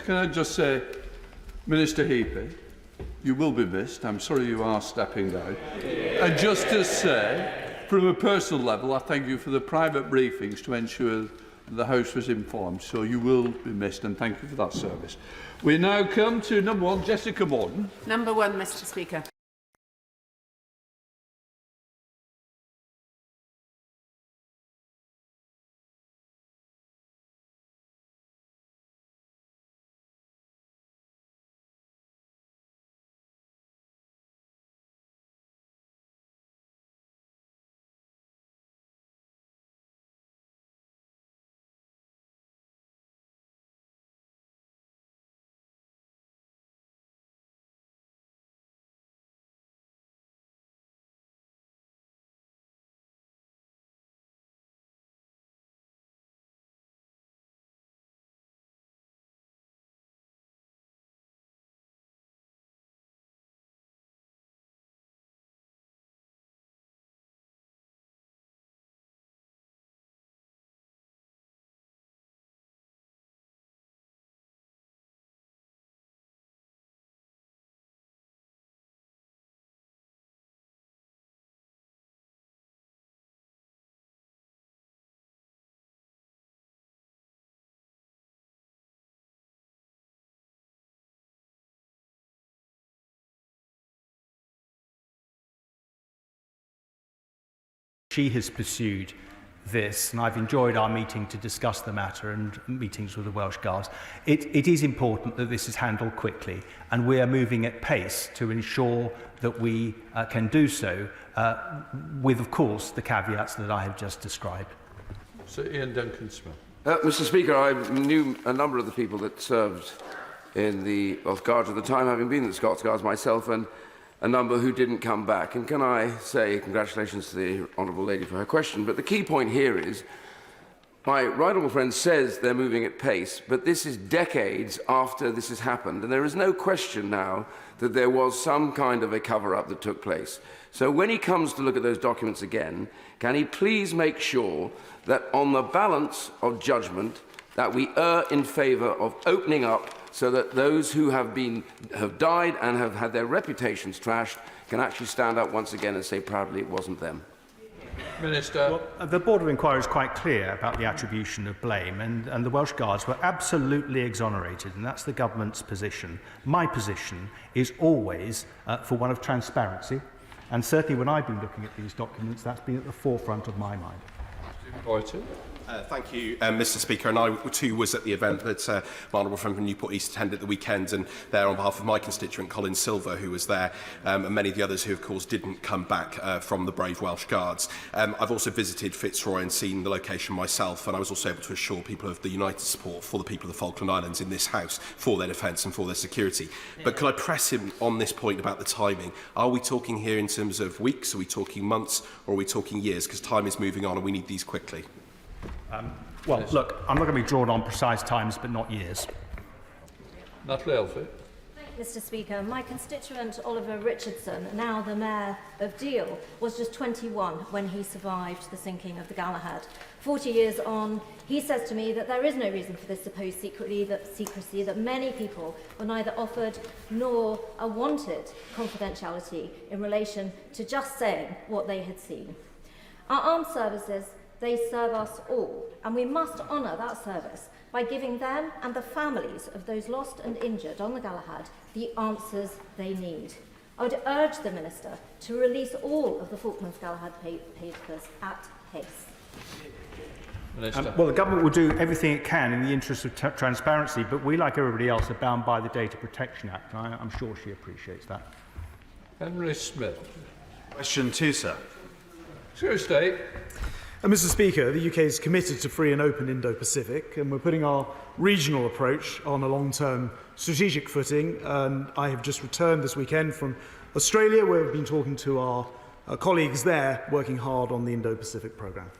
can I just say, Minister Heapy, you will be missed. I'm sorry you are stepping down. And just to say, from a personal level, I thank you for the private briefings to ensure the House was informed. So you will be missed, and thank you for that service. We now come to number 1, Jessica Morton. Number 1, Mr. Speaker. She has pursued this, and I've enjoyed our meeting to discuss the matter and meetings with the Welsh Guards. It is important that this is handled quickly, and we are moving at pace to ensure that we can do so with, of course, the caveats that I have just described. Sir Ian Duncan-Smith. Mr. Speaker, I knew a number of the people that served in the Welsh Guards at the time, having been in the Scots Guards myself, and a number who didn't come back. And can I say congratulations to the Honourable Lady for her question, but the key point here is my right honourable friend says they're moving at pace, but this is decades after this has happened, and there is no question now that there was some kind of a cover-up that took place. So when he comes to look at those documents again, can he please make sure that on the balance of judgment that we err in favour of opening up so that those who have died and have had their reputations trashed can actually stand up once again and say proudly it wasn't them? Minister. Well, the Board of Inquiry is quite clear about the attribution of blame, and the Welsh Guards were absolutely exonerated, and that's the government's position. My position is always for one of transparency, and certainly when I've been looking at these documents, that's been at the forefront of my mind. Thank you, Mr. Speaker. And I too was at the event that my honourable friend from Newport East attended at the weekend, and there on behalf of my constituent Colin Silver, who was there, and many of the others who, of course, didn't come back from the brave Welsh Guards. I've also visited Fitzroy and seen the location myself, and I was also able to assure people of the united support for the people of the Falkland Islands in this House for their defence and for their security. But could I press him on this point about the timing? Are we talking here in terms of weeks, are we talking months, or are we talking years? Because time is moving on and we need these quickly. Well, look, I'm not going to be drawn on precise times, but not years. Natalie Elford. Mr. Speaker, my constituent Oliver Richardson, now the Mayor of Deal, was just 21 when he survived the sinking of the Galahad. 40 years on, he says to me that there is no reason for this supposed secrecy, that many people were neither offered nor wanted confidentiality in relation to just saying what they had seen. Our armed services, they serve us all, and we must honour that service by giving them and the families of those lost and injured on the Galahad the answers they need. I would urge the Minister to release all of the Falklands Galahad papers at pace. Well, the government will do everything it can in the interest of transparency, but we, like everybody else, are bound by the Data Protection Act. I'm sure she appreciates that. Henry Smith. Question 2, sir. Secretary of State. Mr. Speaker, the UK is committed to free and open Indo-Pacific, and we're putting our regional approach on a long-term strategic footing. And I have just returned this weekend from Australia, where we've been talking to our colleagues there, working hard on the Indo-Pacific programme.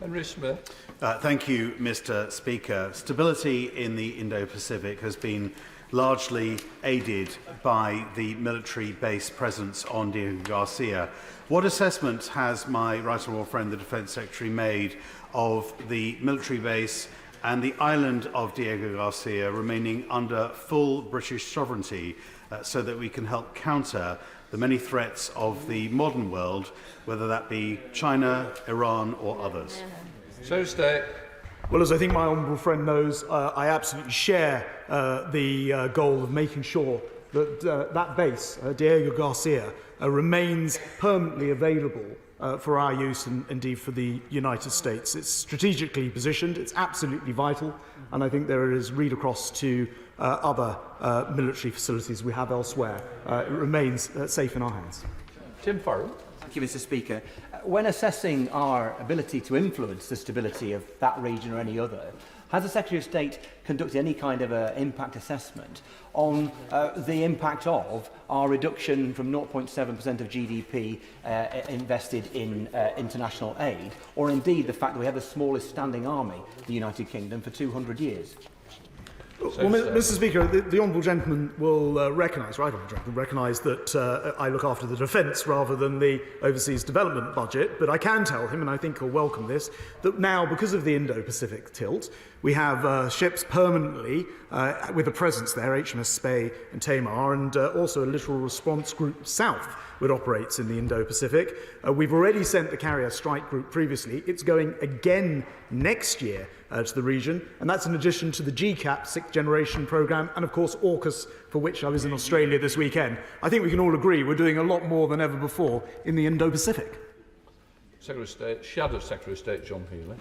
Henry Smith. Thank you, Mr. Speaker. Stability in the Indo-Pacific has been largely aided by the military base presence on Diego Garcia. What assessment has my right honourable friend, the Defence Secretary, made of the military base and the island of Diego Garcia remaining under full British sovereignty so that we can help counter the many threats of the modern world, whether that be China, Iran or others? So State. Well, as I think my honourable friend knows, I absolutely share the goal of making sure that that base, Diego Garcia, remains permanently available for our use and indeed for the United States. It's strategically positioned, it's absolutely vital, and I think there is read across to other military facilities we have elsewhere. It remains safe in our hands. Tim Farrell. Thank you, Mr. Speaker. When assessing our ability to influence the stability of that region or any other, has the Secretary of State conducted any kind of impact assessment on the impact of our reduction from 0.7% of GDP invested in international aid, or indeed the fact that we have the smallest standing army, the United Kingdom, for 200 years? Well, Mr. Speaker, the honourable gentleman will recognise, right honourable gentleman, recognise that I look after the defence rather than the overseas development budget, but I can tell him, and I think he'll welcome this, that now, because of the Indo-Pacific tilt, we have ships permanently with a presence there, HMS Spey and Tamar, and also a littoral response group south that operates in the Indo-Pacific. We've already sent the carrier strike group previously. It's going again next year to the region, and that's in addition to the GCAP, Sixth Generation Programme, and of course AUKUS, for which I was in Australia this weekend. I think we can all agree we're doing a lot more than ever before in the Indo-Pacific. Secretary of State, Shadow Secretary of State John Healey.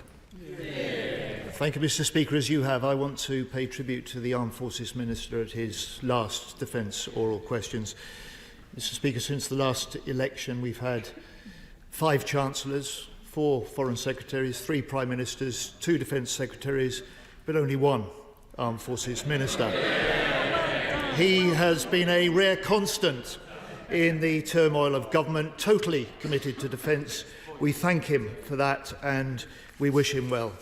Thank you, Mr. Speaker. As you have, I want to pay tribute to the Armed Forces Minister at his last Defence oral questions. Mr. Speaker, since the last election, we've had 5 Chancellors, 4 Foreign Secretaries, 3 Prime Ministers, 2 Defence Secretaries, but only 1 Armed Forces Minister. He has been a rare constant in the turmoil of government, totally committed to defence. We thank him for that and we wish him well.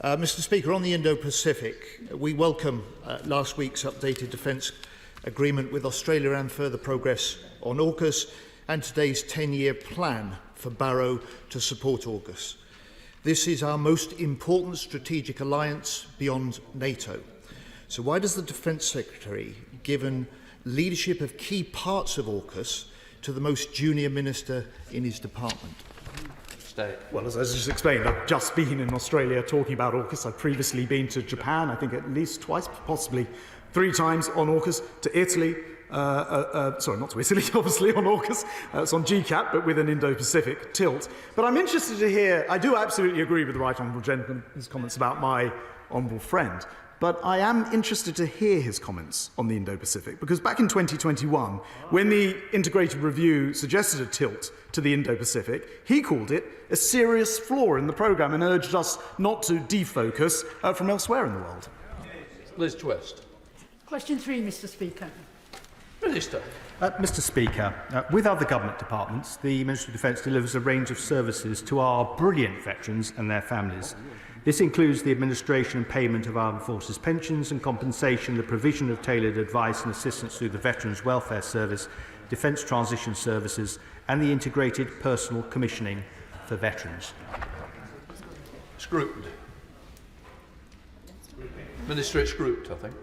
Mr. Speaker, on the Indo-Pacific, we welcome last week's updated defence agreement with Australia and further progress on AUKUS and today's 10-year plan for Barrow to support AUKUS. This is our most important strategic alliance beyond NATO. So why does the Defence Secretary, given leadership of key parts of AUKUS, to the most junior minister in his department? State. Well, as I just explained, I've just been in Australia talking about AUKUS. I've previously been to Japan, I think at least twice, possibly 3 times on AUKUS, to Italy, sorry, not to Italy, obviously, on AUKUS. It's on GCAP, but with an Indo-Pacific tilt. But I'm interested to hear, I do absolutely agree with the right honourable gentleman's comments about my honourable friend, but I am interested to hear his comments on the Indo-Pacific, because back in 2021, when the integrated review suggested a tilt to the Indo-Pacific, he called it a serious flaw in the programme and urged us not to defocus from elsewhere in the world. Liz Twist. Question 3, Mr. Speaker. Minister. Mr. Speaker, with other government departments, the Ministry of Defence delivers a range of services to our brilliant veterans and their families. This includes the administration and payment of armed forces pensions and compensation, the provision of tailored advice and assistance through the Veterans Welfare Service, Defence Transition Services and the integrated personal commissioning for veterans. Scrutined. Minister, it's scrutined, I think.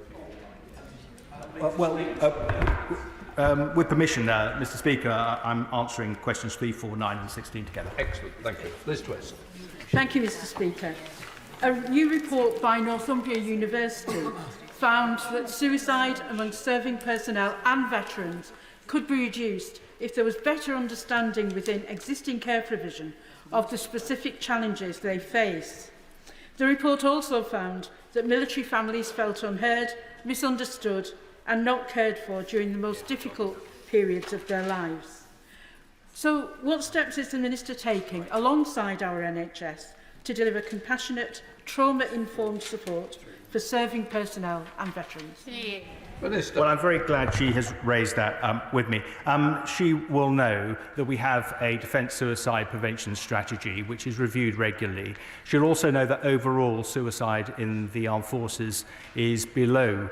With permission, Mr. Speaker, I'm answering questions 3, 4, 9 and 16 together. Excellent, thank you. Liz Twist. Thank you, Mr. Speaker. A new report by Northumbria University found that suicide among serving personnel and veterans could be reduced if there was better understanding within existing care provision of the specific challenges they face. The report also found that military families felt unheard, misunderstood and not cared for during the most difficult periods of their lives. So what steps is the Minister taking alongside our NHS to deliver compassionate, trauma-informed support for serving personnel and veterans? Minister. Well, I'm very glad she has raised that with me. She will know that we have a defence suicide prevention strategy which is reviewed regularly. She'll also know that overall suicide in the armed forces is below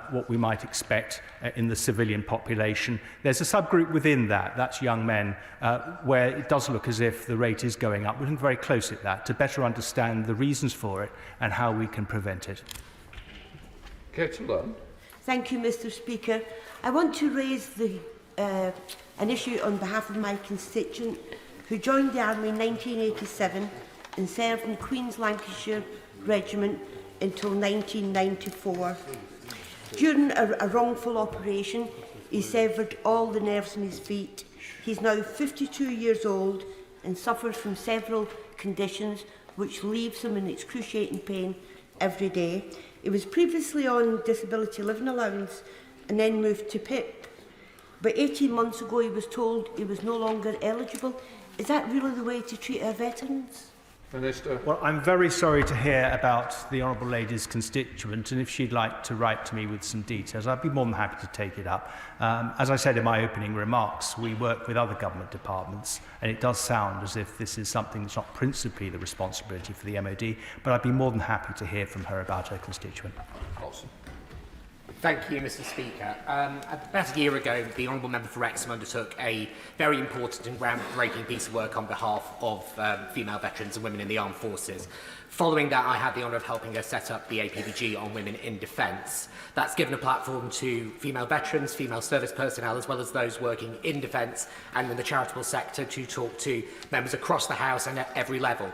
what we might expect in the civilian population. There's a subgroup within that, that's young men, where it does look as if the rate is going up. We're looking very close at that to better understand the reasons for it and how we can prevent it. Kettle. Thank you, Mr. Speaker. I want to raise an issue on behalf of my constituent who joined the Army in 1987 and served in Queen's Lancashire Regiment until 1994. During a wrongful operation, he severed all the nerves in his feet. He's now 52 years old and suffers from several conditions which leaves him in excruciating pain every day. He was previously on disability living allowance and then moved to PIP. But 18 months ago he was told he was no longer eligible. Is that really the way to treat our veterans? Minister. Well, I'm very sorry to hear about the Honourable Lady's constituent, and if she'd like to write to me with some details, I'd be more than happy to take it up. As I said in my opening remarks, we work with other government departments, and it does sound as if this is something that's not principally the responsibility for the MOD, but I'd be more than happy to hear from her about her constituent. Awesome. Thank you, Mr. Speaker. About a year ago, the Honourable Member for Wrexham undertook a very important and groundbreaking piece of work on behalf of female veterans and women in the armed forces. Following that, I had the honour of helping her set up the APVG on women in defence. That's given a platform to female veterans, female service personnel, as well as those working in defence and in the charitable sector to talk to members across the House and at every level.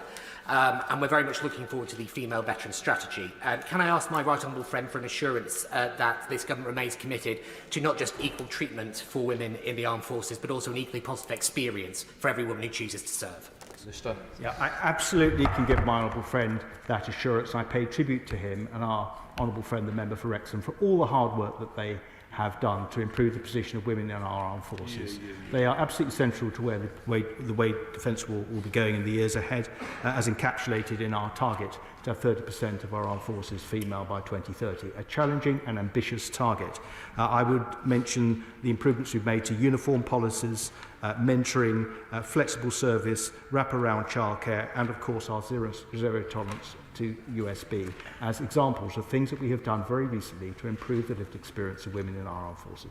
And we're very much looking forward to the female veteran strategy. Can I ask my right honourable friend for an assurance that this government remains committed to not just equal treatment for women in the armed forces, but also an equally positive experience for every woman who chooses to serve? Minister. Yeah, I absolutely can give my honourable friend that assurance. I pay tribute to him and our honourable friend, the member for Wrexham, for all the hard work that they have done to improve the position of women in our armed forces. They are absolutely central to where the way defence will be going in the years ahead, as encapsulated in our target to have 30% of our armed forces female by 2030, a challenging and ambitious target. I would mention the improvements we've made to uniform policies, mentoring, flexible service, wraparound childcare, and of course our zero tolerance to USB as examples of things that we have done very recently to improve the lived experience of women in our armed forces.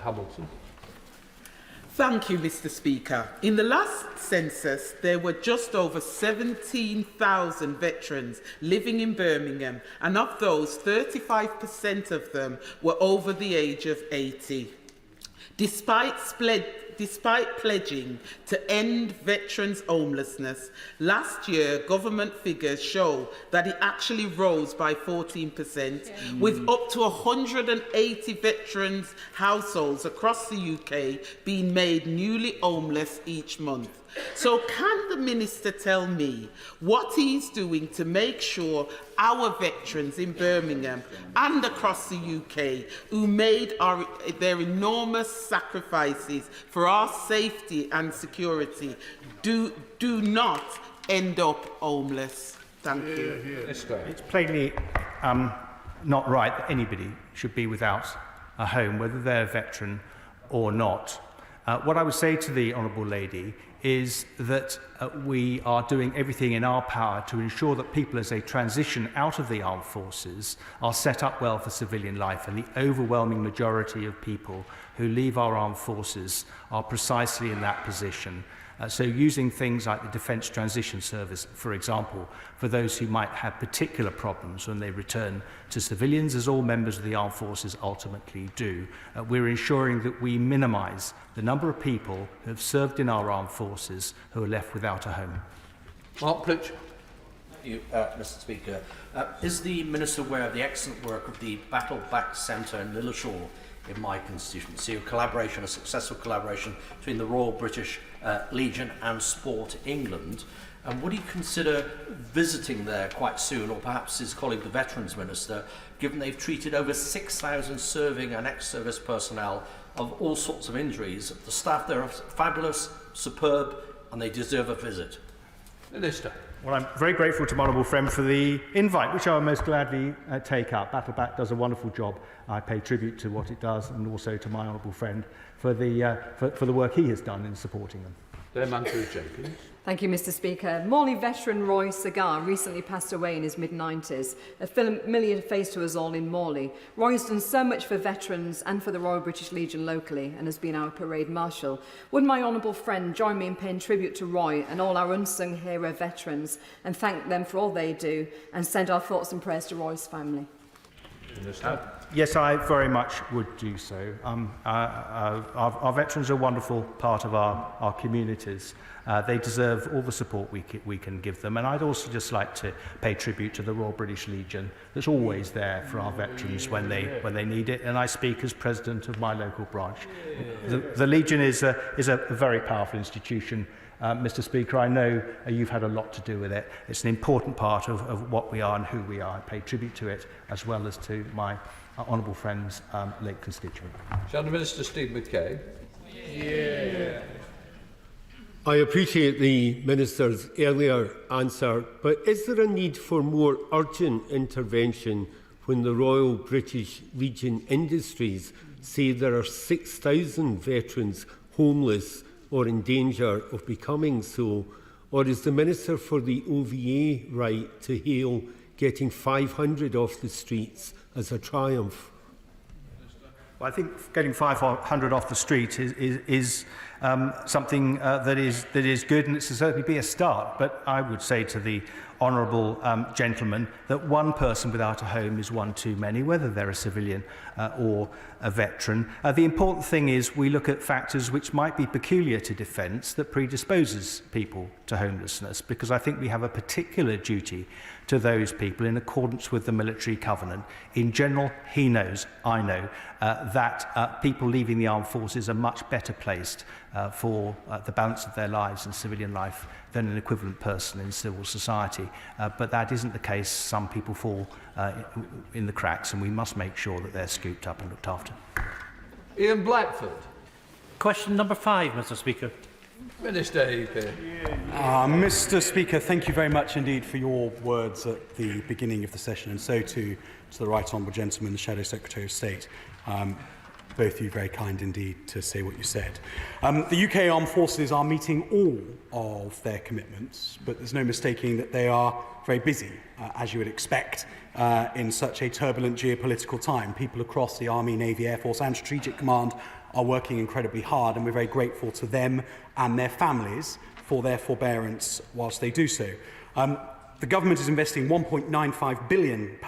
Hamilton. Thank you, Mr. Speaker. In the last census, there were just over 17,000 veterans living in Birmingham, and of those, 35% of them were over the age of 80. Despite pledging to end veterans' homelessness, last year government figures show that it actually rose by 14%, with up to 180 veterans' households across the UK being made newly homeless each month. So can the Minister tell me what he's doing to make sure our veterans in Birmingham and across the UK who made their enormous sacrifices for our safety and security do not end up homeless? Thank you. It's plainly not right that anybody should be without a home, whether they're a veteran or not. What I would say to the Honourable Lady is that we are doing everything in our power to ensure that people, as they transition out of the armed forces, are set up well for civilian life, and the overwhelming majority of people who leave our armed forces are precisely in that position. So using things like the Defence Transition Service, for example, for those who might have particular problems when they return to civilians, as all members of the armed forces ultimately do, we're ensuring that we minimise the number of people who have served in our armed forces who are left without a home. Mark Pritch. Thank you, Mr. Speaker. Is the Minister aware of the excellent work of the Battle Back Centre in Lilleshall in my constituency, a successful collaboration between the Royal British Legion and Sport England? And would he consider visiting there quite soon, or perhaps his colleague, the Veterans Minister, given they've treated over 6,000 serving and ex-service personnel of all sorts of injuries? The staff there are fabulous, superb, and they deserve a visit. Minister. Well, I'm very grateful to my honourable friend for the invite, which I will most gladly take up. Battleback does a wonderful job. I pay tribute to what it does, and also to my honourable friend for the work he has done in supporting them. Jenkins. Thank you, Mr. Speaker. Morley veteran Roy Segar recently passed away in his mid-90s, a familiar face to us all in Morley. Roy has done so much for veterans and for the Royal British Legion locally and has been our parade marshal. Would my honourable friend join me in paying tribute to Roy and all our unsung hero veterans and thank them for all they do and send our thoughts and prayers to Roy's family? Yes, I very much would do so. Our veterans are a wonderful part of our communities. They deserve all the support we can give them. And I'd also just like to pay tribute to the Royal British Legion that's always there for our veterans when they need it. And I speak as president of my local branch. The Legion is a very powerful institution. Mr. Speaker, I know you've had a lot to do with it. It's an important part of what we are and who we are. I pay tribute to it as well as to my honourable friend's late constituent. Shadow Minister Steve McKay. I appreciate the Minister's earlier answer, but is there a need for more urgent intervention when the Royal British Legion Industries say there are 6,000 veterans homeless or in danger of becoming so? Or is the Minister for the OVA right to hail getting 500 off the streets as a triumph? Well, I think getting 500 off the street is something that is good, and it's to certainly be a start. But I would say to the honourable gentleman that one person without a home is one too many, whether they're a civilian or a veteran. The important thing is we look at factors which might be peculiar to defence that predisposes people to homelessness, because I think we have a particular duty to those people in accordance with the military covenant. In general, he knows, I know, that people leaving the armed forces are much better placed for the balance of their lives and civilian life than an equivalent person in civil society. But that isn't the case. Some people fall in the cracks, and we must make sure that they're scooped up and looked after. Ian Blackford. Question number 5, Mr. Speaker. Minister Heape. Mr. Speaker, thank you very much indeed for your words at the beginning of the session, and so to the Right Honourable Gentleman, the Shadow Secretary of State. Both of you very kind indeed to say what you said. The UK Armed Forces are meeting all of their commitments, but there's no mistaking that they are very busy, as you would expect, in such a turbulent geopolitical time. People across the Army, Navy, Air Force and Strategic Command are working incredibly hard, and we're very grateful to them and their families for their forbearance whilst they do so. The government is investing £1.95 billion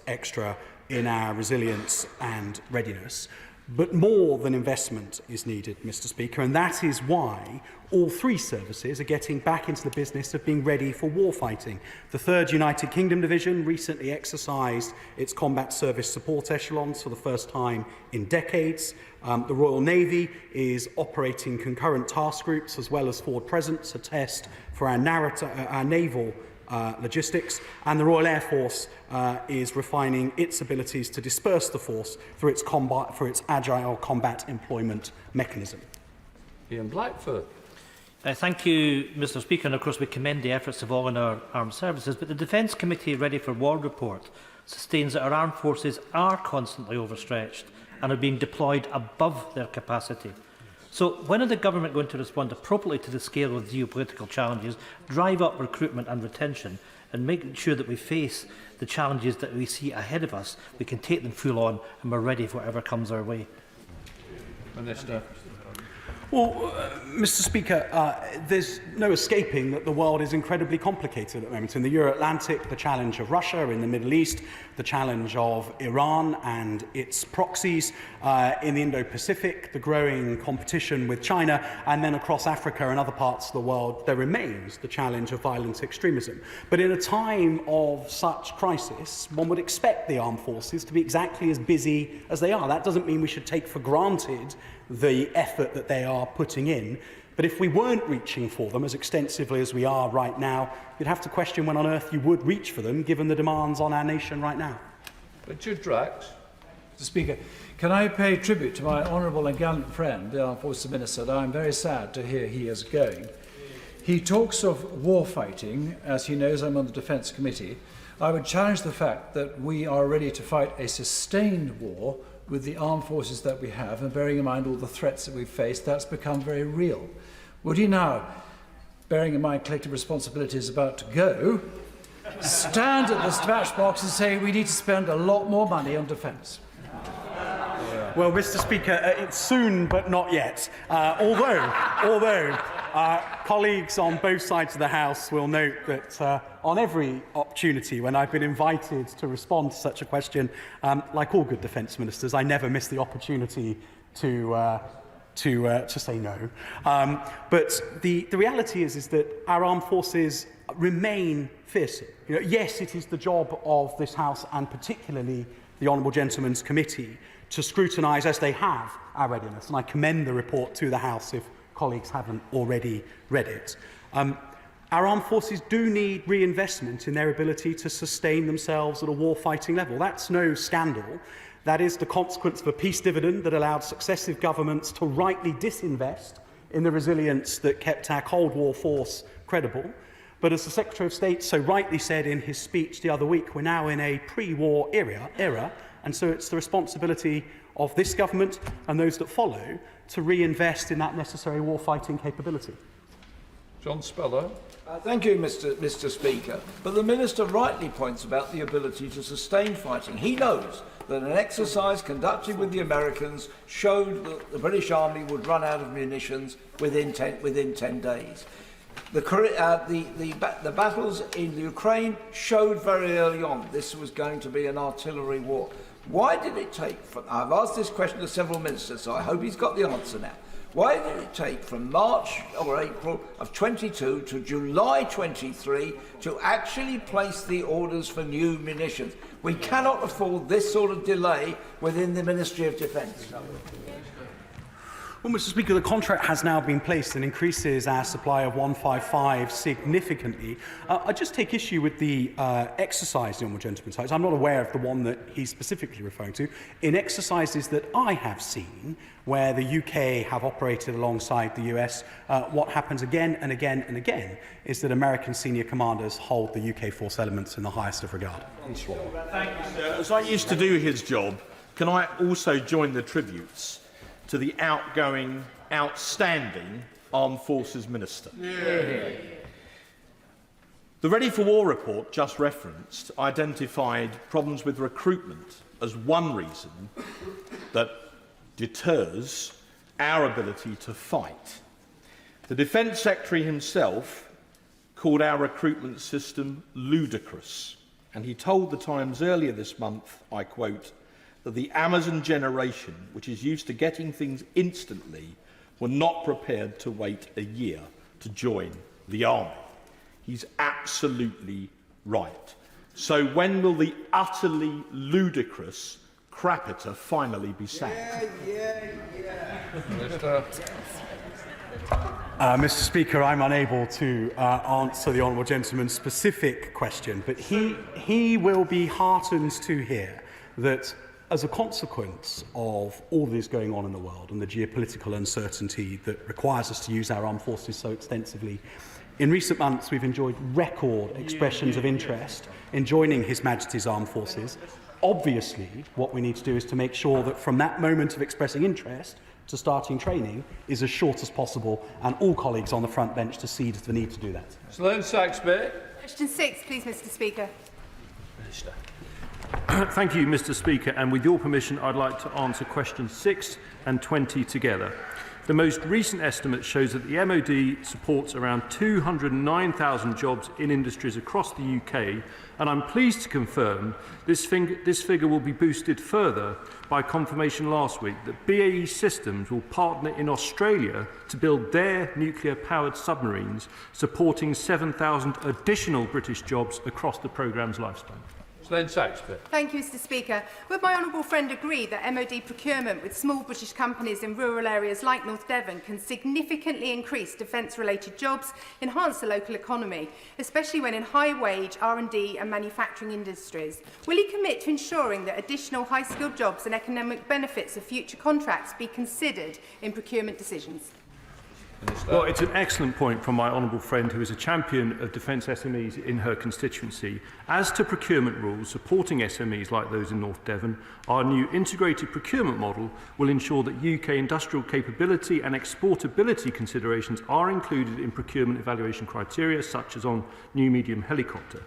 extra in our resilience and readiness. But more than investment is needed, Mr. Speaker, and that is why all 3 services are getting back into the business of being ready for warfighting. The 3rd United Kingdom Division recently exercised its combat service support echelons for the first time in decades. The Royal Navy is operating concurrent task groups as well as forward presence, a test for our naval logistics, and the Royal Air Force is refining its abilities to disperse the force through its agile combat employment mechanism. Ian Blackford. Thank you, Mr. Speaker, and of course we commend the efforts of all in our armed services, but the Defence Committee Ready for War report sustains that our armed forces are constantly overstretched and are being deployed above their capacity. So when are the government going to respond appropriately to the scale of geopolitical challenges, drive up recruitment and retention, and make sure that we face the challenges that we see ahead of us, we can take them full on, and we're ready for whatever comes our way? Minister. Well, Mr. Speaker, there's no escaping that the world is incredibly complicated at the moment. In the Euro-Atlantic, the challenge of Russia; in the Middle East, the challenge of Iran and its proxies; in the Indo-Pacific, the growing competition with China; and then across Africa and other parts of the world, there remains the challenge of violent extremism. But in a time of such crisis, one would expect the armed forces to be exactly as busy as they are. That doesn't mean we should take for granted the effort that they are putting in. But if we weren't reaching for them as extensively as we are right now, you'd have to question when on earth you would reach for them, given the demands on our nation right now. Richard Drax. Mr. Speaker, can I pay tribute to my honourable and gallant friend, the Armed Forces Minister, that I'm very sad to hear he is going. He talks of war fighting. As he knows, I'm on the Defence Committee. I would challenge the fact that we are ready to fight a sustained war with the armed forces that we have, and bearing in mind all the threats that we've faced, that's become very real. Would he now, bearing in mind collective responsibility is about to go, stand at the dispatch box and say we need to spend a lot more money on defence? Well, Mr. Speaker, it's soon but not yet. Although colleagues on both sides of the House will note that on every opportunity when I've been invited to respond to such a question, like all good defence ministers, I never miss the opportunity to say no. But the reality is that our armed forces remain fierce. Yes, it is the job of this House and particularly the Honourable Gentleman's Committee to scrutinise, as they have, our readiness. And I commend the report to the House if colleagues haven't already read it. Our armed forces do need reinvestment in their ability to sustain themselves at a war-fighting level. That's no scandal. That is the consequence of a peace dividend that allowed successive governments to rightly disinvest in the resilience that kept our Cold War force credible. But as the Secretary of State so rightly said in his speech the other week, we're now in a pre-war era, and so it's the responsibility of this government and those that follow to reinvest in that necessary war-fighting capability. John Speller. Thank you, Mr. Speaker. But the Minister rightly points about the ability to sustain fighting. He knows that an exercise conducted with the Americans showed that the British Army would run out of munitions within 10 days. The battles in Ukraine showed very early on this was going to be an artillery war. Why did it take I've asked this question to several ministers, so I hope he's got the answer now. Why did it take from March or April of 22 to July 23 to actually place the orders for new munitions? We cannot afford this sort of delay within the Ministry of Defence. Well, Mr. Speaker, the contract has now been placed and increases our supply of 155 significantly. I just take issue with the exercise the Honourable Gentleman cites. I'm not aware of the one that he's specifically referring to. In exercises that I have seen, where the UK have operated alongside the US, what happens again and again and again is that American senior commanders hold the UK force elements in the highest of regard. Thank you, sir. As I used to do his job, can I also join the tributes to the outgoing, outstanding Armed Forces Minister? Yeah. The Ready for War report just referenced identified problems with recruitment as one reason that deters our ability to fight. The Defence Secretary himself called our recruitment system ludicrous, and he told the Times earlier this month, I quote, that the Amazon generation, which is used to getting things instantly, were not prepared to wait a year to join the army. He's absolutely right. So when will the utterly ludicrous Crapiter finally be sacked? Mr. Speaker, I'm unable to answer the Honourable Gentleman's specific question, but he will be heartened to hear that as a consequence of all that is going on in the world and the geopolitical uncertainty that requires us to use our armed forces so extensively, in recent months we've enjoyed record expressions of interest in joining His Majesty's Armed Forces. Obviously, what we need to do is to make sure that from that moment of expressing interest to starting training is as short as possible, and all colleagues on the front bench to cede the need to do that. Sloane Saxby. Question 6, please, Mr. Speaker. Minister. Thank you, Mr. Speaker, and with your permission I'd like to answer questions 6 and 20 together. The most recent estimate shows that the MOD supports around 209,000 jobs in industries across the UK, and I'm pleased to confirm this figure will be boosted further by confirmation last week that BAE Systems will partner in Australia to build their nuclear-powered submarines, supporting 7,000 additional British jobs across the programme's lifespan. Thank you, Mr. Speaker. Would my honourable friend agree that MOD procurement with small British companies in rural areas like North Devon can significantly increase defence-related jobs, enhance the local economy, especially when in high-wage R&D and manufacturing industries? Will he commit to ensuring that additional high-skilled jobs and economic benefits of future contracts be considered in procurement decisions? Well, it's an excellent point from my honourable friend who is a champion of defence SMEs in her constituency. As to procurement rules supporting SMEs like those in North Devon, our new integrated procurement model will ensure that UK industrial capability and exportability considerations are included in procurement evaluation criteria, such as on new medium helicopter.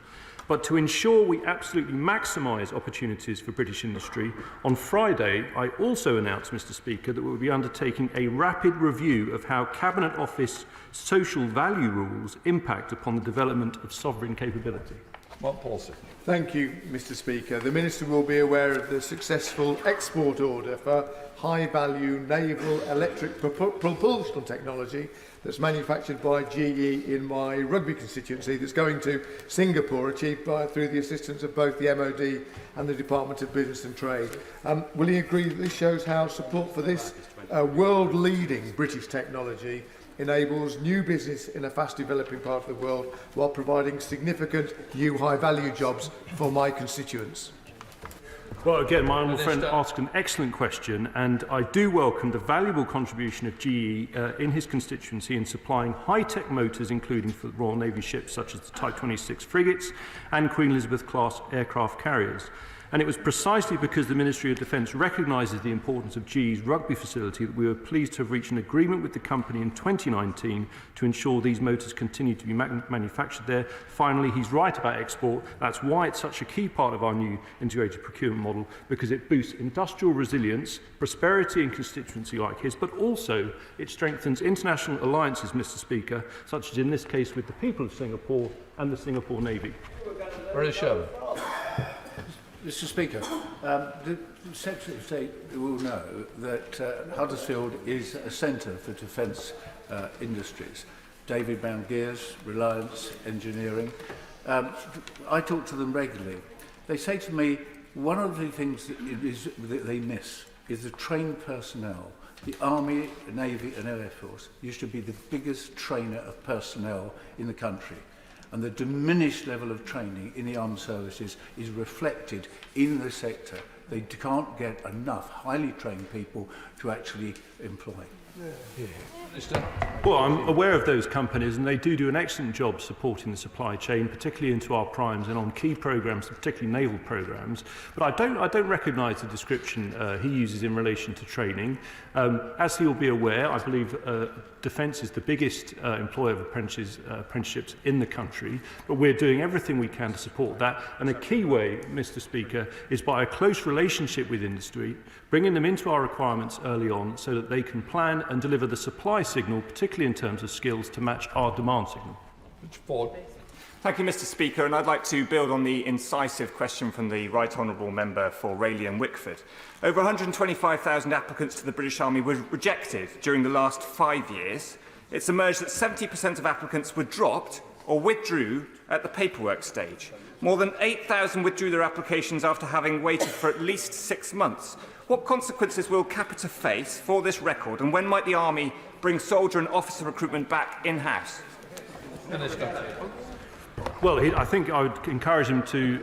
But to ensure we absolutely maximise opportunities for British industry, on Friday I also announced, Mr Speaker, that we will be undertaking a rapid review of how Cabinet Office social value rules impact upon the development of sovereign capability. Mark Paulson. Thank you, Mr Speaker. The Minister will be aware of the successful export order for high-value naval electric propulsion technology that's manufactured by GE in my Rugby constituency that's going to Singapore, achieved through the assistance of both the MOD and the Department of Business and Trade. Will he agree that this shows how support for this world-leading British technology enables new business in a fast-developing part of the world while providing significant new high-value jobs for my constituents? Well, again, my honourable friend asked an excellent question, and I do welcome the valuable contribution of GE in his constituency in supplying high-tech motors, including for Royal Navy ships such as the Type 26 frigates and Queen Elizabeth-class aircraft carriers. And it was precisely because the Ministry of Defence recognises the importance of GE's Rugby facility that we were pleased to have reached an agreement with the company in 2019 to ensure these motors continue to be manufactured there. Finally, he's right about export. That's why it's such a key part of our new integrated procurement model, because it boosts industrial resilience, prosperity in constituency like his, but also it strengthens international alliances, Mr Speaker, such as in this case with the people of Singapore and the Singapore Navy. Sherman. Mr Speaker, the Secretary of State will know that Huddersfield is a centre for defence industries. David Brown Gears, Reliance Engineering. I talk to them regularly. They say to me, one of the things that they miss is the trained personnel. The Army, Navy and Air Force used to be the biggest trainer of personnel in the country. And the diminished level of training in the armed services is reflected in the sector. They can't get enough highly trained people to actually employ. Well, I'm aware of those companies, and they do an excellent job supporting the supply chain, particularly into our primes and on key programmes, particularly naval programmes. But I don't recognise the description he uses in relation to training. As he will be aware, I believe Defence is the biggest employer of apprenticeships in the country, but we're doing everything we can to support that. And a key way, Mr Speaker, is by a close relationship with industry, bringing them into our requirements early on so that they can plan and deliver the supply signal, particularly in terms of skills, to match our demand signal. Thank you, Mr Speaker, and I'd like to build on the incisive question from the Right Honourable Member for Rayleigh and Wickford. Over 125,000 applicants to the British Army were rejected during the last 5 years. It's emerged that 70% of applicants were dropped or withdrew at the paperwork stage. More than 8,000 withdrew their applications after having waited for at least 6 months. What consequences will Capita face for this record, and when might the Army bring soldier and officer recruitment back in-house? Well, I think I would encourage him to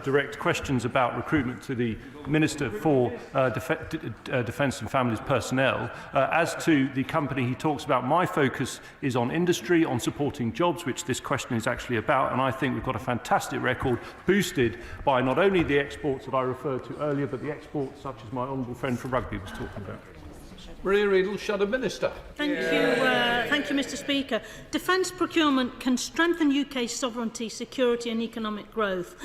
direct questions about recruitment to the Minister for Defence and Families Personnel. As to the company he talks about, my focus is on industry, on supporting jobs, which this question is actually about, and I think we've got a fantastic record boosted by not only the exports that I referred to earlier, but the exports such as my honourable friend for Rugby was talking about. Maria Riedel, Shadow Minister. Thank you, Mr Speaker. Defence procurement can strengthen UK's sovereignty, security and economic growth.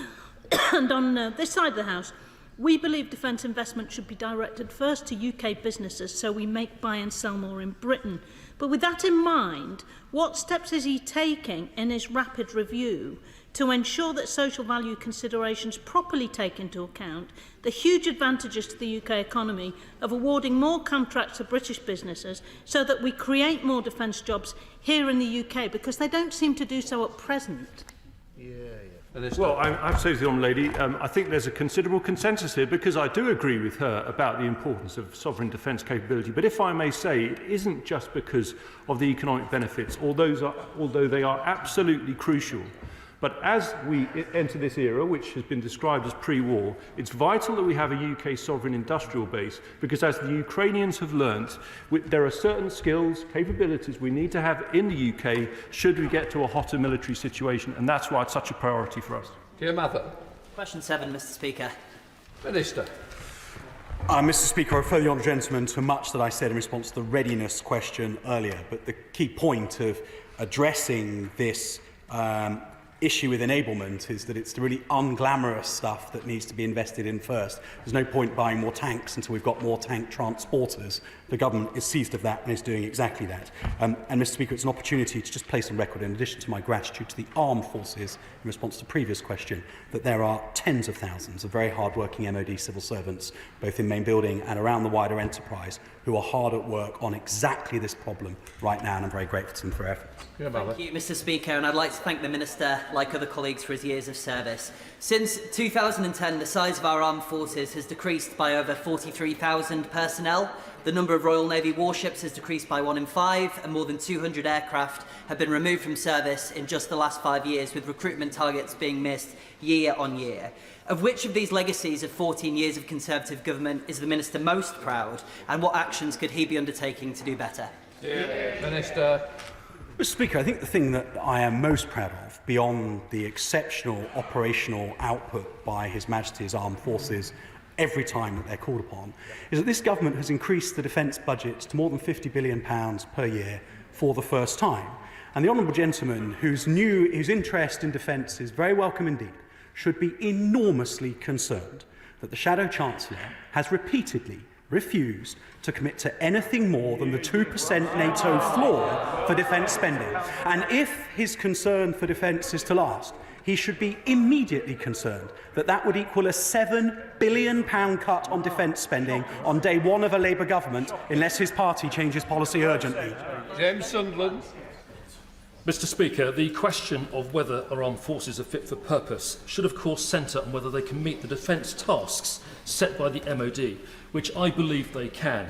And on this side of the House, we believe defence investment should be directed first to UK businesses so we make, buy and sell more in Britain. But with that in mind, what steps is he taking in his rapid review to ensure that social value considerations properly take into account the huge advantages to the UK economy of awarding more contracts to British businesses so that we create more defence jobs here in the UK, because they don't seem to do so at present? Well, I have to say to the Honourable Lady, I think there's a considerable consensus here, because I do agree with her about the importance of sovereign defence capability. But if I may say, it isn't just because of the economic benefits, although they are absolutely crucial. But as we enter this era, which has been described as pre-war, it's vital that we have a UK sovereign industrial base, because as the Ukrainians have learnt, there are certain skills, capabilities we need to have in the UK should we get to a hotter military situation, and that's why it's such a priority for us. Keir Mather. Question 7, Mr. Speaker. Minister. Mr. Speaker, I refer the honourable gentleman to much that I said in response to the readiness question earlier, but the key point of addressing this issue with enablement is that it's the really unglamorous stuff that needs to be invested in first. There's no point buying more tanks until we've got more tank transporters. The government is seized of that and is doing exactly that. And Mr. Speaker, it's an opportunity to just place on record, in addition to my gratitude to the armed forces in response to the previous question, that there are tens of thousands of very hard-working MOD civil servants, both in main building and around the wider enterprise, who are hard at work on exactly this problem right now, and I'm very grateful to them for their efforts. Thank you, Mr. Speaker, and I'd like to thank the Minister, like other colleagues, for his years of service. Since 2010, the size of our armed forces has decreased by over 43,000 personnel. The number of Royal Navy warships has decreased by 1 in 5, and more than 200 aircraft have been removed from service in just the last 5 years, with recruitment targets being missed year on year. Of which of these legacies of 14 years of Conservative government is the Minister most proud, and what actions could he be undertaking to do better? Minister. Mr. Speaker, I think the thing that I am most proud of, beyond the exceptional operational output by His Majesty's Armed Forces every time that they're called upon, is that this government has increased the defence budget to more than £50 billion per year for the first time. And the honourable gentleman, whose interest in defence is very welcome indeed, should be enormously concerned that the Shadow Chancellor has repeatedly refused to commit to anything more than the 2% NATO floor for defence spending. And if his concern for defence is to last, he should be immediately concerned that that would equal a £7 billion cut on defence spending on day one of a Labour government, unless his party changes policy urgently. James Sunderland. Mr. Speaker, the question of whether our armed forces are fit for purpose should of course centre on whether they can meet the defence tasks set by the MOD, which I believe they can.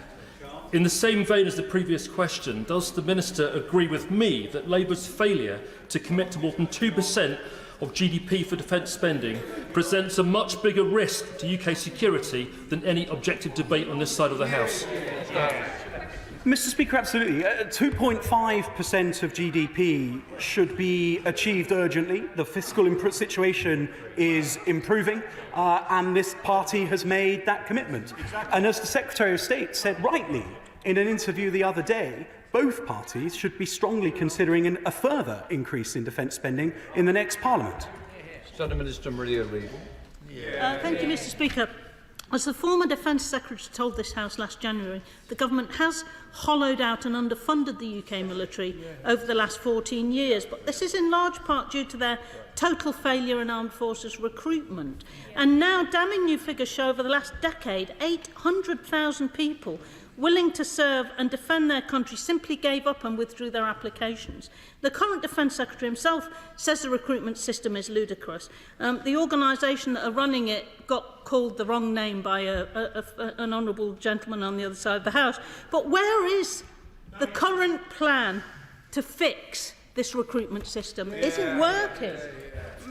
In the same vein as the previous question, does the Minister agree with me that Labour's failure to commit to more than 2% of GDP for defence spending presents a much bigger risk to UK security than any objective debate on this side of the House? Mr. Speaker, absolutely. 2.5% of GDP should be achieved urgently. The fiscal situation is improving, and this party has made that commitment. And as the Secretary of State said rightly in an interview the other day, both parties should be strongly considering a further increase in defence spending in the next Parliament. Shadow Minister Maria Reid. Thank you, Mr. Speaker. As the former Defence Secretary told this House last January, the government has hollowed out and underfunded the UK military over the last 14 years, but this is in large part due to their total failure in armed forces recruitment. And now damning new figures show over the last decade, 800,000 people willing to serve and defend their country simply gave up and withdrew their applications. The current Defence Secretary himself says the recruitment system is ludicrous. The organisation that are running it got called the wrong name by an honourable gentleman on the other side of the House. But where is the current plan to fix this recruitment system? Is it working?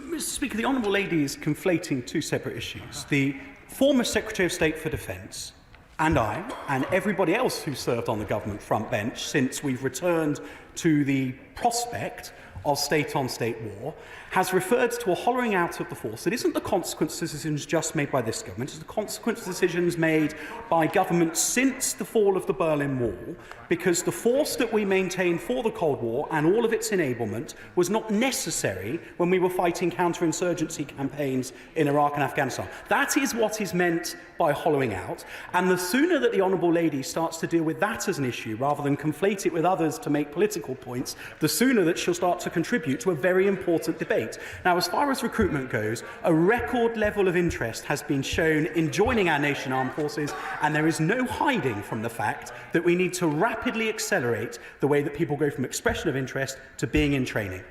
Mr. Speaker, the honourable lady is conflating two separate issues. The former Secretary of State for Defence and I, and everybody else who served on the government front bench since we've returned to the prospect of state-on-state war, has referred to a hollowing out of the force that isn't the consequence of decisions just made by this government, it's the consequence of decisions made by governments since the fall of the Berlin Wall, because the force that we maintained for the Cold War and all of its enablement was not necessary when we were fighting counterinsurgency campaigns in Iraq and Afghanistan. That is what is meant by hollowing out, and the sooner that the honourable lady starts to deal with that as an issue rather than conflate it with others to make political points, the sooner that she'll start to contribute to a very important debate. Now, as far as recruitment goes, a record level of interest has been shown in joining our nation armed forces, and there is no hiding from the fact that we need to rapidly accelerate the way that people go from expression of interest to being in training.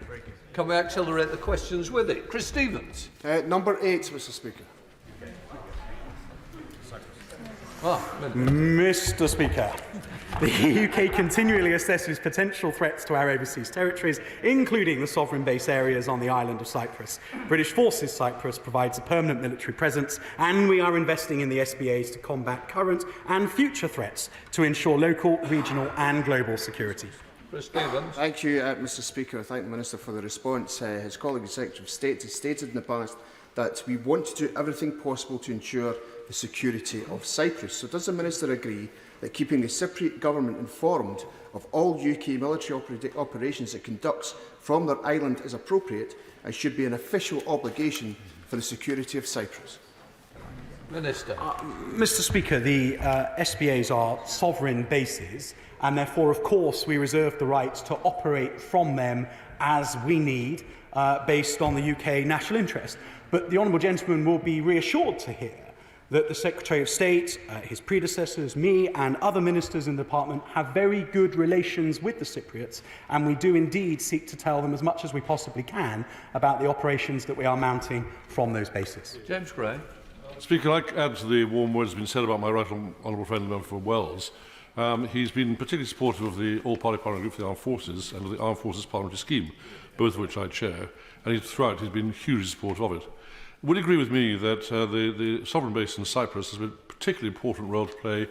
Can we accelerate the questions with it? Chris Stevens. Number 8, Mr. Speaker. Mr. Speaker, The UK continually assesses potential threats to our overseas territories, including the sovereign base areas on the island of Cyprus. British Forces Cyprus provides a permanent military presence, and we are investing in the SBAs to combat current and future threats to ensure local, regional and global security. Thank you, Mr Speaker. I thank the Minister for the response. His colleague, the Secretary of State, has stated in the past that we want to do everything possible to ensure the security of Cyprus. So does the Minister agree that keeping the Cypriot government informed of all UK military operations it conducts from their island is appropriate and should be an official obligation for the security of Cyprus? Minister. Mr Speaker, the SBAs are sovereign bases, and therefore, of course, we reserve the right to operate from them as we need, based on the UK national interest. But the Honourable Gentleman will be reassured to hear that the Secretary of State, his predecessors, me and other ministers in the department have very good relations with the Cypriots, and we do indeed seek to tell them as much as we possibly can about the operations that we are mounting from those bases. James Gray. Speaker, I'd like to add to the warm words that have been said about my right honourable friend, the member for Wells. He's been particularly supportive of the All-Party Parliamentary Group for the Armed Forces and of the Armed Forces Parliamentary Scheme, both of which I chair, and throughout he's been hugely supportive of it. Would agree with me that the sovereign base in Cyprus has a particularly important role to play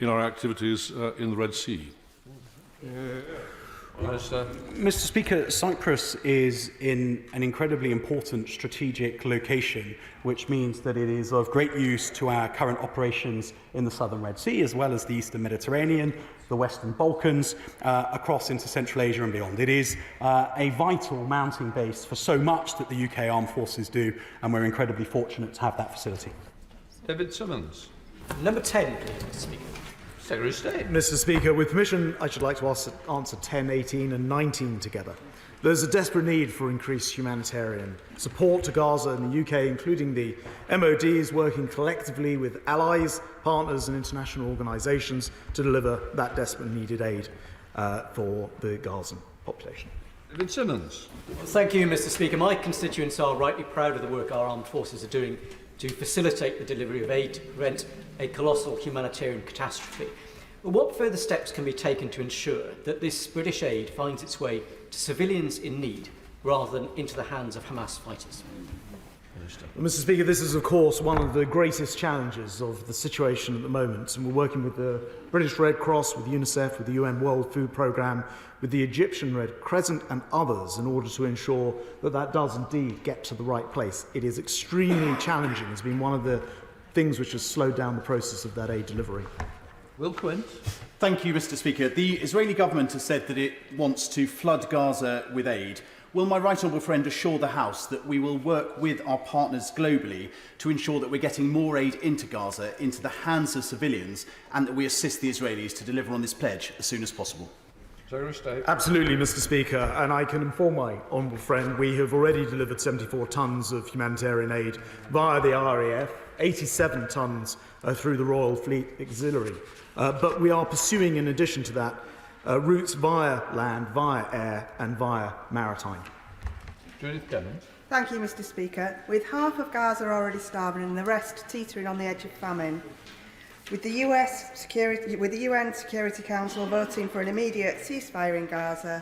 in our activities in the Red Sea. Mr Speaker, Cyprus is in an incredibly important strategic location, which means that it is of great use to our current operations in the southern Red Sea, as well as the eastern Mediterranean, the Western Balkans, across into Central Asia and beyond. It is a vital mounting base for so much that the UK Armed Forces do, and we're incredibly fortunate to have that facility. David Simmons. Number 10, please, Mr Speaker. Secretary of State. Mr Speaker, with permission, I should like to answer 10, 18 and 19 together. There's a desperate need for increased humanitarian support to Gaza in the UK, including the MOD is working collectively with allies, partners and international organisations to deliver that desperate needed aid for the Gazan population. David Simmons. Thank you, Mr Speaker. My constituents are rightly proud of the work our armed forces are doing to facilitate the delivery of aid to prevent a colossal humanitarian catastrophe. What further steps can be taken to ensure that this British aid finds its way to civilians in need rather than into the hands of Hamas fighters? Well, Mr Speaker, this is of course one of the greatest challenges of the situation at the moment, and we're working with the British Red Cross, with UNICEF, with the UN World Food Programme, with the Egyptian Red Crescent and others in order to ensure that that does indeed get to the right place. It is extremely challenging. It's been one of the things which has slowed down the process of that aid delivery. Will Quint. Thank you, Mr Speaker. The Israeli government has said that it wants to flood Gaza with aid. Will my right honourable friend assure the House that we will work with our partners globally to ensure that we're getting more aid into Gaza, into the hands of civilians, and that we assist the Israelis to deliver on this pledge as soon as possible? Absolutely, Mr Speaker, and I can inform my honourable friend we have already delivered 74 tonnes of humanitarian aid via the RAF, 87 tonnes through the Royal Fleet Auxiliary. But we are pursuing, in addition to that, routes via land, via air and via maritime. Judith Clements. Thank you, Mr Speaker. With half of Gaza already starving and the rest teetering on the edge of famine, with the UN Security Council voting for an immediate ceasefire in Gaza,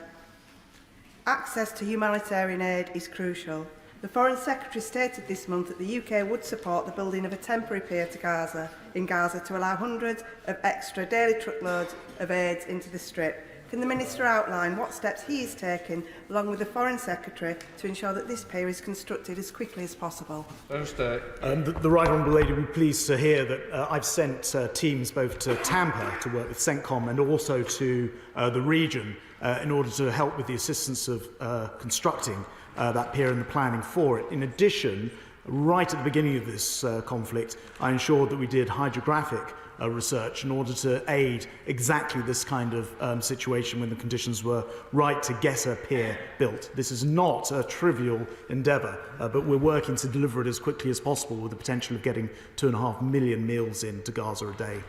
access to humanitarian aid is crucial. The Foreign Secretary stated this month that the UK would support the building of a temporary pier to in Gaza to allow hundreds of extra daily truckloads of aid into the Strip. Can the Minister outline what steps he is taking, along with the Foreign Secretary, to ensure that this pier is constructed as quickly as possible? The Right Honourable Lady will be pleased to hear that I've sent teams both to Tampa to work with CENTCOM and also to the region in order to help with the assistance of constructing that pier and the planning for it. In addition, right at the beginning of this conflict, I ensured that we did hydrographic research in order to aid exactly this kind of situation when the conditions were right to get a pier built. This is not a trivial endeavour, but we're working to deliver it as quickly as possible with the potential of getting 2.5 million meals into Gaza a day.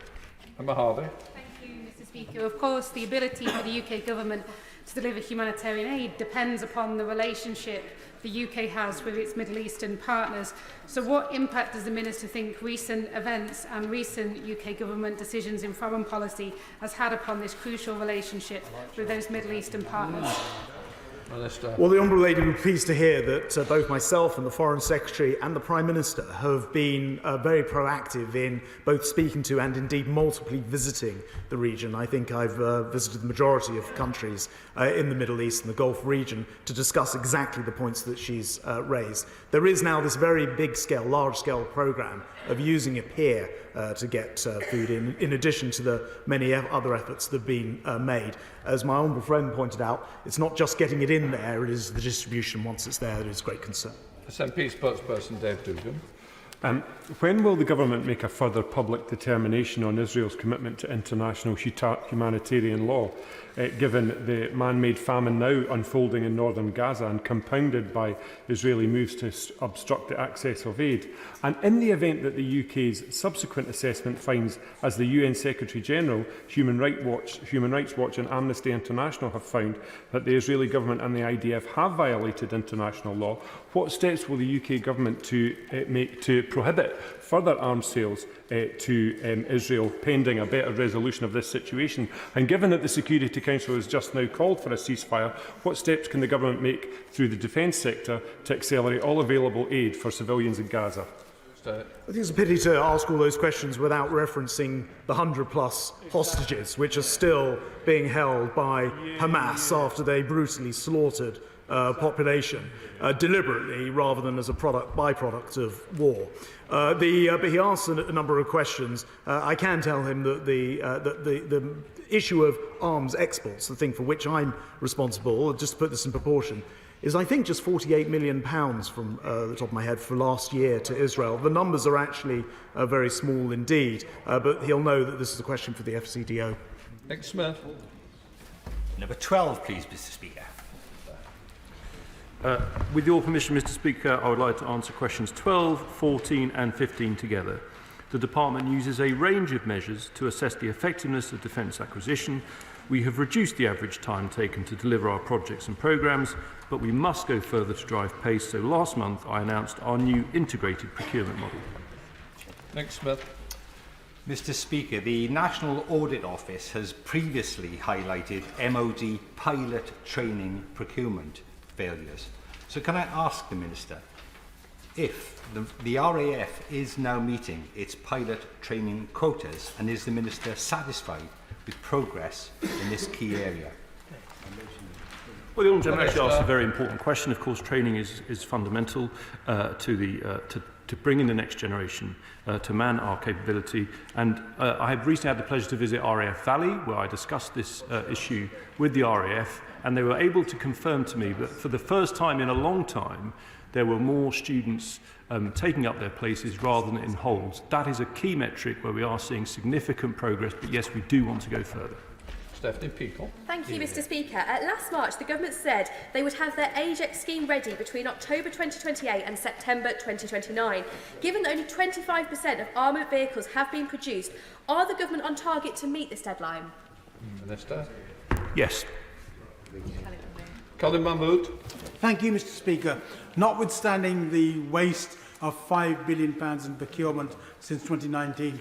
Emma Harvey. Thank you, Mr Speaker. Of course, the ability for the UK government to deliver humanitarian aid depends upon the relationship the UK has with its Middle Eastern partners. So what impact does the Minister think recent events and recent UK government decisions in foreign policy has had upon this crucial relationship with those Middle Eastern partners? Well, the Honourable Lady will be pleased to hear that both myself and the Foreign Secretary and the Prime Minister have been very proactive in both speaking to and indeed multiply visiting the region. I think I've visited the majority of countries in the Middle East and the Gulf region to discuss exactly the points that she's raised. There is now this very big-scale, large-scale programme of using a pier to get food in addition to the many other efforts that have been made. As my honourable friend pointed out, it's not just getting it in there, it is the distribution once it's there that is great concern. SNP spokesperson Dave Dugan. When will the government make a further public determination on Israel's commitment to international humanitarian law, given the man-made famine now unfolding in northern Gaza and compounded by Israeli moves to obstruct the access of aid? And in the event that the UK's subsequent assessment finds, as the UN Secretary-General, Human Rights Watch and Amnesty International have found, that the Israeli government and the IDF have violated international law, what steps will the UK government make to prohibit further arms sales to Israel pending a better resolution of this situation? And given that the Security Council has just now called for a ceasefire, what steps can the government make through the defence sector to accelerate all available aid for civilians in Gaza? I think it's a pity to ask all those questions without referencing the 100-plus hostages which are still being held by Hamas after they brutally slaughtered population deliberately rather than as a byproduct of war. But he asked a number of questions. I can tell him that the issue of arms exports, the thing for which I'm responsible, just to put this in proportion, is I think just £48 million from the top of my head for last year to Israel. The numbers are actually very small indeed, but he'll know that this is a question for the FCDO. Nick Smith. Number 12, please, Mr. Speaker. With your permission, Mr. Speaker, I would like to answer questions 12, 14 and 15 together. The Department uses a range of measures to assess the effectiveness of defence acquisition. We have reduced the average time taken to deliver our projects and programmes, but we must go further to drive pace, so last month I announced our new integrated procurement model. Nick Smith. Mr. Speaker, the National Audit Office has previously highlighted MOD pilot training procurement failures. So can I ask the Minister if the RAF is now meeting its pilot training quotas, and is the Minister satisfied with progress in this key area? Well, the Honourable Gentleman actually asked a very important question. Of course, training is fundamental to bring in the next generation, to man our capability. And I have recently had the pleasure to visit RAF Valley, where I discussed this issue with the RAF, and they were able to confirm to me that for the first time in a long time, there were more students taking up their places rather than in holds. That is a key metric where we are seeing significant progress, but yes, we do want to go further. Stephanie Peacock. Thank you, Mr. Speaker. Last March, the government said they would have their AGEX scheme ready between October 2028 and September 2029. Given that only 25% of armoured vehicles have been produced, are the government on target to meet this deadline? Minister. Yes. Colin Mahmood. Thank you, Mr. Speaker. Notwithstanding the waste of £5 billion in procurement since 2019,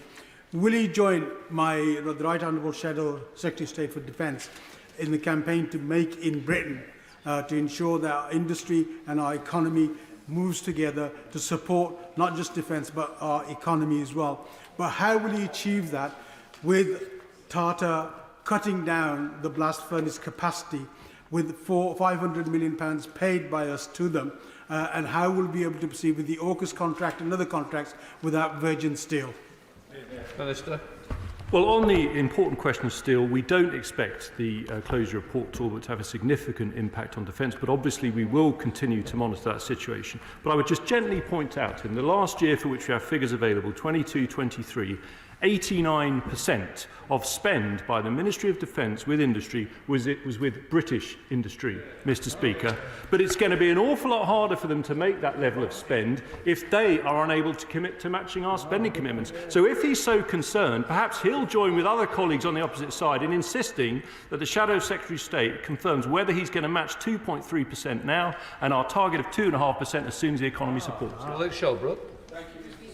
will he join the Right Honourable Shadow Secretary of State for Defence in the campaign to Make in Britain to ensure that our industry and our economy moves together to support not just defence but our economy as well? But how will he achieve that with Tata cutting down the blast furnace capacity with £500 million paid by us to them? And how will we be able to proceed with the AUKUS contract and other contracts without virgin steel? Minister. Well, on the important question of steel, we don't expect the closure of Port Talbot to have a significant impact on defence, but obviously we will continue to monitor that situation. But I would just gently point out, in the last year for which we have figures available, 22-23, 89% of spend by the Ministry of Defence with industry was with British industry, Mr. Speaker. But it's going to be an awful lot harder for them to make that level of spend if they are unable to commit to matching our spending commitments. So if he's so concerned, perhaps he'll join with other colleagues on the opposite side in insisting that the Shadow Secretary of State confirms whether he's going to match 2.3% now and our target of 2.5% as soon as the economy supports it. Alex Shelbrooke.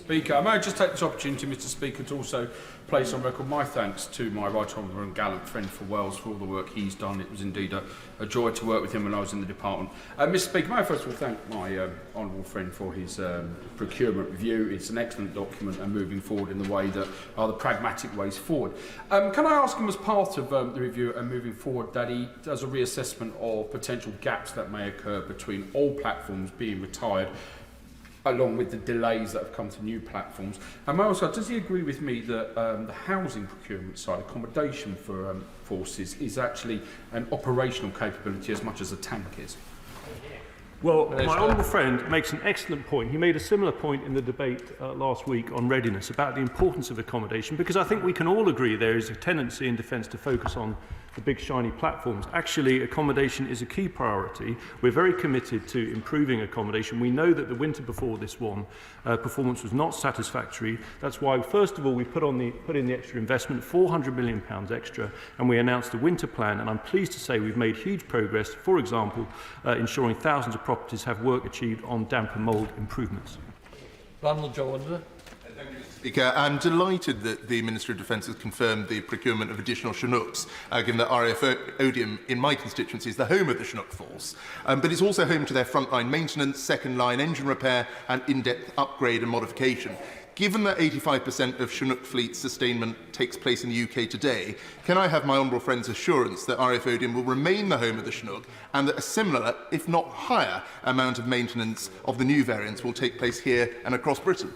Speaker, may I just take this opportunity, Mr. Speaker, to also place on record my thanks to my right honourable and gallant friend for Wales for all the work he's done. It was indeed a joy to work with him when I was in the department. Mr. Speaker, may I first of all thank my honourable friend for his procurement review. It's an excellent document and moving forward in the way that are the pragmatic ways forward. Can I ask him, as part of the review and moving forward, that he does a reassessment of potential gaps that may occur between old platforms being retired along with the delays that have come to new platforms? And also, does he agree with me that the housing procurement side, accommodation for forces, is actually an operational capability as much as a tank is? Well, my honourable friend makes an excellent point. He made a similar point in the debate last week on readiness about the importance of accommodation, because I think we can all agree there is a tendency in defence to focus on the big shiny platforms. Actually, accommodation is a key priority. We're very committed to improving accommodation. We know that the winter before this one, performance was not satisfactory. That's why, first of all, we put in the extra investment, £400 million extra, and we announced the winter plan. And I'm pleased to say we've made huge progress, for example, ensuring thousands of properties have work achieved on damp and mould improvements. Ronald Jones. Speaker, I'm delighted that the Minister of Defence has confirmed the procurement of additional Chinooks, given that RAF Odium in my constituency is the home of the Chinook Force, but it's also home to their frontline maintenance, second-line engine repair and in-depth upgrade and modification. Given that 85% of Chinook fleet sustainment takes place in the UK today, can I have my honourable friend's assurance that RAF Odium will remain the home of the Chinook and that a similar, if not higher, amount of maintenance of the new variants will take place here and across Britain?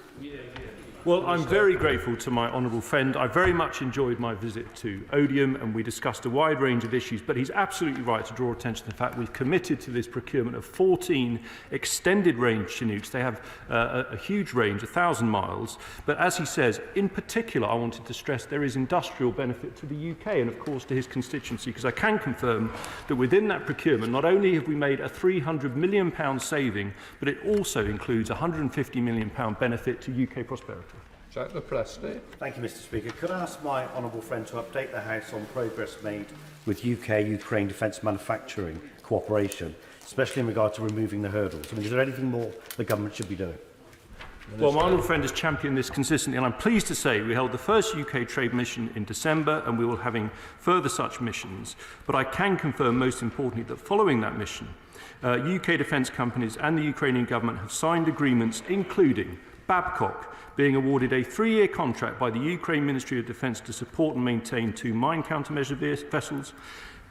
Well, I'm very grateful to my honourable friend. I very much enjoyed my visit to Odium and we discussed a wide range of issues, but he's absolutely right to draw attention to the fact we've committed to this procurement of 14 extended range Chinooks. They have a huge range, 1,000 miles, but as he says, in particular, I wanted to stress there is industrial benefit to the UK and of course to his constituency, because I can confirm that within that procurement, not only have we made a £300 million saving, but it also includes a £150 million benefit to UK prosperity. Jack LaPlesty. Thank you, Mr. Speaker. Could I ask my honourable friend to update the House on progress made with UK-Ukraine defence manufacturing cooperation, especially in regard to removing the hurdles? I mean, is there anything more the government should be doing? Well, my honourable friend has championed this consistently, and I'm pleased to say we held the first UK trade mission in December, and we will be having further such missions. But I can confirm, most importantly, that following that mission, UK defence companies and the Ukrainian government have signed agreements, including Babcock being awarded a 3-year contract by the Ukraine Ministry of Defence to support and maintain 2 mine countermeasure vessels.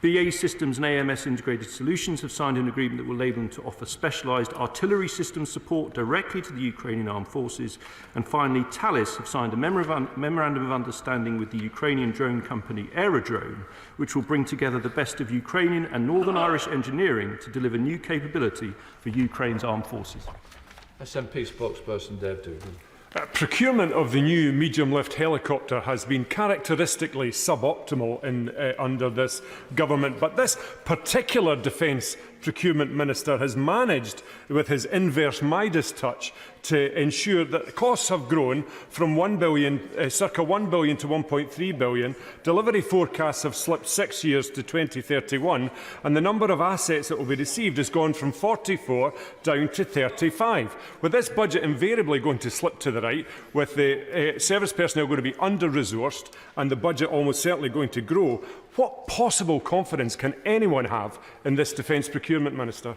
BAE Systems and AMS Integrated Solutions have signed an agreement that will enable them to offer specialised artillery system support directly to the Ukrainian armed forces. And finally, Thales have signed a memorandum of understanding with the Ukrainian drone company Aerodrone, which will bring together the best of Ukrainian and Northern Irish engineering to deliver new capability for Ukraine's armed forces. SNP spokesperson Dave Doogan. Procurement of the new medium-lift helicopter has been characteristically suboptimal under this government, but this particular defence procurement minister has managed, with his inverse Midas touch, to ensure that costs have grown from circa 1 billion to 1.3 billion. Delivery forecasts have slipped 6 years to 2031, and the number of assets that will be received has gone from 44 down to 35. With this budget invariably going to slip to the right, with the service personnel going to be under-resourced and the budget almost certainly going to grow, what possible confidence can anyone have in this Defence Procurement Minister?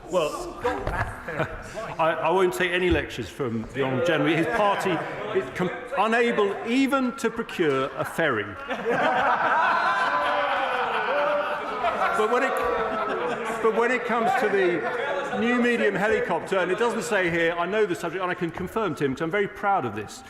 Well, I won't take any lectures from the Honourable General. His party is unable even to procure a ferry. But when it comes to the new medium helicopter, and it doesn't say here, I know the subject, and I can confirm, Tim, because I'm very proud of this.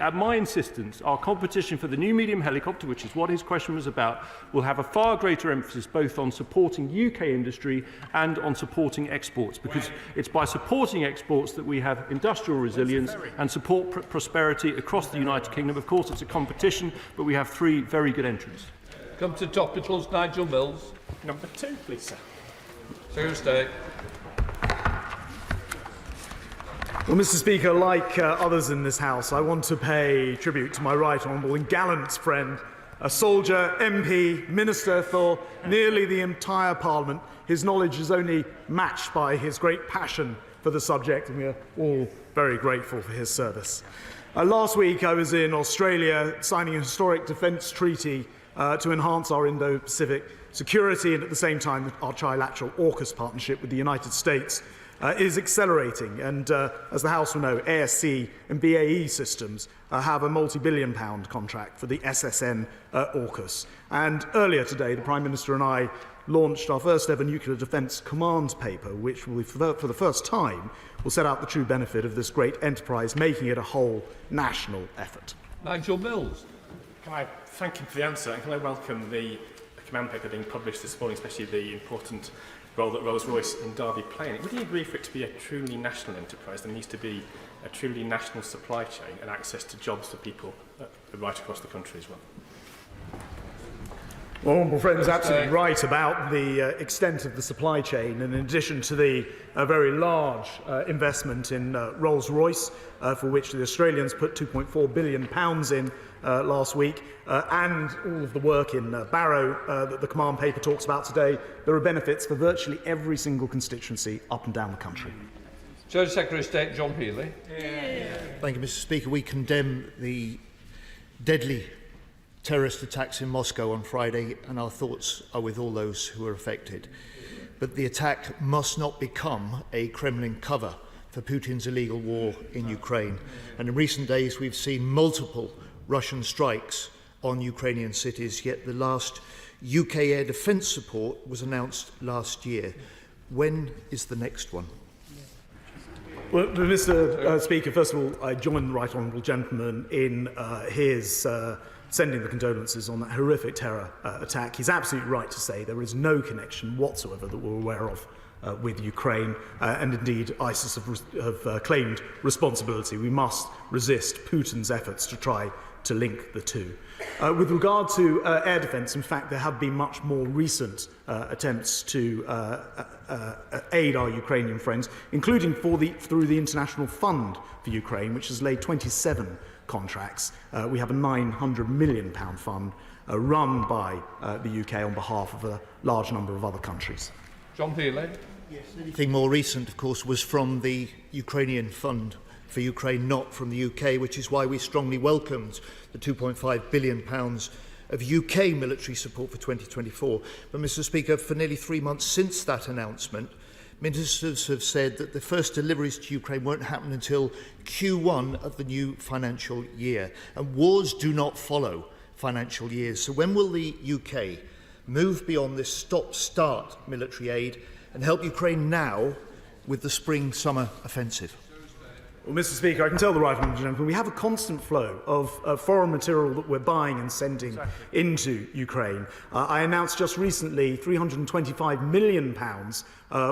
At my insistence, our competition for the new medium helicopter, which is what his question was about, will have a far greater emphasis both on supporting UK industry and on supporting exports, because it's by supporting exports that we have industrial resilience and support prosperity across the United Kingdom. Of course, it's a competition, but we have 3 very good entrants. Come to Topicals, Nigel Mills. Number 2, please, sir. Secretary of State. Well, Mr. Speaker, like others in this House, I want to pay tribute to my right honourable and gallant friend, a soldier, MP, Minister for nearly the entire Parliament. His knowledge is only matched by his great passion for the subject, and we are all very grateful for his service. Last week, I was in Australia signing a historic defence treaty to enhance our Indo-Pacific security, and at the same time our trilateral AUKUS partnership with the United States is accelerating, and as the House will know, ASC and BAE Systems have a multi-billion-pound contract for the SSN AUKUS. And earlier today, the Prime Minister and I launched our first ever nuclear defence command paper, which will, for the first time, will set out the true benefit of this great enterprise, making it a whole national effort. Nigel Mills. Can I thank him for the answer, and can I welcome the command paper being published this morning, especially the important role that Rolls-Royce and Derby play in it. Would you agree for it to be a truly national enterprise, there needs to be a truly national supply chain and access to jobs for people right across the country as well? Well, Honourable Friend is absolutely right about the extent of the supply chain, and in addition to the very large investment in Rolls-Royce, for which the Australians put £2.4 billion in last week, and all of the work in Barrow that the command paper talks about today, there are benefits for virtually every single constituency up and down the country. Judge Secretary of State John Healey. Thank you, Mr. Speaker. We condemn the deadly terrorist attacks in Moscow on Friday, and our thoughts are with all those who are affected. But the attack must not become a Kremlin cover for Putin's illegal war in Ukraine. And in recent days, we've seen multiple Russian strikes on Ukrainian cities, yet the last UK air defence support was announced last year. When is the next one? Well, Mr. Speaker, first of all, I join the right honourable gentleman in his sending the condolences on that horrific terror attack. He's absolutely right to say there is no connection whatsoever that we're aware of with Ukraine, and indeed ISIS have claimed responsibility. We must resist Putin's efforts to try to link the two. With regard to air defence, in fact, there have been much more recent attempts to aid our Ukrainian friends, including through the International Fund for Ukraine, which has laid 27 contracts. We have a £900 million fund run by the UK on behalf of a large number of other countries. John Healey. Yes, anything more recent, of course, was from the Ukrainian Fund for Ukraine, not from the UK, which is why we strongly welcomed the £2.5 billion of UK military support for 2024. But, Mr. Speaker, for nearly 3 months since that announcement, ministers have said that the first deliveries to Ukraine won't happen until Q1 of the new financial year. And wars do not follow financial years. So when will the UK move beyond this stop-start military aid and help Ukraine now with the spring-summer offensive? Well, Mr. Speaker, I can tell the right honourable gentleman we have a constant flow of foreign material that we're buying and sending into Ukraine. I announced just recently £325 million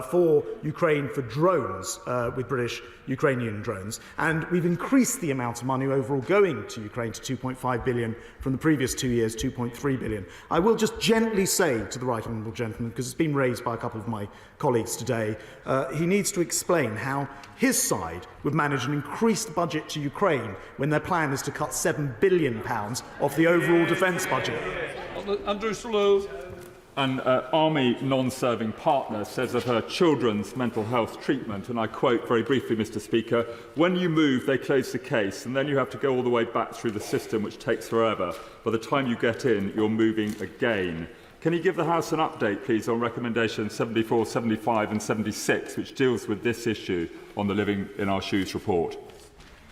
for Ukraine for drones, with British Ukrainian drones, and we've increased the amount of money overall going to Ukraine to £2.5 billion from the previous 2 years, £2.3 billion. I will just gently say to the right honourable gentleman, because it's been raised by a couple of my colleagues today, he needs to explain how his side would manage an increased budget to Ukraine when their plan is to cut £7 billion off the overall defence budget. Andrew Slough. An Army non-serving partner says of her children's mental health treatment, and I quote very briefly, Mr. Speaker, "When you move, they close the case, and then you have to go all the way back through the system, which takes forever. By the time you get in, you're moving again." Can you give the House an update, please, on recommendations 74, 75 and 76, which deals with this issue on the Living in Our Shoes report?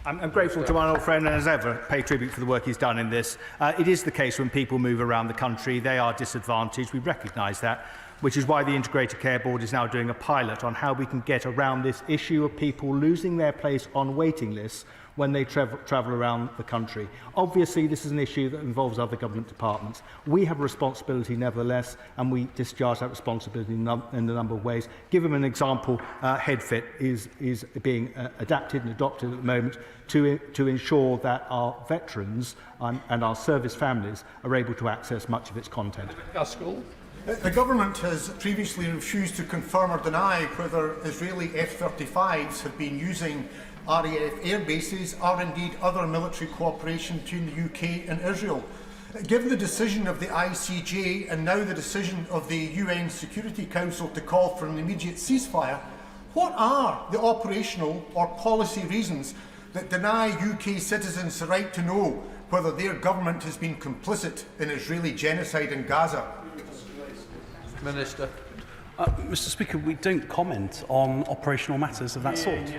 I'm grateful to my old friend, and as ever, pay tribute for the work he's done in this. It is the case when people move around the country, they are disadvantaged. We recognise that. which is why the Integrated Care Board is now doing a pilot on how we can get around this issue of people losing their place on waiting lists when they travel around the country. Obviously, this is an issue that involves other government departments. We have a responsibility nevertheless, and we discharge that responsibility in a number of ways. Give them an example, HeadFit is being adapted and adopted at the moment to ensure that our veterans and our service families are able to access much of its content. Gaskell. The government has previously refused to confirm or deny whether Israeli F-35s have been using RAF air bases or indeed other military cooperation between the UK and Israel. Given the decision of the ICJ and now the decision of the UN Security Council to call for an immediate ceasefire, what are the operational or policy reasons that deny UK citizens the right to know whether their government has been complicit in Israeli genocide in Gaza? Minister. Mr. Speaker, we don't comment on operational matters of that sort.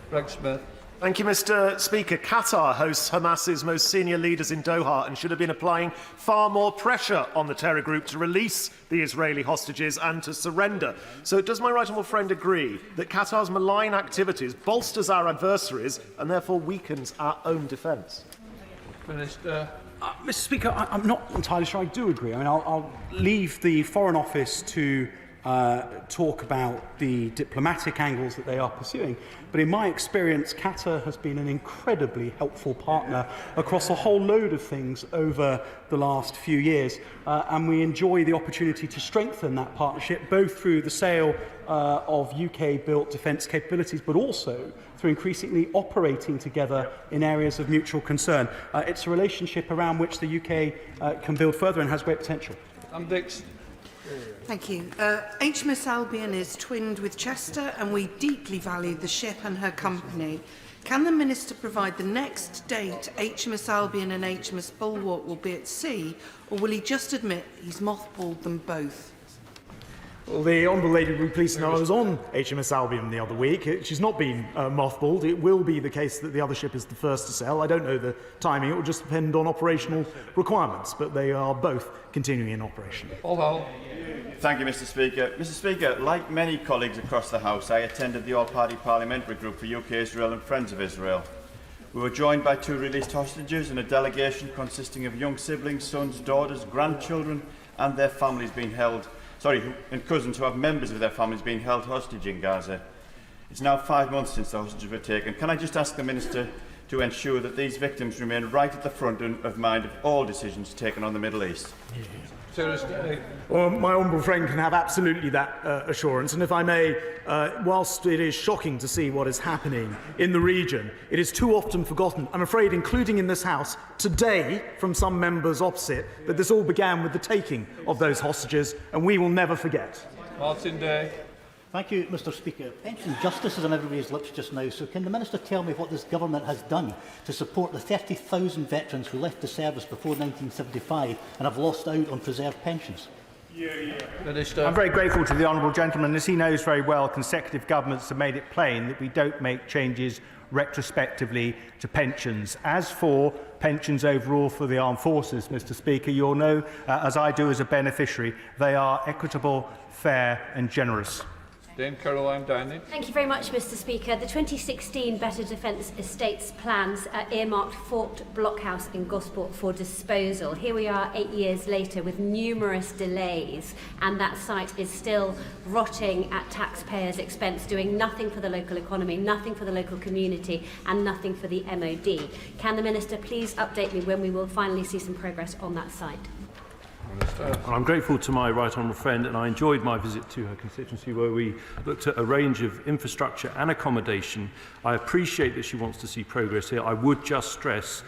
Greg Smith. Thank you, Mr. Speaker. Qatar hosts Hamas's most senior leaders in Doha and should have been applying far more pressure on the terror group to release the Israeli hostages and to surrender. So does my right honourable friend agree that Qatar's malign activities bolsters our adversaries and therefore weakens our own defence? Minister. Mr. Speaker, I'm not entirely sure I do agree. I mean, I'll leave the Foreign Office to talk about the diplomatic angles that they are pursuing. But in my experience, Qatar has been an incredibly helpful partner across a whole load of things over the last few years. And we enjoy the opportunity to strengthen that partnership, both through the sale of UK-built defence capabilities, but also through increasingly operating together in areas of mutual concern. It's a relationship around which the UK can build further and has great potential. Dix. Thank you. HMS Albion is twinned with Chester and we deeply value the ship and her company. Can the Minister provide the next date HMS Albion and HMS Bulwark will be at sea, or will he just admit he's mothballed them both? Well, the Honourable Lady will be pleased to know I was on HMS Albion the other week. She's not been mothballed. It will be the case that the other ship is the first to sail. I don't know the timing. It will just depend on operational requirements, but they are both continuing in operation. Thank you, Mr. Speaker. Mr. Speaker, like many colleagues across the House, I attended the All-Party Parliamentary Group for UK Israel and Friends of Israel. We were joined by 2 released hostages and a delegation consisting of young siblings, sons, daughters, grandchildren and their families being held, and cousins who have members of their families being held hostage in Gaza. It's now 5 months since the hostages were taken. Can I just ask the Minister to ensure that these victims remain right at the front of mind of all decisions taken on the Middle East? Well, my honourable friend can have absolutely that assurance. And if I may, whilst it is shocking to see what is happening in the region, it is too often forgotten, I'm afraid, including in this House, today, from some members opposite, that this all began with the taking of those hostages, and we will never forget. Martin Day. Thank you, Mr. Speaker. Pension justice is on everybody's lips just now, so can the Minister tell me what this government has done to support the 30,000 veterans who left the service before 1975 and have lost out on preserved pensions? Minister. I'm very grateful to the honourable gentleman. As he knows very well, consecutive governments have made it plain that we don't make changes retrospectively to pensions. As for pensions overall for the armed forces, Mr. Speaker, you'll know, as I do as a beneficiary, they are equitable, fair and generous. Dame Caroline Downey. Thank you very much, Mr. Speaker. The 2016 Better Defence Estates plans earmarked Fort Blockhouse in Gosport for disposal. Here we are 8 years later with numerous delays, and that site is still rotting at taxpayers' expense, doing nothing for the local economy, nothing for the local community, and nothing for the MOD. Can the Minister please update me when we will finally see some progress on that site? Well, I'm grateful to my right honourable friend, and I enjoyed my visit to her constituency where we looked at a range of infrastructure and accommodation. I appreciate that she wants to see progress here. I would just stress,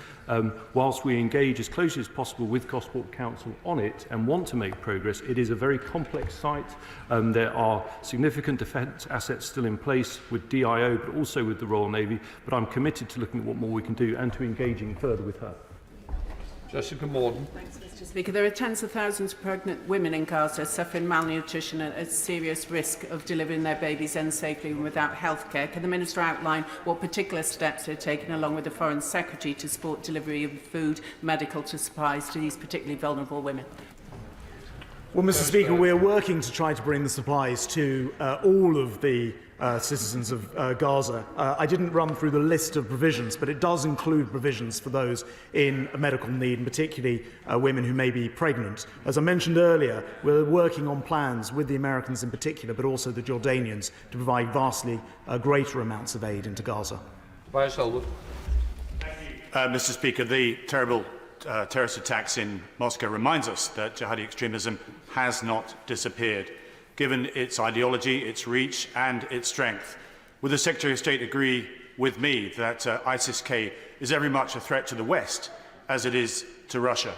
whilst we engage as closely as possible with Gosport Council on it and want to make progress, it is a very complex site. There are significant defence assets still in place with DIO, but also with the Royal Navy. But I'm committed to looking at what more we can do and to engaging further with her. Jessica Morden. Thanks, Mr. Speaker. There are tens of thousands of pregnant women in Gaza suffering malnutrition and at serious risk of delivering their babies unsafely and without health care. Can the Minister outline what particular steps are taken along with the Foreign Secretary to support delivery of food, medical supplies to these particularly vulnerable women? Well, Mr. Speaker, we are working to try to bring the supplies to all of the citizens of Gaza. I didn't run through the list of provisions, but it does include provisions for those in medical need, and particularly women who may be pregnant. As I mentioned earlier, we're working on plans with the Americans in particular, but also the Jordanians, to provide vastly greater amounts of aid into Gaza. Mr. Speaker, the terrible terrorist attacks in Moscow reminds us that jihadi extremism has not disappeared, given its ideology, its reach and its strength. Would the Secretary of State agree with me that ISIS-K is every much a threat to the West as it is to Russia?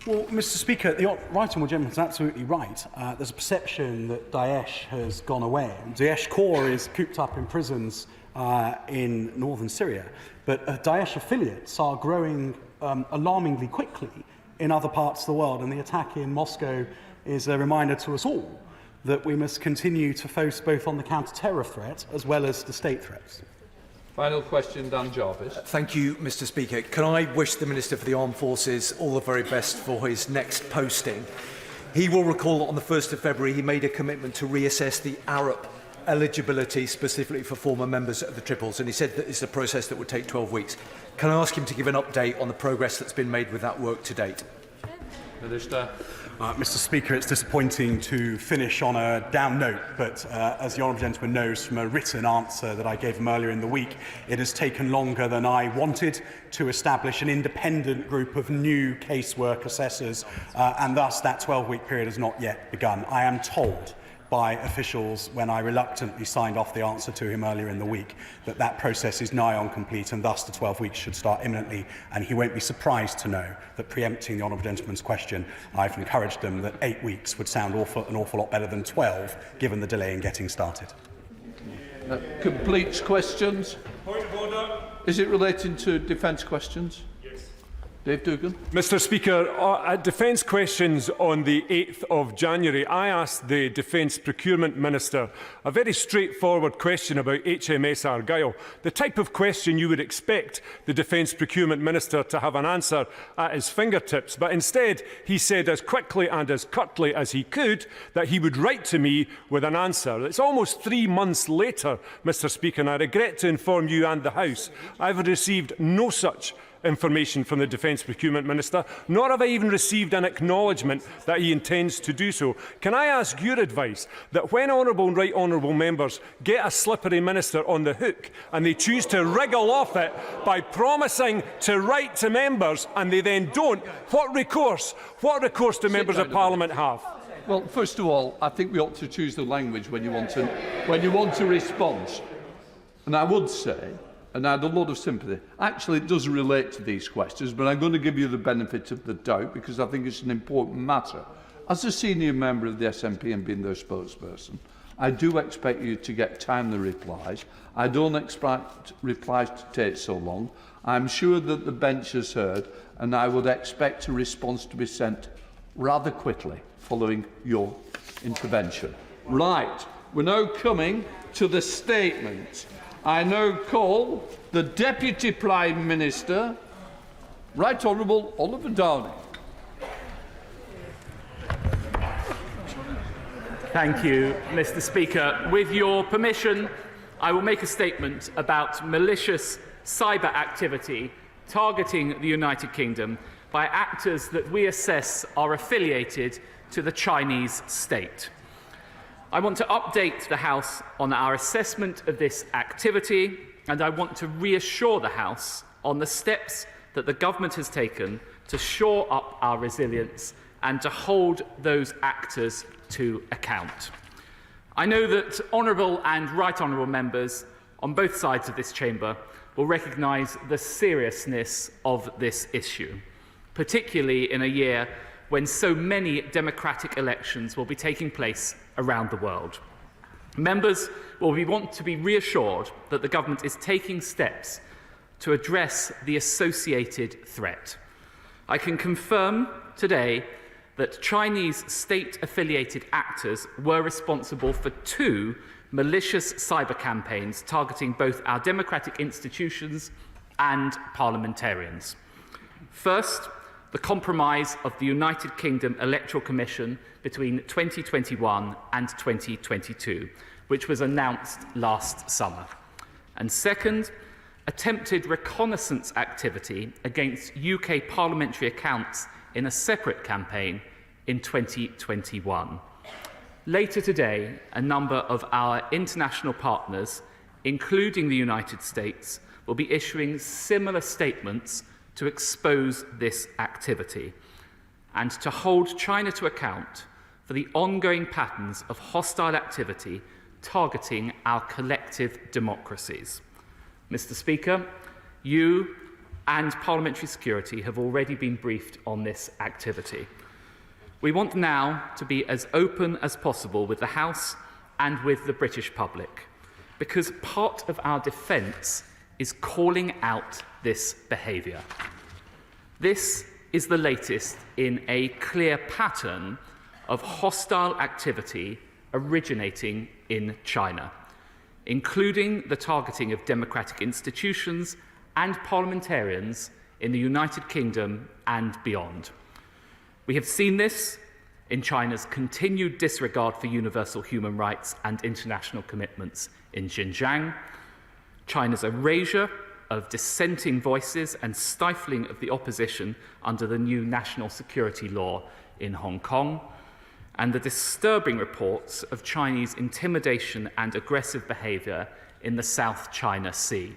Well, Mr. Speaker, the right honourable gentleman is absolutely right. There's a perception that Daesh has gone away. Daesh core is cooped up in prisons in northern Syria, but Daesh affiliates are growing alarmingly quickly in other parts of the world, and the attack in Moscow is a reminder to us all that we must continue to focus both on the counter-terror threat as well as the state threats. Final question, Dan Jarvis. Thank you, Mr. Speaker. Can I wish the Minister for the Armed Forces all the very best for his next posting? He will recall that on the 1st of February he made a commitment to reassess the ARAP eligibility specifically for former members of the Triples, and he said that it's a process that would take 12 weeks. Can I ask him to give an update on the progress that's been made with that work to date? Minister. Mr. Speaker, it's disappointing to finish on a down note, but as the honourable gentleman knows from a written answer that I gave him earlier in the week, it has taken longer than I wanted to establish an independent group of new casework assessors, and thus that 12-week period has not yet begun. I am told by officials when I reluctantly signed off the answer to him earlier in the week that that process is nigh on complete, and thus the 12 weeks should start imminently, and he won't be surprised to know that, preempting the honourable gentleman's question, I've encouraged them that 8 weeks would sound an awful lot better than 12 given the delay in getting started. Completes questions. Point of order. Is it relating to defence questions? Dave Dugan. Mr. Speaker, at Defence questions on the 8th of January, I asked the Defence Procurement Minister a very straightforward question about HMS Argyll, the type of question you would expect the Defence Procurement Minister to have an answer at his fingertips. But instead, he said as quickly and as curtly as he could that he would write to me with an answer. It's almost 3 months later, Mr. Speaker, and I regret to inform you and the House I've received no such information from the Defence Procurement Minister, nor have I even received an acknowledgement that he intends to do so. Can I ask your advice that when honourable and right honourable members get a slippery minister on the hook and they choose to wriggle off it by promising to write to members and they then don't, what recourse do members of Parliament have? Well, first of all, I think we ought to choose the language when you want to respond. And I would say, and I had a lot of sympathy. Actually, it doesn't relate to these questions, but I'm going to give you the benefit of the doubt because I think it's an important matter. As a senior member of the SNP and being their spokesperson, I do expect you to get timely replies. I don't expect replies to take so long. I'm sure that the bench has heard, and I would expect a response to be sent rather quickly following your intervention. Right, we're now coming to the statement. I now call the Deputy Prime Minister, Right Honourable Oliver Downing. Thank you, Mr. Speaker. With your permission, I will make a statement about malicious cyber activity targeting the United Kingdom by actors that we assess are affiliated to the Chinese state. I want to update the House on our assessment of this activity, and I want to reassure the House on the steps that the government has taken to shore up our resilience and to hold those actors to account. I know that honourable and right honourable members on both sides of this chamber will recognise the seriousness of this issue, particularly in a year when so many democratic elections will be taking place around the world. Members will want to be reassured that the government is taking steps to address the associated threat. I can confirm today that Chinese state-affiliated actors were responsible for 2 malicious cyber campaigns targeting both our democratic institutions and parliamentarians. First, the compromise of the United Kingdom Electoral Commission between 2021 and 2022, which was announced last summer. And second, attempted reconnaissance activity against UK parliamentary accounts in a separate campaign in 2021. Later today, a number of our international partners, including the United States, will be issuing similar statements to expose this activity and to hold China to account for the ongoing patterns of hostile activity targeting our collective democracies. Mr. Speaker, you and Parliamentary Security have already been briefed on this activity. We want now to be as open as possible with the House and with the British public, because part of our defence is calling out this behaviour. This is the latest in a clear pattern of hostile activity originating in China, including the targeting of democratic institutions and parliamentarians in the United Kingdom and beyond. We have seen this in China's continued disregard for universal human rights and international commitments in Xinjiang, China's erasure of dissenting voices and stifling of the opposition under the new national security law in Hong Kong, and the disturbing reports of Chinese intimidation and aggressive behaviour in the South China Sea.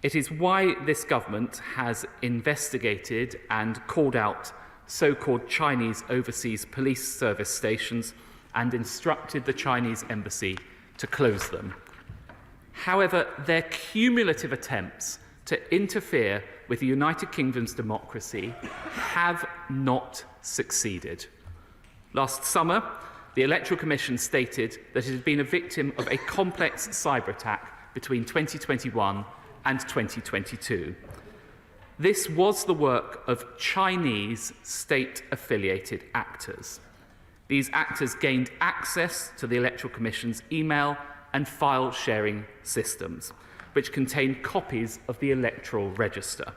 It is why this government has investigated and called out so-called Chinese overseas police service stations and instructed the Chinese embassy to close them. However, their cumulative attempts to interfere with the United Kingdom's democracy have not succeeded. Last summer, the Electoral Commission stated that it had been a victim of a complex cyber attack between 2021 and 2022. This was the work of Chinese state-affiliated actors. These actors gained access to the Electoral Commission's email and file-sharing systems, which contained copies of the electoral register.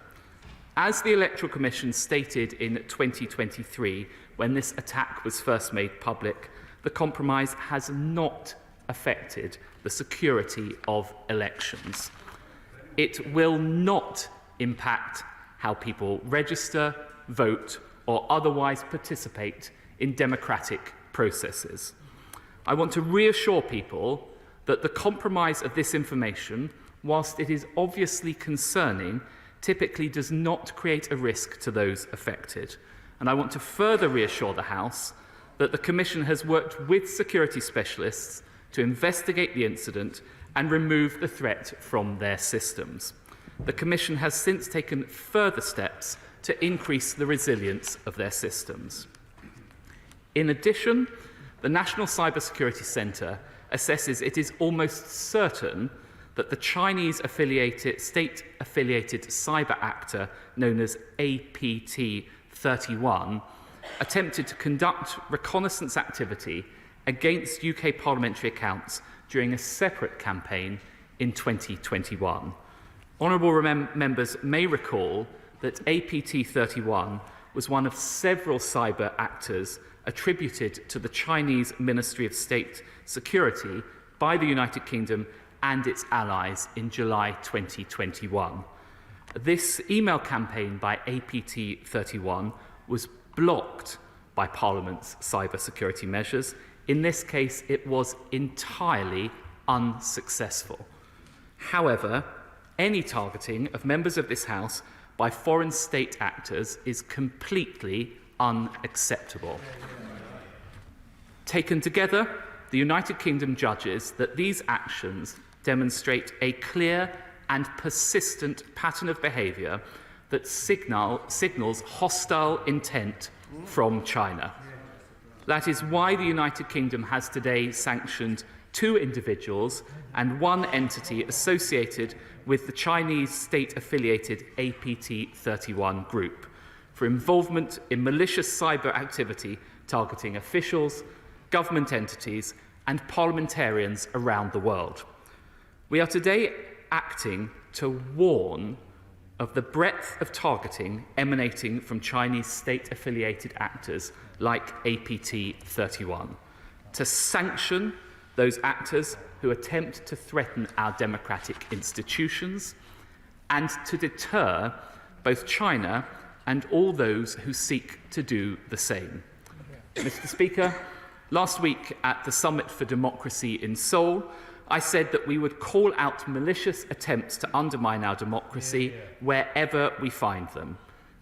As the Electoral Commission stated in 2023, when this attack was first made public, the compromise has not affected the security of elections. It will not impact how people register, vote, or otherwise participate in democratic processes. I want to reassure people that the compromise of this information, whilst it is obviously concerning, typically does not create a risk to those affected. And I want to further reassure the House that the Commission has worked with security specialists to investigate the incident and remove the threat from their systems. The Commission has since taken further steps to increase the resilience of their systems. In addition, the National Cybersecurity Centre assesses it is almost certain that the Chinese state-affiliated cyber actor known as APT-31 attempted to conduct reconnaissance activity against UK parliamentary accounts during a separate campaign in 2021. Honourable members may recall that APT-31 was one of several cyber actors attributed to the Chinese Ministry of State Security by the United Kingdom and its allies in July 2021. This email campaign by APT-31 was blocked by Parliament's cybersecurity measures. In this case, it was entirely unsuccessful. However, any targeting of members of this House by foreign state actors is completely unacceptable. Taken together, the United Kingdom judges that these actions demonstrate a clear and persistent pattern of behaviour that signals hostile intent from China. That is why the United Kingdom has today sanctioned 2 individuals and 1 entity associated with the Chinese state-affiliated APT-31 group for involvement in malicious cyber activity targeting officials, government entities, and parliamentarians around the world. We are today acting to warn of the breadth of targeting emanating from Chinese state-affiliated actors like APT-31, to sanction those actors who attempt to threaten our democratic institutions, and to deter both China and all those who seek to do the same. Mr. Speaker, last week at the Summit for Democracy in Seoul, I said that we would call out malicious attempts to undermine our democracy wherever we find them.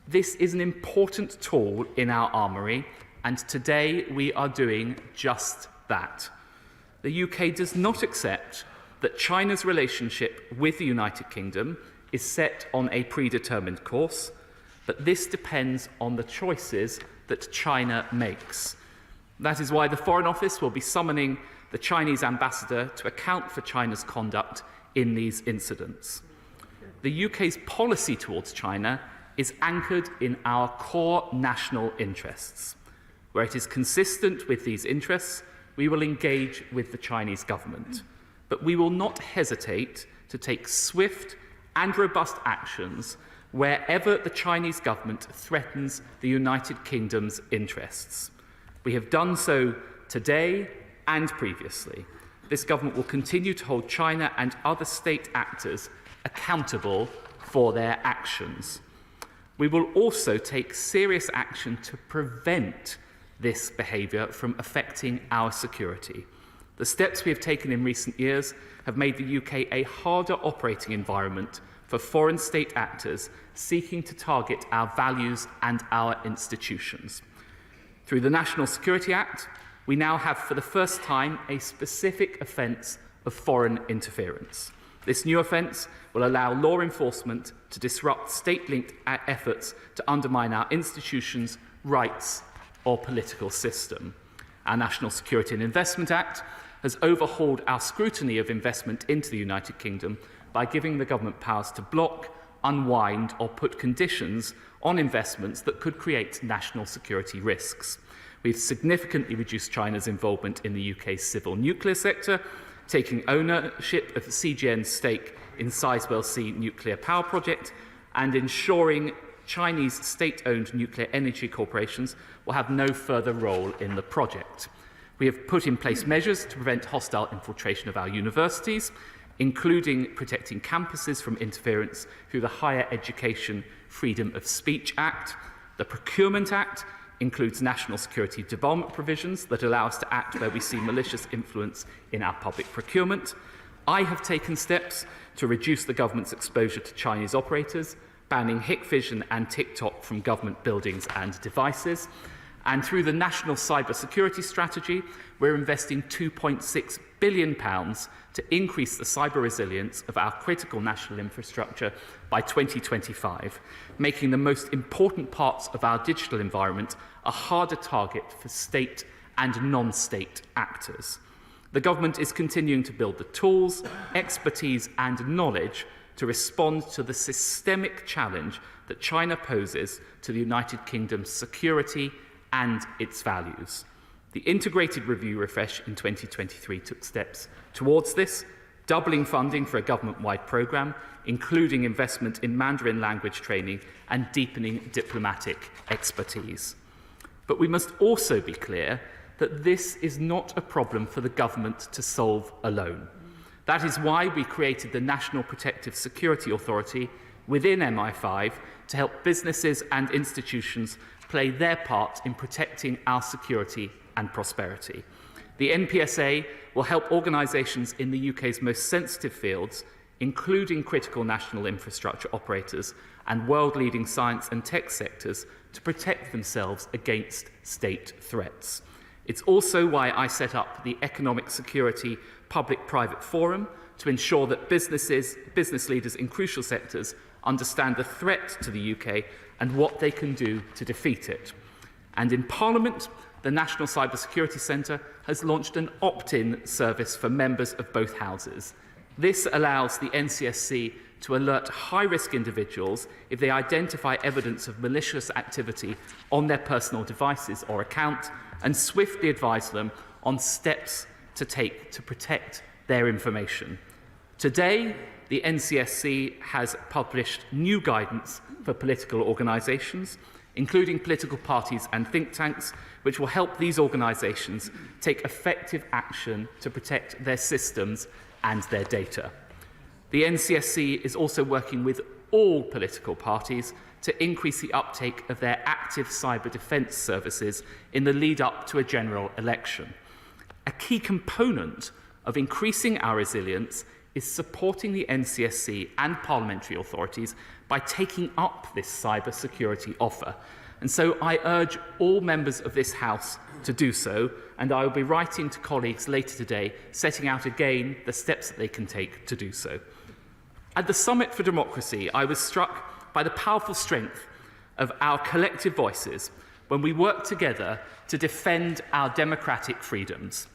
This is an important tool in our armoury, and today we are doing just that. The UK does not accept that China's relationship with the United Kingdom is set on a predetermined course, but this depends on the choices that China makes. That is why the Foreign Office will be summoning the Chinese ambassador to account for China's conduct in these incidents. The UK's policy towards China is anchored in our core national interests. Where it is consistent with these interests, we will engage with the Chinese government, but we will not hesitate to take swift and robust actions wherever the Chinese government threatens the United Kingdom's interests. We have done so today and previously. This government will continue to hold China and other state actors accountable for their actions. We will also take serious action to prevent this behaviour from affecting our security. The steps we have taken in recent years have made the UK a harder operating environment for foreign state actors seeking to target our values and our institutions. Through the National Security Act, we now have for the first time a specific offence of foreign interference. This new offence will allow law enforcement to disrupt state-linked efforts to undermine our institutions, rights or political system. Our National Security and Investment Act has overhauled our scrutiny of investment into the United Kingdom by giving the government powers to block, unwind or put conditions on investments that could create national security risks. We've significantly reduced China's involvement in the UK's civil nuclear sector, taking ownership of CGN's stake in Sizewell C nuclear power project and ensuring Chinese state-owned nuclear energy corporations will have no further role in the project. We have put in place measures to prevent hostile infiltration of our universities, including protecting campuses from interference through the Higher Education Freedom of Speech Act. The Procurement Act includes national security development provisions that allow us to act where we see malicious influence in our public procurement. I have taken steps to reduce the government's exposure to Chinese operators, banning Hikvision and TikTok from government buildings and devices. And through the National Cyber Security Strategy, we're investing £2.6 billion to increase the cyber resilience of our critical national infrastructure by 2025, making the most important parts of our digital environment a harder target for state and non-state actors. The government is continuing to build the tools, expertise and knowledge to respond to the systemic challenge that China poses to the United Kingdom's security and its values. The integrated review refresh in 2023 took steps towards this, doubling funding for a government-wide programme, including investment in Mandarin language training and deepening diplomatic expertise. But we must also be clear that this is not a problem for the government to solve alone. That is why we created the National Protective Security Authority within MI5 to help businesses and institutions play their part in protecting our security and prosperity. The NPSA will help organisations in the UK's most sensitive fields, including critical national infrastructure operators and world-leading science and tech sectors, to protect themselves against state threats. It's also why I set up the Economic Security Public-Private Forum to ensure that business leaders in crucial sectors understand the threat to the UK and what they can do to defeat it. And in Parliament, the National Cyber Security Centre has launched an opt-in service for members of both houses. This allows the NCSC to alert high-risk individuals if they identify evidence of malicious activity on their personal devices or account, and swiftly advise them on steps to take to protect their information. Today, the NCSC has published new guidance for political organisations, including political parties and think tanks, which will help these organisations take effective action to protect their systems and their data. The NCSC is also working with all political parties to increase the uptake of their active cyber defence services in the lead up to a general election. A key component of increasing our resilience is supporting the NCSC and parliamentary authorities by taking up this cyber security offer. And so I urge all members of this House to do so, and I will be writing to colleagues later today, setting out again the steps that they can take to do so. At the Summit for Democracy, I was struck by the powerful strength of our collective voices when we work together to defend our democratic freedoms.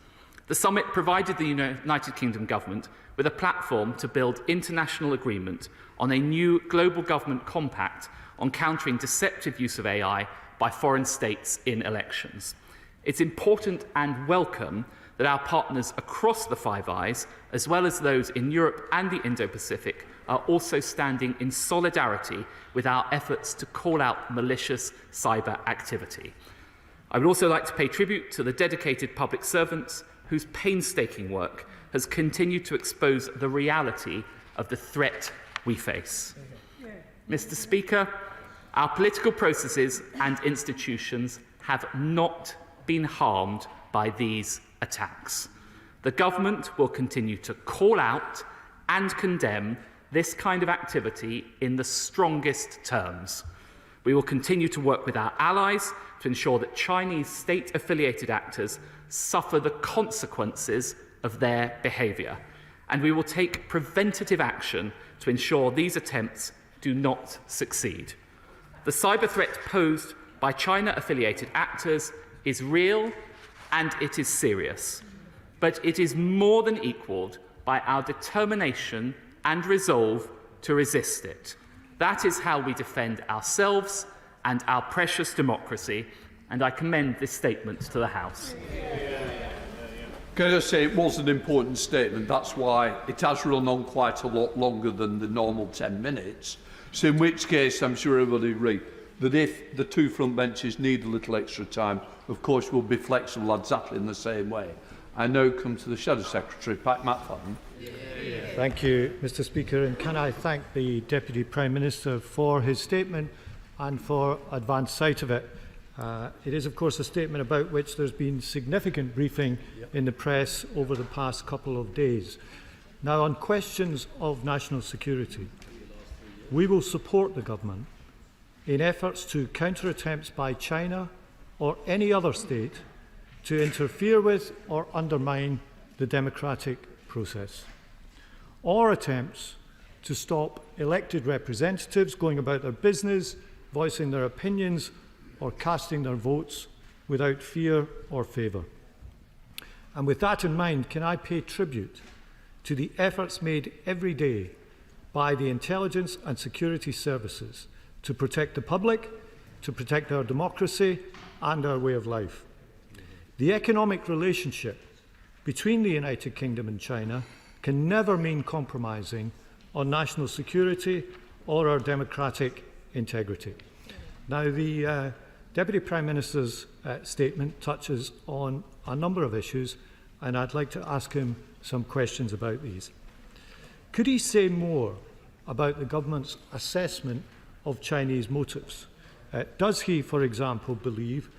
The summit provided the United Kingdom government with a platform to build international agreement on a new global government compact on countering deceptive use of AI by foreign states in elections. It's important and welcome that our partners across the Five Eyes, as well as those in Europe and the Indo-Pacific, are also standing in solidarity with our efforts to call out malicious cyber activity. I would also like to pay tribute to the dedicated public servants whose painstaking work has continued to expose the reality of the threat we face. Mr. Speaker, our political processes and institutions have not been harmed by these attacks. The government will continue to call out and condemn this kind of activity in the strongest terms. We will continue to work with our allies to ensure that Chinese state-affiliated actors suffer the consequences of their behaviour, and we will take preventative action to ensure these attempts do not succeed. The cyber threat posed by China-affiliated actors is real and it is serious, but it is more than equalled by our determination and resolve to resist it. That is how we defend ourselves and our precious democracy, and I commend this statement to the House. Can I just say it was an important statement? That's why it has run on quite a lot longer than the normal 10 minutes. So in which case, I'm sure everybody agrees that if the two front benches need a little extra time, of course we'll be flexible exactly in the same way. I now come to the Shadow Secretary, Pat Matfadden. Thank you, Mr. Speaker, and can I thank the Deputy Prime Minister for his statement and for advance sight of it. It is, of course, a statement about which there's been significant briefing in the press over the past couple of days. Now, on questions of national security, we will support the government in efforts to counter attempts by China or any other state to interfere with or undermine the democratic process, or attempts to stop elected representatives going about their business, voicing their opinions or casting their votes without fear or favour. And with that in mind, can I pay tribute to the efforts made every day by the intelligence and security services to protect the public, to protect our democracy and our way of life. The economic relationship between the United Kingdom and China can never mean compromising on national security or our democratic integrity. Now, the Deputy Prime Minister's statement touches on a number of issues, and I'd like to ask him some questions about these. Could he say more about the government's assessment of Chinese motives? Does he, for example, believe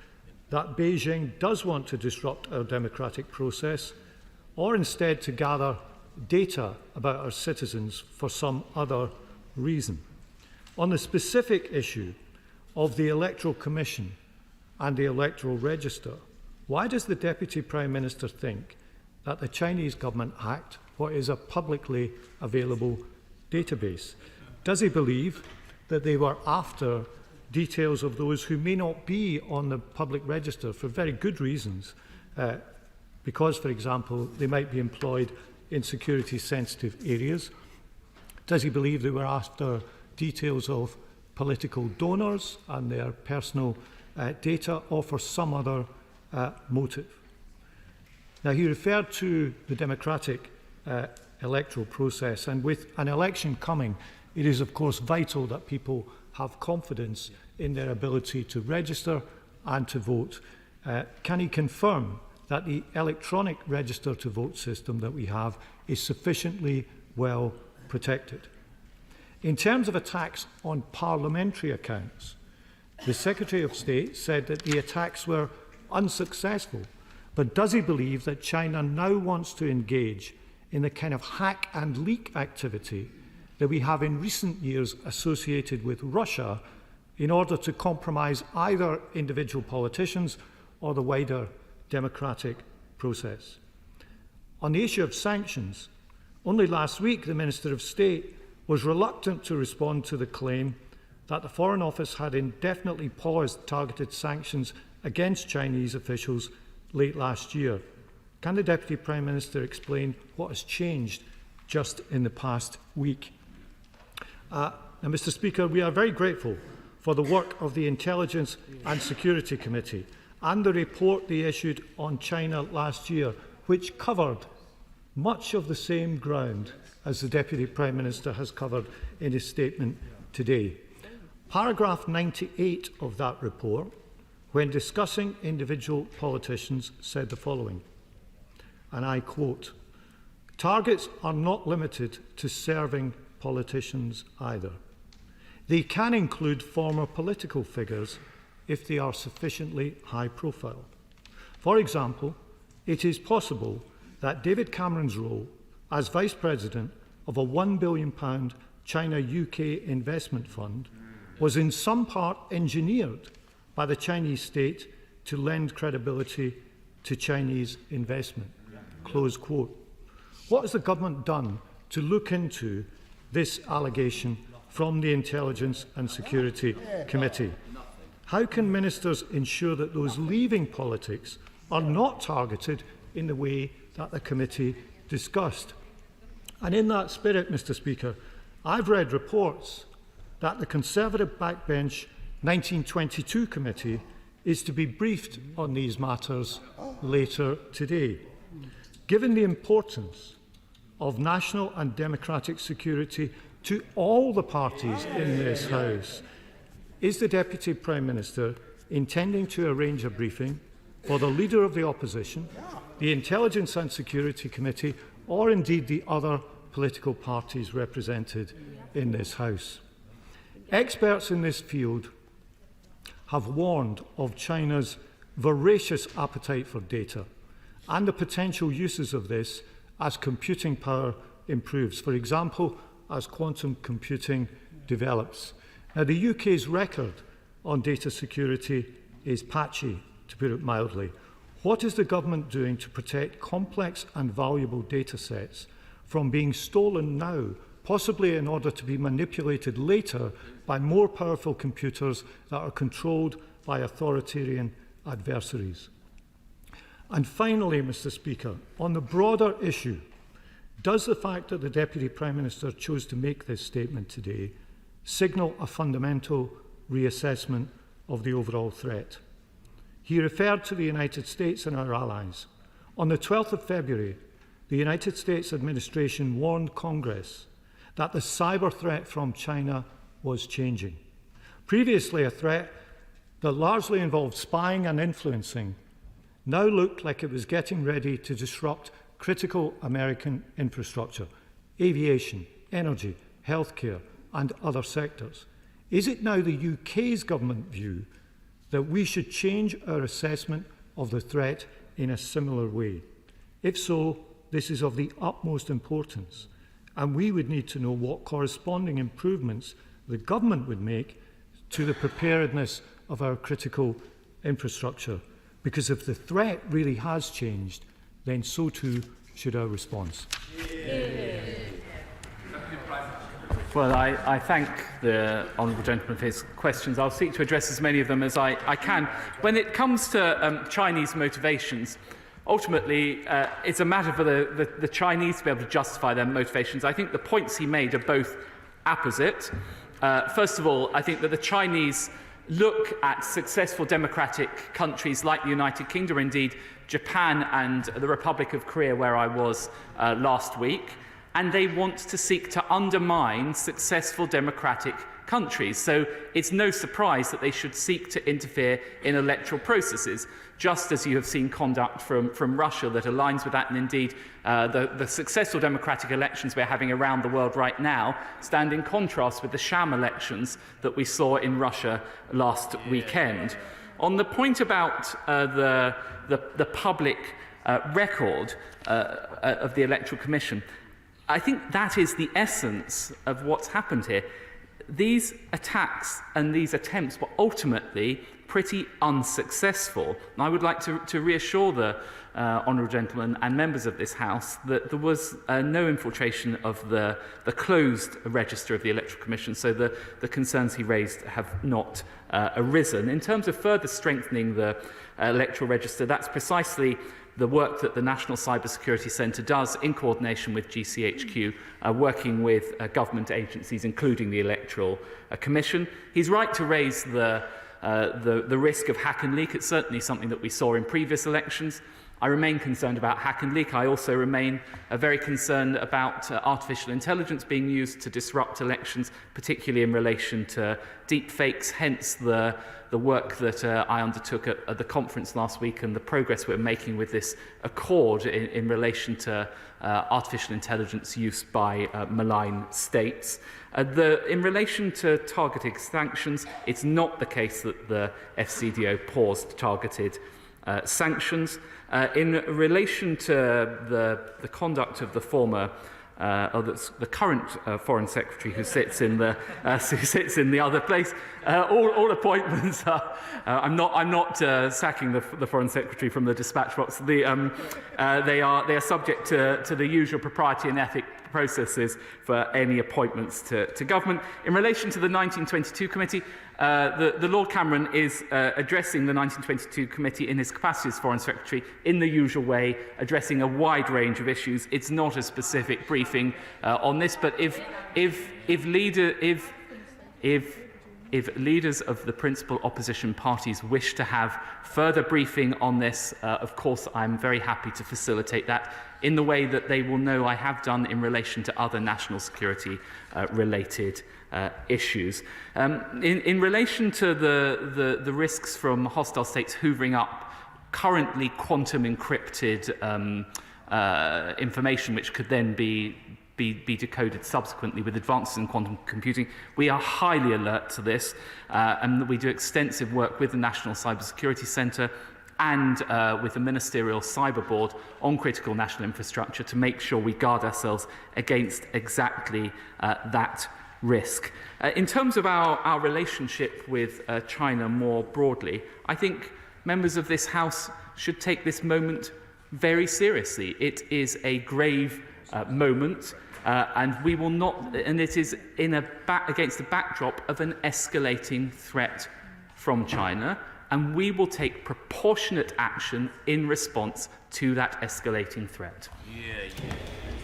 that Beijing does want to disrupt our democratic process, or instead to gather data about our citizens for some other reason? On the specific issue of the Electoral Commission and the Electoral Register, why does the Deputy Prime Minister think that the Chinese government hacked what is a publicly available database? Does he believe that they were after details of those who may not be on the public register for very good reasons, because, for example, they might be employed in security-sensitive areas? Does he believe they were after details of political donors and their personal data, or for some other motive? Now, he referred to the democratic electoral process. And with an election coming, it is of course vital that people have confidence in their ability to register and to vote. Can he confirm that the electronic register to vote system that we have is sufficiently well protected? In terms of attacks on parliamentary accounts, the Secretary of State said that the attacks were unsuccessful, but does he believe that China now wants to engage in the kind of hack and leak activity that we have in recent years associated with Russia in order to compromise either individual politicians or the wider democratic process? On the issue of sanctions, only last week the Minister of State was reluctant to respond to the claim that the Foreign Office had indefinitely paused targeted sanctions against Chinese officials late last year. Can the Deputy Prime Minister explain what has changed just in the past week? Now, Mr. Speaker, we are very grateful for the work of the Intelligence and Security Committee and the report they issued on China last year, which covered much of the same ground as the Deputy Prime Minister has covered in his statement today. Paragraph 98 of that report, when discussing individual politicians, said the following, and I quote, "Targets are not limited to serving politicians either. They can include former political figures if they are sufficiently high profile. For example, it is possible that David Cameron's role as Vice President of a £1 billion China-UK investment fund was in some part engineered by the Chinese state to lend credibility to Chinese investment." Close quote. What has the government done to look into this allegation from the Intelligence and Security Committee? How can ministers ensure that those leaving politics are not targeted in the way that the committee discussed? And in that spirit, Mr. Speaker, I've read reports that the Conservative backbench 1922 committee is to be briefed on these matters later today. Given the importance of national and democratic security to all the parties in this House, is the Deputy Prime Minister intending to arrange a briefing for the Leader of the Opposition, the Intelligence and Security Committee, or indeed the other political parties represented in this House? Experts in this field have warned of China's voracious appetite for data and the potential uses of this as computing power improves, for example, as quantum computing develops. Now, the UK's record on data security is patchy, to put it mildly. What is the government doing to protect complex and valuable data sets from being stolen now, possibly in order to be manipulated later by more powerful computers that are controlled by authoritarian adversaries? And finally, Mr. Speaker, on the broader issue, does the fact that the Deputy Prime Minister chose to make this statement today signal a fundamental reassessment of the overall threat? He referred to the United States and our allies. On the 12th of February, the United States administration warned Congress that the cyber threat from China was changing. Previously, a threat that largely involved spying and influencing now looked like it was getting ready to disrupt critical American infrastructure, aviation, energy, healthcare, and other sectors. Is it now the UK's government view that we should change our assessment of the threat in a similar way? If so, this is of the utmost importance, and we would need to know what corresponding improvements the government would make to the preparedness of our critical infrastructure. Because if the threat really has changed, then so too should our response. Well, I thank the honourable gentleman for his questions. I'll seek to address as many of them as I can. When it comes to Chinese motivations, ultimately it's a matter for the Chinese to be able to justify their motivations. I think the points he made are both apposite. First of all, I think that the Chinese look at successful democratic countries like the United Kingdom, or indeed Japan and the Republic of Korea, where I was last week, and they want to seek to undermine successful democratic countries. So it's no surprise that they should seek to interfere in electoral processes, just as you have seen conduct from Russia that aligns with that. And indeed, the successful democratic elections we're having around the world right now stand in contrast with the sham elections that we saw in Russia last weekend. On the point about the public record of the Electoral Commission, I think that is the essence of what's happened here. These attacks and these attempts were ultimately pretty unsuccessful. And I would like to reassure the honourable gentleman and members of this House that there was no infiltration of the closed register of the Electoral Commission, so the concerns he raised have not arisen. In terms of further strengthening the electoral register, that's precisely the work that the National Cybersecurity Centre does in coordination with GCHQ, working with government agencies, including the Electoral Commission. He's right to raise the risk of hack and leak. It's certainly something that we saw in previous elections. I remain concerned about hack and leak. I also remain very concerned about artificial intelligence being used to disrupt elections, particularly in relation to deep fakes, hence the work that I undertook at the conference last week and the progress we're making with this accord in relation to artificial intelligence use by malign states. In relation to targeted sanctions, it's not the case that the FCDO paused targeted sanctions. In relation to the conduct of the former the current Foreign Secretary who sits in the other place, all appointments are. I'm not sacking the Foreign Secretary from the dispatch box. They are subject to the usual propriety and ethic processes for any appointments to government. In relation to the 1922 committee, the Lord Cameron is addressing the 1922 committee in his capacity as Foreign Secretary in the usual way, addressing a wide range of issues. It's not a specific briefing on this, but if leaders of the principal opposition parties wish to have further briefing on this, of course, I'm very happy to facilitate that in the way that they will know I have done in relation to other national security related issues. In relation to the risks from hostile states hoovering up currently quantum encrypted information, which could then be decoded subsequently with advances in quantum computing, we are highly alert to this, and we do extensive work with the National Cybersecurity Centre and with the Ministerial Cyber Board on critical national infrastructure to make sure we guard ourselves against exactly that risk. In terms of our relationship with China more broadly, I think members of this House should take this moment very seriously. It is a grave moment, and we will not, and it is against the backdrop of an escalating threat from China, and we will take proportionate action in response to that escalating threat.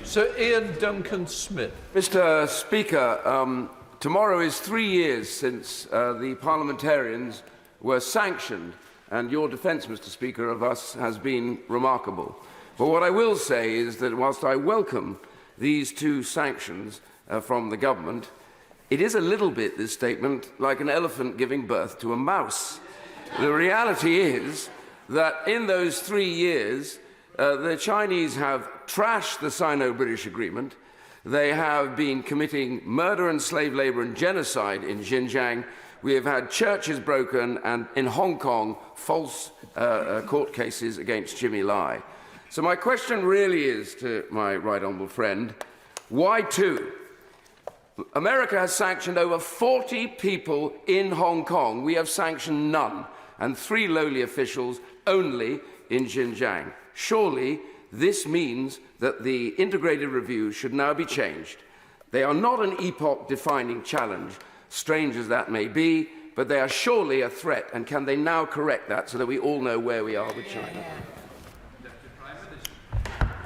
Sir Ian Duncan Smith. Mr. Speaker, tomorrow is 3 years since the parliamentarians were sanctioned, and your defence, Mr. Speaker, of us has been remarkable. But what I will say is that whilst I welcome these two sanctions from the government, it is a little bit, this statement, like an elephant giving birth to a mouse. The reality is that in those 3 years, the Chinese have trashed the Sino-British agreement. They have been committing murder and slave labour and genocide in Xinjiang. We have had churches broken, and in Hong Kong, false court cases against Jimmy Lai. So my question really is to my right honourable friend, why two? America has sanctioned over 40 people in Hong Kong. We have sanctioned none, and 3 lowly officials only in Xinjiang. Surely this means that the integrated review should now be changed. They are not an epoch-defining challenge, strange as that may be, but they are surely a threat, and can they now correct that so that we all know where we are with China?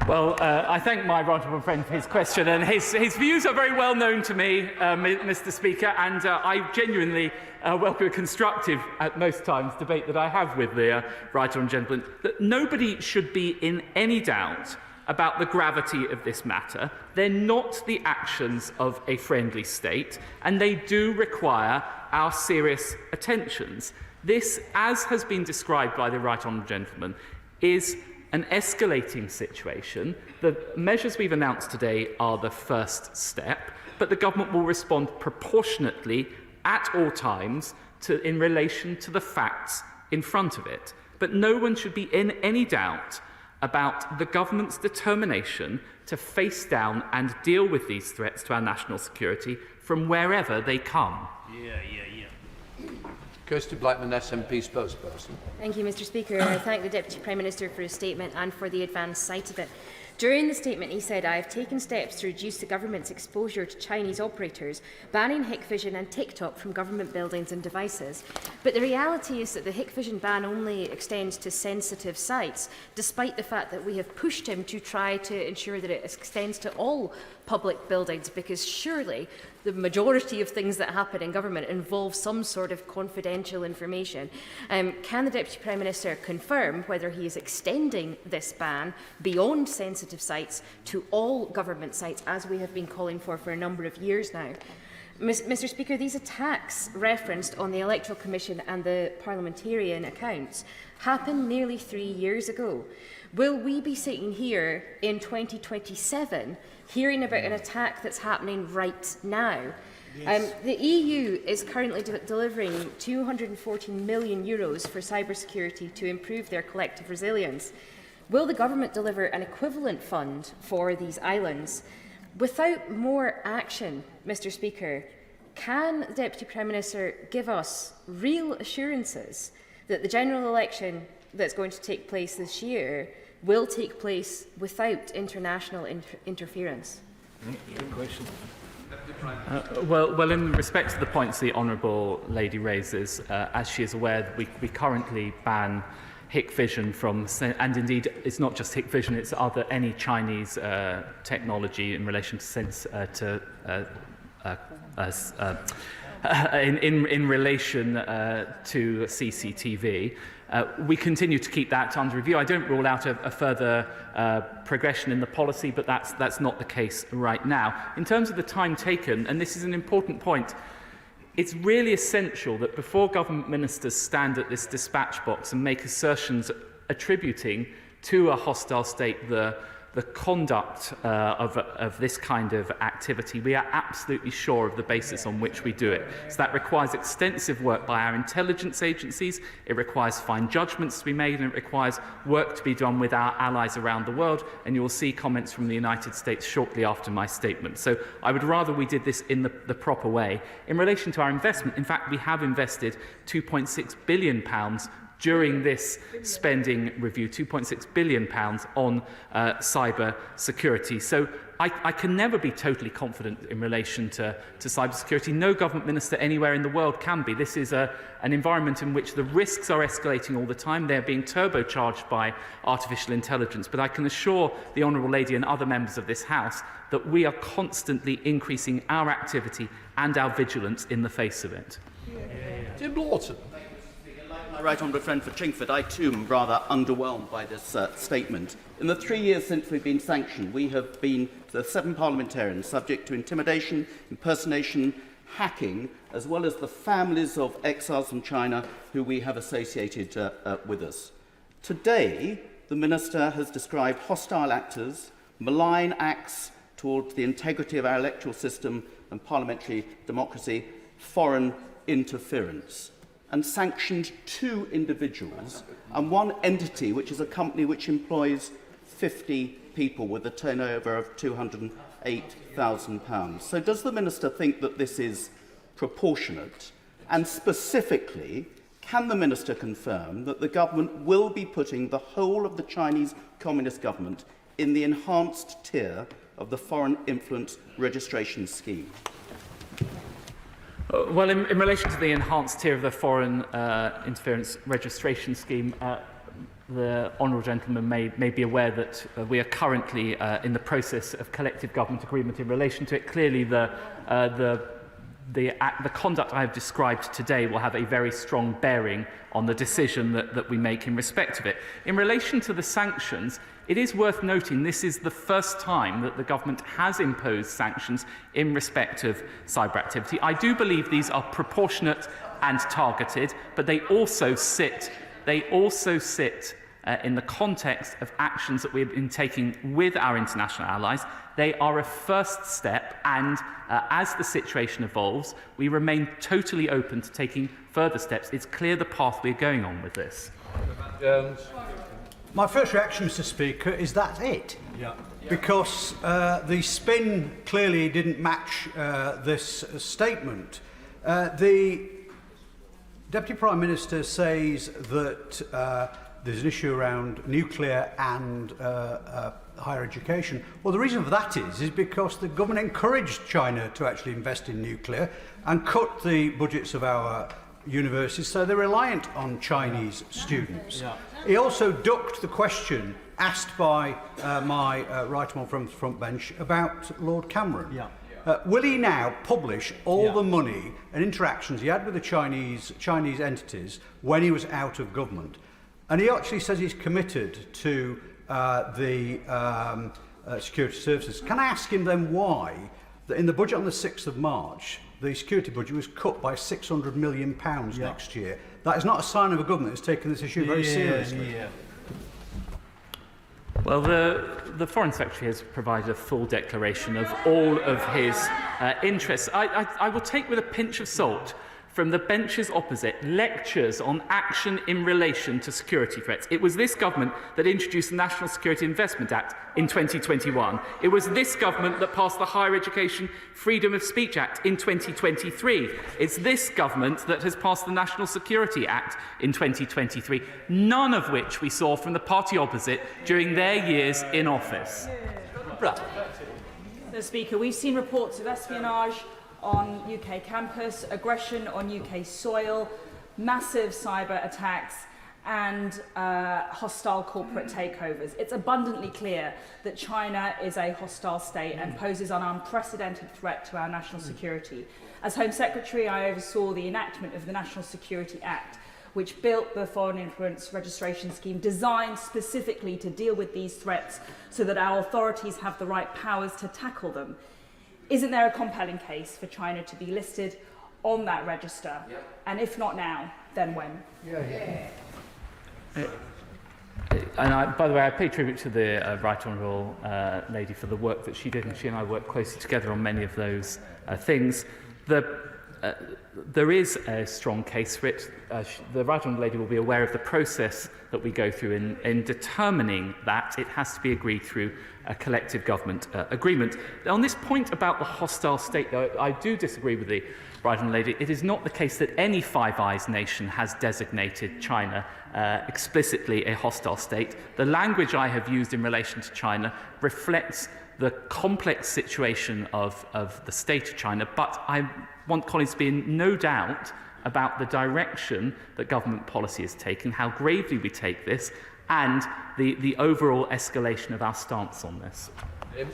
Well, I thank my right honourable friend for his question, and his views are very well known to me, Mr. Speaker, and I genuinely welcome a constructive, at most times, debate that I have with the right honourable gentleman, that nobody should be in any doubt about the gravity of this matter. They're not the actions of a friendly state, and they do require our serious attentions. This, as has been described by the Right Honourable Gentleman, is an escalating situation. The measures we've announced today are the first step, but the government will respond proportionately at all times in relation to the facts in front of it. But no one should be in any doubt about the government's determination to face down and deal with these threats to our national security from wherever they come. Kirsty Blackman, SNP spokesperson. Thank you, Mr. Speaker. I thank the Deputy Prime Minister for his statement and for the advanced sight of it. During the statement, he said, "I have taken steps to reduce the government's exposure to Chinese operators, banning Hikvision and TikTok from government buildings and devices." But the reality is that the Hikvision ban only extends to sensitive sites, despite the fact that we have pushed him to try to ensure that it extends to all public buildings, because surely the majority of things that happen in government involve some sort of confidential information. Can the Deputy Prime Minister confirm whether he is extending this ban beyond sensitive sites to all government sites, as we have been calling for a number of years now? Mr. Speaker, these attacks referenced on the Electoral Commission and the Parliamentarian accounts happened nearly 3 years ago. Will we be sitting here in 2027 hearing about an attack that's happening right now? Yes. The EU is currently delivering €214 million for cybersecurity to improve their collective resilience. Will the government deliver an equivalent fund for these islands? Without more action, Mr. Speaker, can the Deputy Prime Minister give us real assurances that the general election that's going to take place this year will take place without international interference? Good question. Well, in respect to the points the Honourable Lady raises, as she is aware, we currently ban Hikvision from, and indeed it's not just Hikvision, it's any Chinese technology in relation to in relation to CCTV. We continue to keep that under review. I don't rule out a further progression in the policy, but that's not the case right now. In terms of the time taken, and this is an important point, it's really essential that before government ministers stand at this dispatch box and make assertions attributing to a hostile state the conduct of this kind of activity, we are absolutely sure of the basis on which we do it. So that requires extensive work by our intelligence agencies, it requires fine judgments to be made, and it requires work to be done with our allies around the world, and you will see comments from the United States shortly after my statement. So I would rather we did this in the proper way. In relation to our investment, in fact, we have invested £2.6 billion during this spending review, £2.6 billion on cyber security. So I can never be totally confident in relation to cyber security. No government minister anywhere in the world can be. This is an environment in which the risks are escalating all the time. They're being turbocharged by artificial intelligence. But I can assure the Honourable Lady and other members of this House that we are constantly increasing our activity and our vigilance in the face of it. Jim Lawton. My right honourable friend for Chingford, I too am rather underwhelmed by this statement. In the 3 years since we've been sanctioned, we have been, the 7 parliamentarians, subject to intimidation, impersonation, hacking, as well as the families of exiles from China who we have associated with us. Today, the Minister has described hostile actors, malign acts towards the integrity of our electoral system and parliamentary democracy, foreign interference, and sanctioned 2 individuals and 1 entity, which is a company which employs 50 people with a turnover of £208,000. So does the Minister think that this is proportionate? And specifically, can the Minister confirm that the government will be putting the whole of the Chinese Communist government in the enhanced tier of the Foreign Influence Registration Scheme? Well, in relation to the enhanced tier of the Foreign Interference Registration Scheme, the Honourable Gentleman may be aware that we are currently in the process of collective government agreement in relation to it. Clearly, the the conduct I have described today will have a very strong bearing on the decision that we make in respect of it. In relation to the sanctions, it is worth noting this is the first time that the government has imposed sanctions in respect of cyber activity. I do believe these are proportionate and targeted, but they also sit in the context of actions that we've been taking with our international allies. They are a first step, and as the situation evolves, we remain totally open to taking further steps. It's clear the path we're going on with this. My first reaction, Mr. Speaker, is that's it. Yeah. Because the spin clearly didn't match this statement. The Deputy Prime Minister says that there's an issue around nuclear and higher education. Well, the reason for that is because the government encouraged China to actually invest in nuclear and cut the budgets of our universities, so they're reliant on Chinese students. Yeah. He also ducked the question asked by my right one from the front bench about Lord Cameron. Yeah. Will he now publish all the money and interactions he had with the Chinese entities when he was out of government? And he actually says he's committed to the security services. Can I ask him then why, that in the budget on the 6th of March, the security budget was cut by £600 million next year? That is not a sign of a government that's taken this issue very seriously. Yeah. Well, the Foreign Secretary has provided a full declaration of all of his interests. I will take with a pinch of salt from the benches opposite lectures on action in relation to security threats. It was this government that introduced the National Security Investment Act in 2021. It was this government that passed the Higher Education Freedom of Speech Act in 2023. It's this government that has passed the National Security Act in 2023, none of which we saw from the party opposite during their years in office. Mr. Speaker, we've seen reports of espionage on UK campus, aggression on UK soil, massive cyber attacks and hostile corporate takeovers. It's abundantly clear that China is a hostile state and poses an unprecedented threat to our national security. As Home Secretary, I oversaw the enactment of the National Security Act, which built the Foreign Influence Registration Scheme designed specifically to deal with these threats so that our authorities have the right powers to tackle them. Isn't there a compelling case for China to be listed on that register? Yep. And if not now, then when? And by the way, I pay tribute to the Right Honourable lady for the work that she did, and she and I worked closely together on many of those things. There is a strong case for it. The Right Honourable lady will be aware of the process that we go through in determining that. It has to be agreed through a collective government agreement. On this point about the hostile state, though, I do disagree with the Right Honourable lady. It is not the case that any Five Eyes nation has designated China explicitly a hostile state. The language I have used in relation to China reflects the complex situation of the state of China, but I want colleagues to be in no doubt about the direction that government policy is taking, how gravely we take this, and the overall escalation of our stance on this.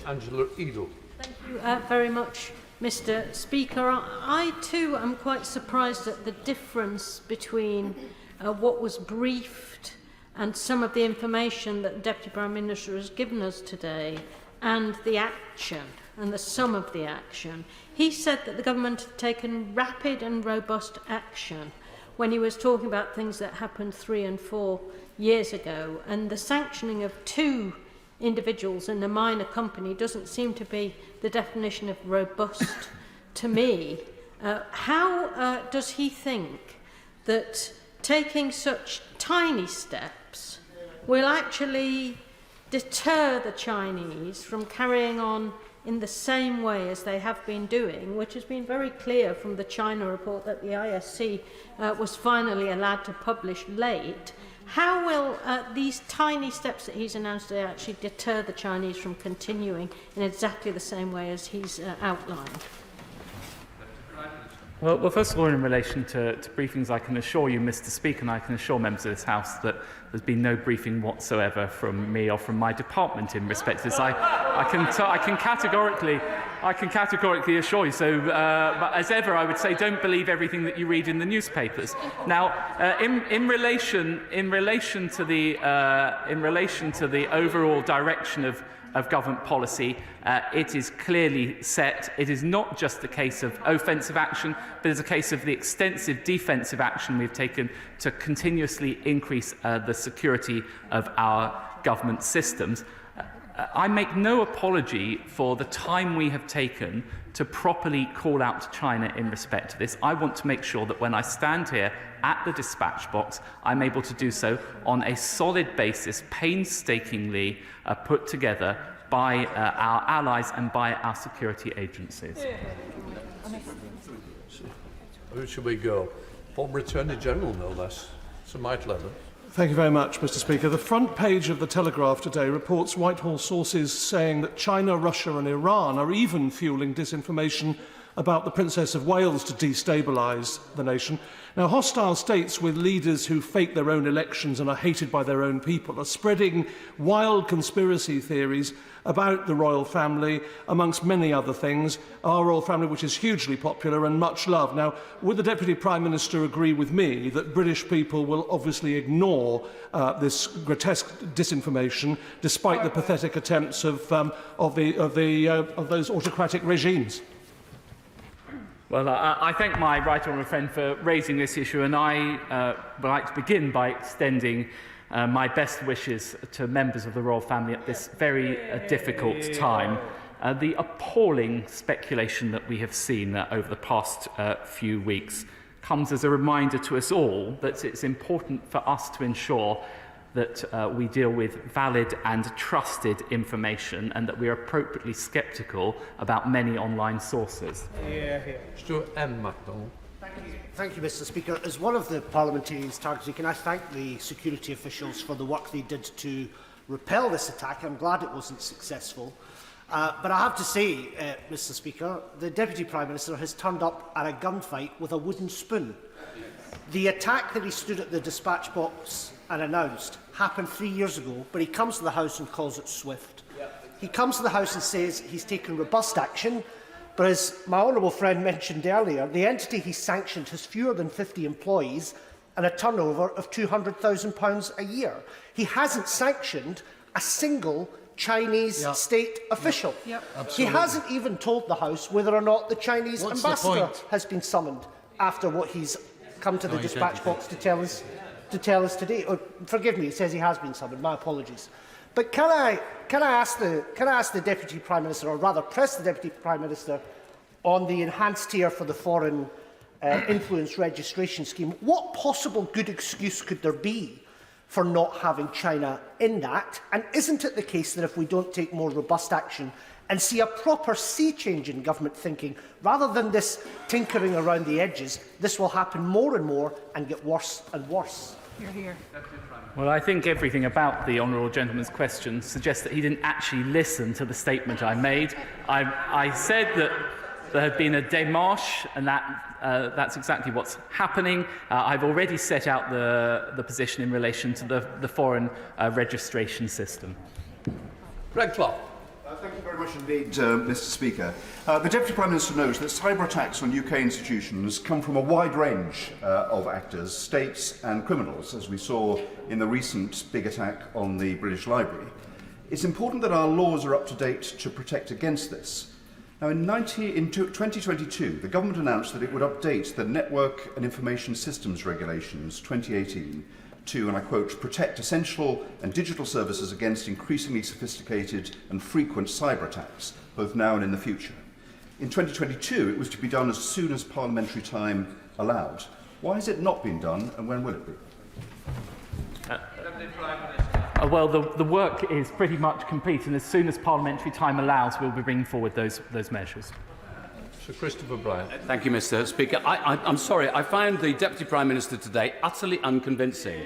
Angela Edel. Thank you very much, Mr. Speaker. I too am quite surprised at the difference between what was briefed and some of the information that the Deputy Prime Minister has given us today and the action and the sum of the action. He said that the government had taken rapid and robust action when he was talking about things that happened 3 and 4 years ago, and the sanctioning of 2 individuals in a minor company doesn't seem to be the definition of robust to me. How does he think that taking such tiny steps will actually deter the Chinese from carrying on in the same way as they have been doing, which has been very clear from the China report that the ISC was finally allowed to publish late? How will these tiny steps that he's announced today actually deter the Chinese from continuing in exactly the same way as he's outlined? Well, first of all, in relation to briefings, I can assure you, Mr. Speaker, and I can assure members of this House that there's been no briefing whatsoever from me or from my department in respect to this. I can categorically assure you. So, but as ever, I would say, don't believe everything that you read in the newspapers. Now, in relation to the overall direction of government policy, it is clearly set. It is not just a case of offensive action, but it's a case of the extensive defensive action we've taken to continuously increase the security of our government systems. I make no apology for the time we have taken to properly call out to China in respect to this. I want to make sure that when I stand here at the dispatch box, I'm able to do so on a solid basis, painstakingly put together by our allies and by our security agencies. Who should we go? Former Attorney General, no less. Sir Mike Leather. Thank you very much, Mr. Speaker. The front page of the Telegraph today reports Whitehall sources saying that China, Russia and Iran are even fuelling disinformation about the Princess of Wales to destabilise the nation. Now, hostile states with leaders who fake their own elections and are hated by their own people are spreading wild conspiracy theories about the royal family, amongst many other things, our royal family, which is hugely popular and much loved. Now, would the Deputy Prime Minister agree with me that British people will obviously ignore this grotesque disinformation, despite the pathetic attempts of those autocratic regimes? Well, I thank my right honourable friend for raising this issue, and I would like to begin by extending my best wishes to members of the royal family at this very difficult time. The appalling speculation that we have seen over the past few weeks comes as a reminder to us all that it's important for us to ensure that we deal with valid and trusted information and that we are appropriately sceptical about many online sources. Stuart M. MacDonald. Thank you, Mr. Speaker. As one of the parliamentarians targeted, can I thank the security officials for the work they did to repel this attack? I'm glad it wasn't successful. But I have to say, Mr. Speaker, the Deputy Prime Minister has turned up at a gunfight with a wooden spoon. The attack that he stood at the dispatch box and announced happened 3 years ago, but he comes to the House and calls it swift. He comes to the House and says he's taken robust action, but as my honourable friend mentioned earlier, the entity he's sanctioned has fewer than 50 employees and a turnover of £200,000 a year. He hasn't sanctioned a single Chinese state official. He hasn't even told the House whether or not the Chinese ambassador has been summoned after what he's come to the dispatch box to tell us today. Oh, forgive me, it says he has been summoned. My apologies. But can I ask the Deputy Prime Minister, or rather press the Deputy Prime Minister, on the enhanced tier for the foreign influence registration scheme? What possible good excuse could there be for not having China in that? And isn't it the case that if we don't take more robust action and see a proper sea change in government thinking, rather than this tinkering around the edges, this will happen more and more and get worse and worse? Well, I think everything about the honourable gentleman's question suggests that he didn't actually listen to the statement I made. I said that there had been a démarche, and that's exactly what's happening. I've already set out the position in relation to the foreign registration system. Greg Clark. Thank you very much indeed, Mr. Speaker. The Deputy Prime Minister knows that cyber attacks on UK institutions come from a wide range of actors, states and criminals, as we saw in the recent big attack on the British Library. It's important that our laws are up to date to protect against this. Now, in 2022, the government announced that it would update the Network and Information Systems Regulations 2018 to, and I quote, protect essential and digital services against increasingly sophisticated and frequent cyber attacks, both now and in the future. In 2022, it was to be done as soon as parliamentary time allowed. Why has it not been done, and when will it be? Well, the work is pretty much complete, and as soon as parliamentary time allows, we'll be bringing forward those measures. Sir Christopher Bryant. Thank you, Mr. Speaker. I'm sorry, I found the Deputy Prime Minister today utterly unconvincing.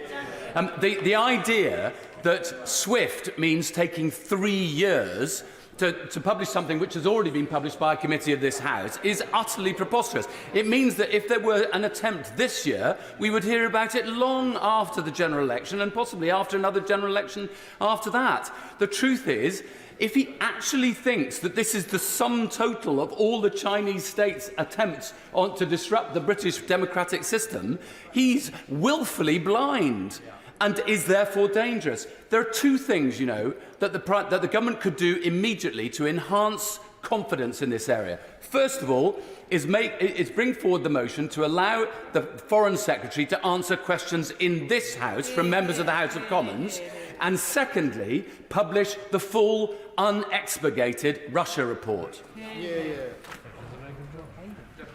The idea that SWIFT means taking 3 years to publish something which has already been published by a committee of this House is utterly preposterous. It means that if there were an attempt this year, we would hear about it long after the general election and possibly after another general election after that. The truth is, if he actually thinks that this is the sum total of all the Chinese state's attempts to disrupt the British democratic system, he's willfully blind and is therefore dangerous. There are two things, that the government could do immediately to enhance confidence in this area. First of all, is bring forward the motion to allow the Foreign Secretary to answer questions in this House from members of the House of Commons, and secondly, publish the full, unexpurgated Russia report.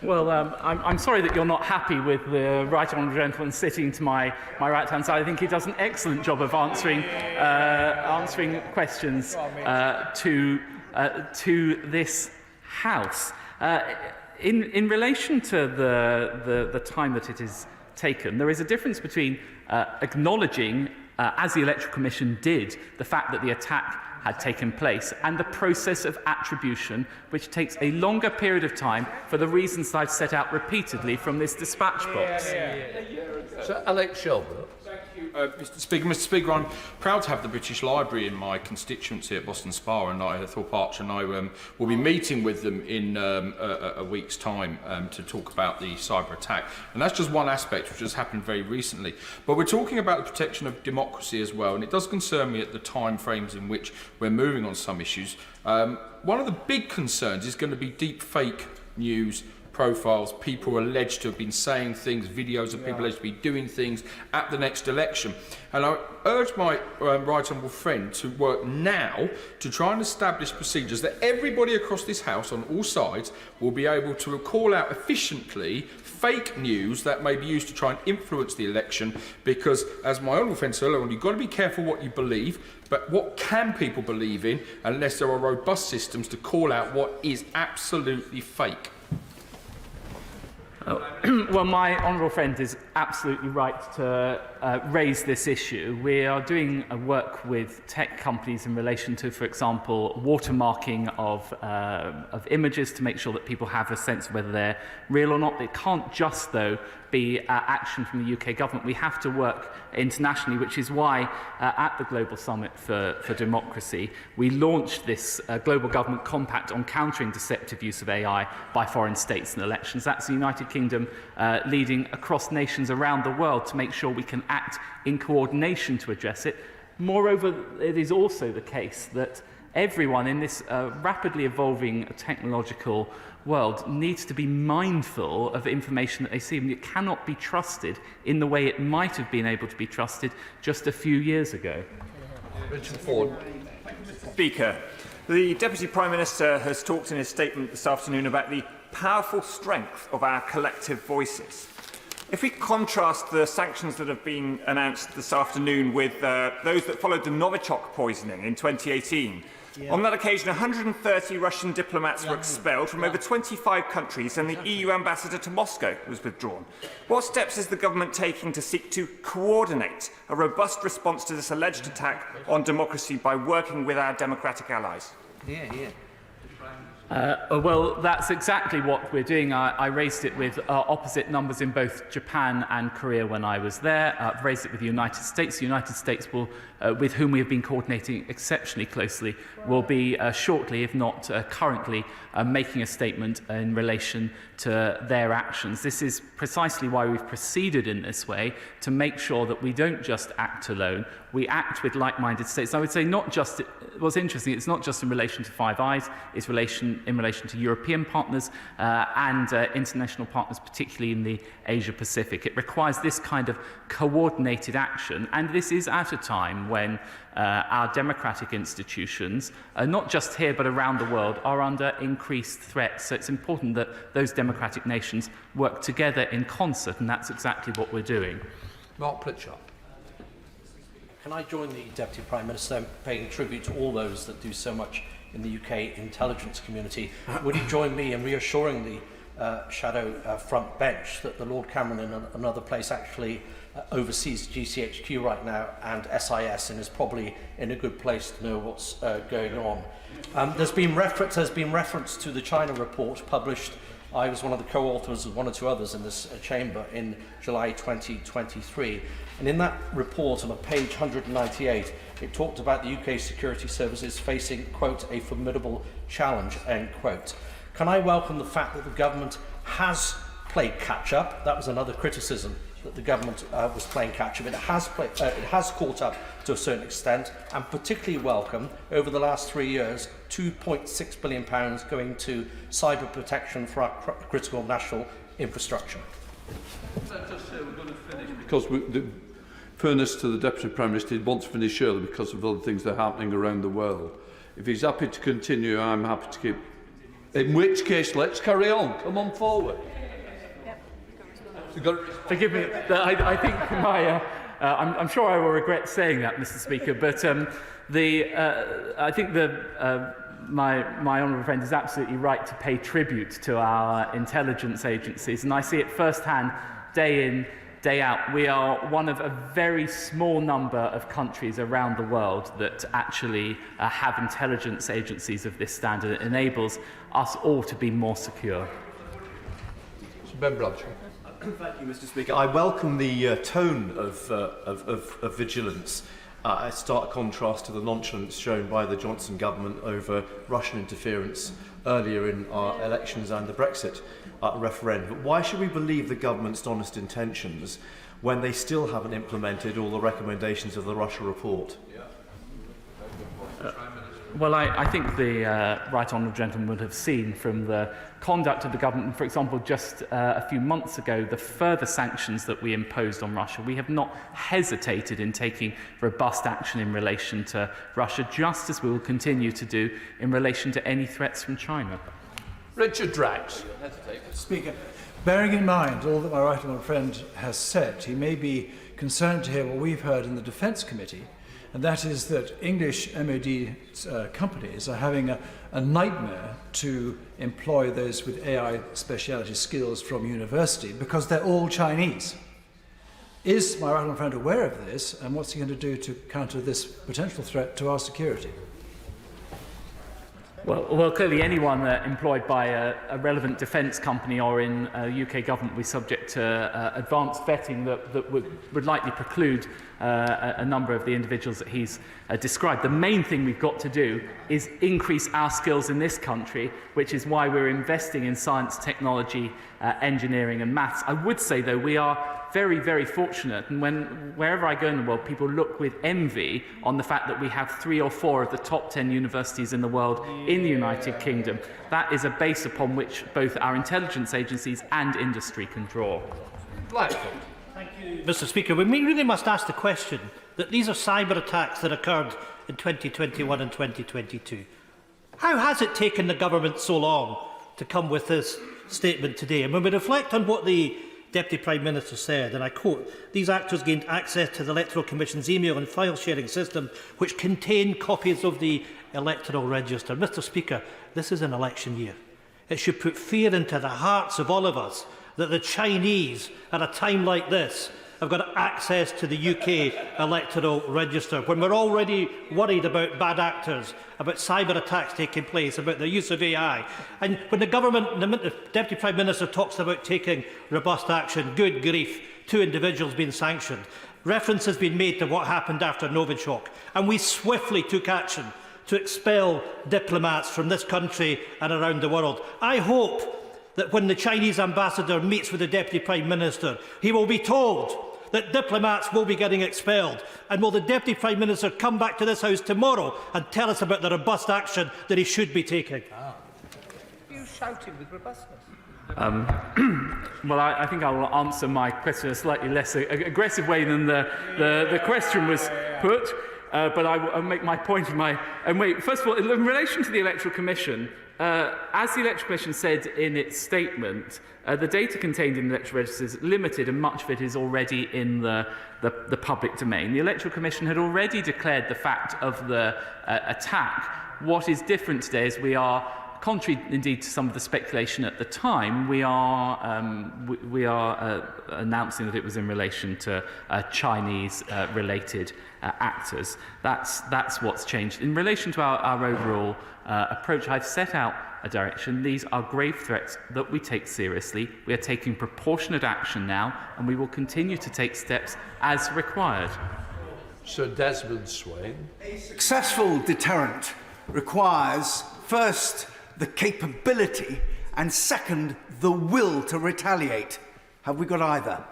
Well, I'm sorry that you're not happy with the right honourable gentleman sitting to my right-hand side. I think he does an excellent job of answering questions to this House. In relation to the time that it is taken, there is a difference between acknowledging, as the Electoral Commission did, the fact that the attack had taken place, and the process of attribution, which takes a longer period of time for the reasons that I've set out repeatedly from this dispatch box. So, Alex Shelburne. Mr. Speaker, I'm proud to have the British Library in my constituency at Boston Spa and Thorpe Arch, and I will be meeting with them in a week's time to talk about the cyber attack. And that's just one aspect which has happened very recently. But we're talking about the protection of democracy as well, and it does concern me at the time frames in which we're moving on some issues. One of the big concerns is going to be deep fake news profiles, people alleged to have been saying things, videos of people alleged to be doing things at the next election. And I urge my right honourable friend to work now to try and establish procedures that everybody across this House on all sides will be able to call out efficiently fake news that may be used to try and influence the election, because, as my honourable friend said earlier on, you've got to be careful what you believe, but what can people believe in unless there are robust systems to call out what is absolutely fake? Well, my honourable friend is absolutely right to raise this issue. We are doing work with tech companies in relation to, for example, watermarking of images to make sure that people have a sense of whether they're real or not. It can't just, though, be action from the UK government. We have to work internationally, which is why at the Global Summit for Democracy, we launched this Global Government Compact on countering deceptive use of AI by foreign states in elections. That's the United Kingdom leading across nations around the world to make sure we can act in coordination to address it. Moreover, it is also the case that everyone in this rapidly evolving technological world needs to be mindful of information that they see, and it cannot be trusted in the way it might have been able to be trusted just a few years ago. Richard Ford. Speaker, the Deputy Prime Minister has talked in his statement this afternoon about the powerful strength of our collective voices. If we contrast the sanctions that have been announced this afternoon with those that followed the Novichok poisoning in 2018, on that occasion, 130 Russian diplomats were expelled from over 25 countries, and the EU ambassador to Moscow was withdrawn. What steps is the government taking to seek to coordinate a robust response to this alleged attack on democracy by working with our democratic allies? Well, that's exactly what we're doing. I raised it with opposite numbers in both Japan and Korea when I was there. I've raised it with the United States. The United States, will, with whom we have been coordinating exceptionally closely, will be shortly, if not currently, making a statement in relation to their actions. This is precisely why we've proceeded in this way, to make sure that we don't just act alone, we act with like-minded states. I would say not just, what's interesting, it's not just in relation to Five Eyes, it's in relation to European partners and international partners, particularly in the Asia-Pacific. It requires this kind of coordinated action, and this is at a time when our democratic institutions, not just here but around the world, are under increased threat. So it's important that those democratic nations work together in concert, and that's exactly what we're doing. Mark Plitchard. Can I join the Deputy Prime Minister in paying tribute to all those that do so much in the UK intelligence community? Would you join me in reassuring the shadow front bench that the Lord Cameron in another place actually oversees GCHQ right now and SIS, and is probably in a good place to know what's going on. There's been reference to the China report published. I was one of the co-authors of one or two others in this chamber in July 2023. And in that report, on page 198, it talked about the UK security services facing, quote, a formidable challenge, end quote. Can I welcome the fact that the government has played catch-up? That was another criticism, that the government was playing catch-up. It has caught up to a certain extent, and particularly welcome, over the last 3 years, £2.6 billion going to cyber protection for our critical national infrastructure. Let's just say we're going to finish, because the fairness to the Deputy Prime Minister, he wants to finish early because of other things that are happening around the world. If he's happy to continue, I'm happy to keep. In which case, let's carry on. Come on forward. Forgive me, I think I'm sure I will regret saying that, Mr. Speaker, but I think my honourable friend is absolutely right to pay tribute to our intelligence agencies, and I see it firsthand, day in, day out. We are one of a very small number of countries around the world that actually have intelligence agencies of this standard. It enables us all to be more secure. Ben Bradshaw. Thank you, Mr. Speaker. I welcome the tone of vigilance. A stark contrast to the nonchalance shown by the Johnson government over Russian interference earlier in our elections and the Brexit referendum. But why should we believe the government's honest intentions when they still haven't implemented all the recommendations of the Russia report? Well, I think the right honourable gentleman would have seen from the conduct of the government, for example, just a few months ago, the further sanctions that we imposed on Russia. We have not hesitated in taking robust action in relation to Russia, just as we will continue to do in relation to any threats from China. Richard Drax. Speaker, bearing in mind all that my right honourable friend has said, he may be concerned to hear what we've heard in the Defence Committee, and that is that English MOD companies are having a nightmare to employ those with AI speciality skills from university because they're all Chinese. Is my right honourable friend aware of this, and what's he going to do to counter this potential threat to our security? Well, clearly anyone employed by a relevant defence company or in UK government will be subject to advanced vetting that would likely preclude a number of the individuals that he's described. The main thing we've got to do is increase our skills in this country, which is why we're investing in science, technology, engineering and maths. I would say, though, we are very, very fortunate, and wherever I go in the world, people look with envy on the fact that we have 3 or 4 of the top 10 universities in the world in the United Kingdom. That is a base upon which both our intelligence agencies and industry can draw. Blackford. Thank you, Mr. Speaker. We really must ask the question that these are cyber attacks that occurred in 2021 and 2022. How has it taken the government so long to come with this statement today? And when we reflect on what the Deputy Prime Minister said, and I quote, "These actors gained access to the Electoral Commission's email and file sharing system, which contained copies of the electoral register." Mr. Speaker, this is an election year. It should put fear into the hearts of all of us that the Chinese, at a time like this, have got access to the UK electoral register, when we're already worried about bad actors, about cyber attacks taking place, about the use of AI. And when the government, the Deputy Prime Minister talks about taking robust action, good grief, 2 individuals being sanctioned. Reference has been made to what happened after Novichok, and we swiftly took action to expel diplomats from this country and around the world. I hope that when the Chinese ambassador meets with the Deputy Prime Minister, he will be told that diplomats will be getting expelled. And will the Deputy Prime Minister come back to this House tomorrow and tell us about the robust action that he should be taking? You shouting with robustness. Well, I think I will answer my question in a slightly less aggressive way than the question was put, but I'll make my point in my own way. First of all, in relation to the Electoral Commission, as the Electoral Commission said in its statement, the data contained in the electoral registers is limited, and much of it is already in the public domain. The Electoral Commission had already declared the fact of the attack. What is different today is we are contrary indeed to some of the speculation at the time, we are announcing that it was in relation to Chinese related actors. That's what's changed. In relation to our overall approach, I've set out a direction. These are grave threats that we take seriously. We are taking proportionate action now, and we will continue to take steps as required. Sir Desmond Swain. A successful deterrent requires, first, the capability, and second, the will to retaliate. Have we got either?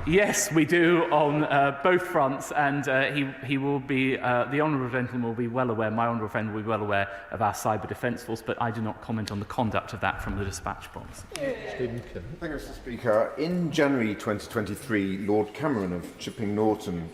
Yes, we do on both fronts, and he will be, the honourable gentleman will be well aware, my honourable friend will be well aware of our cyber defence force, but I do not comment on the conduct of that from the dispatch box. Thank you, Mr. Speaker. In January 2023, Lord Cameron of Chipping Norton,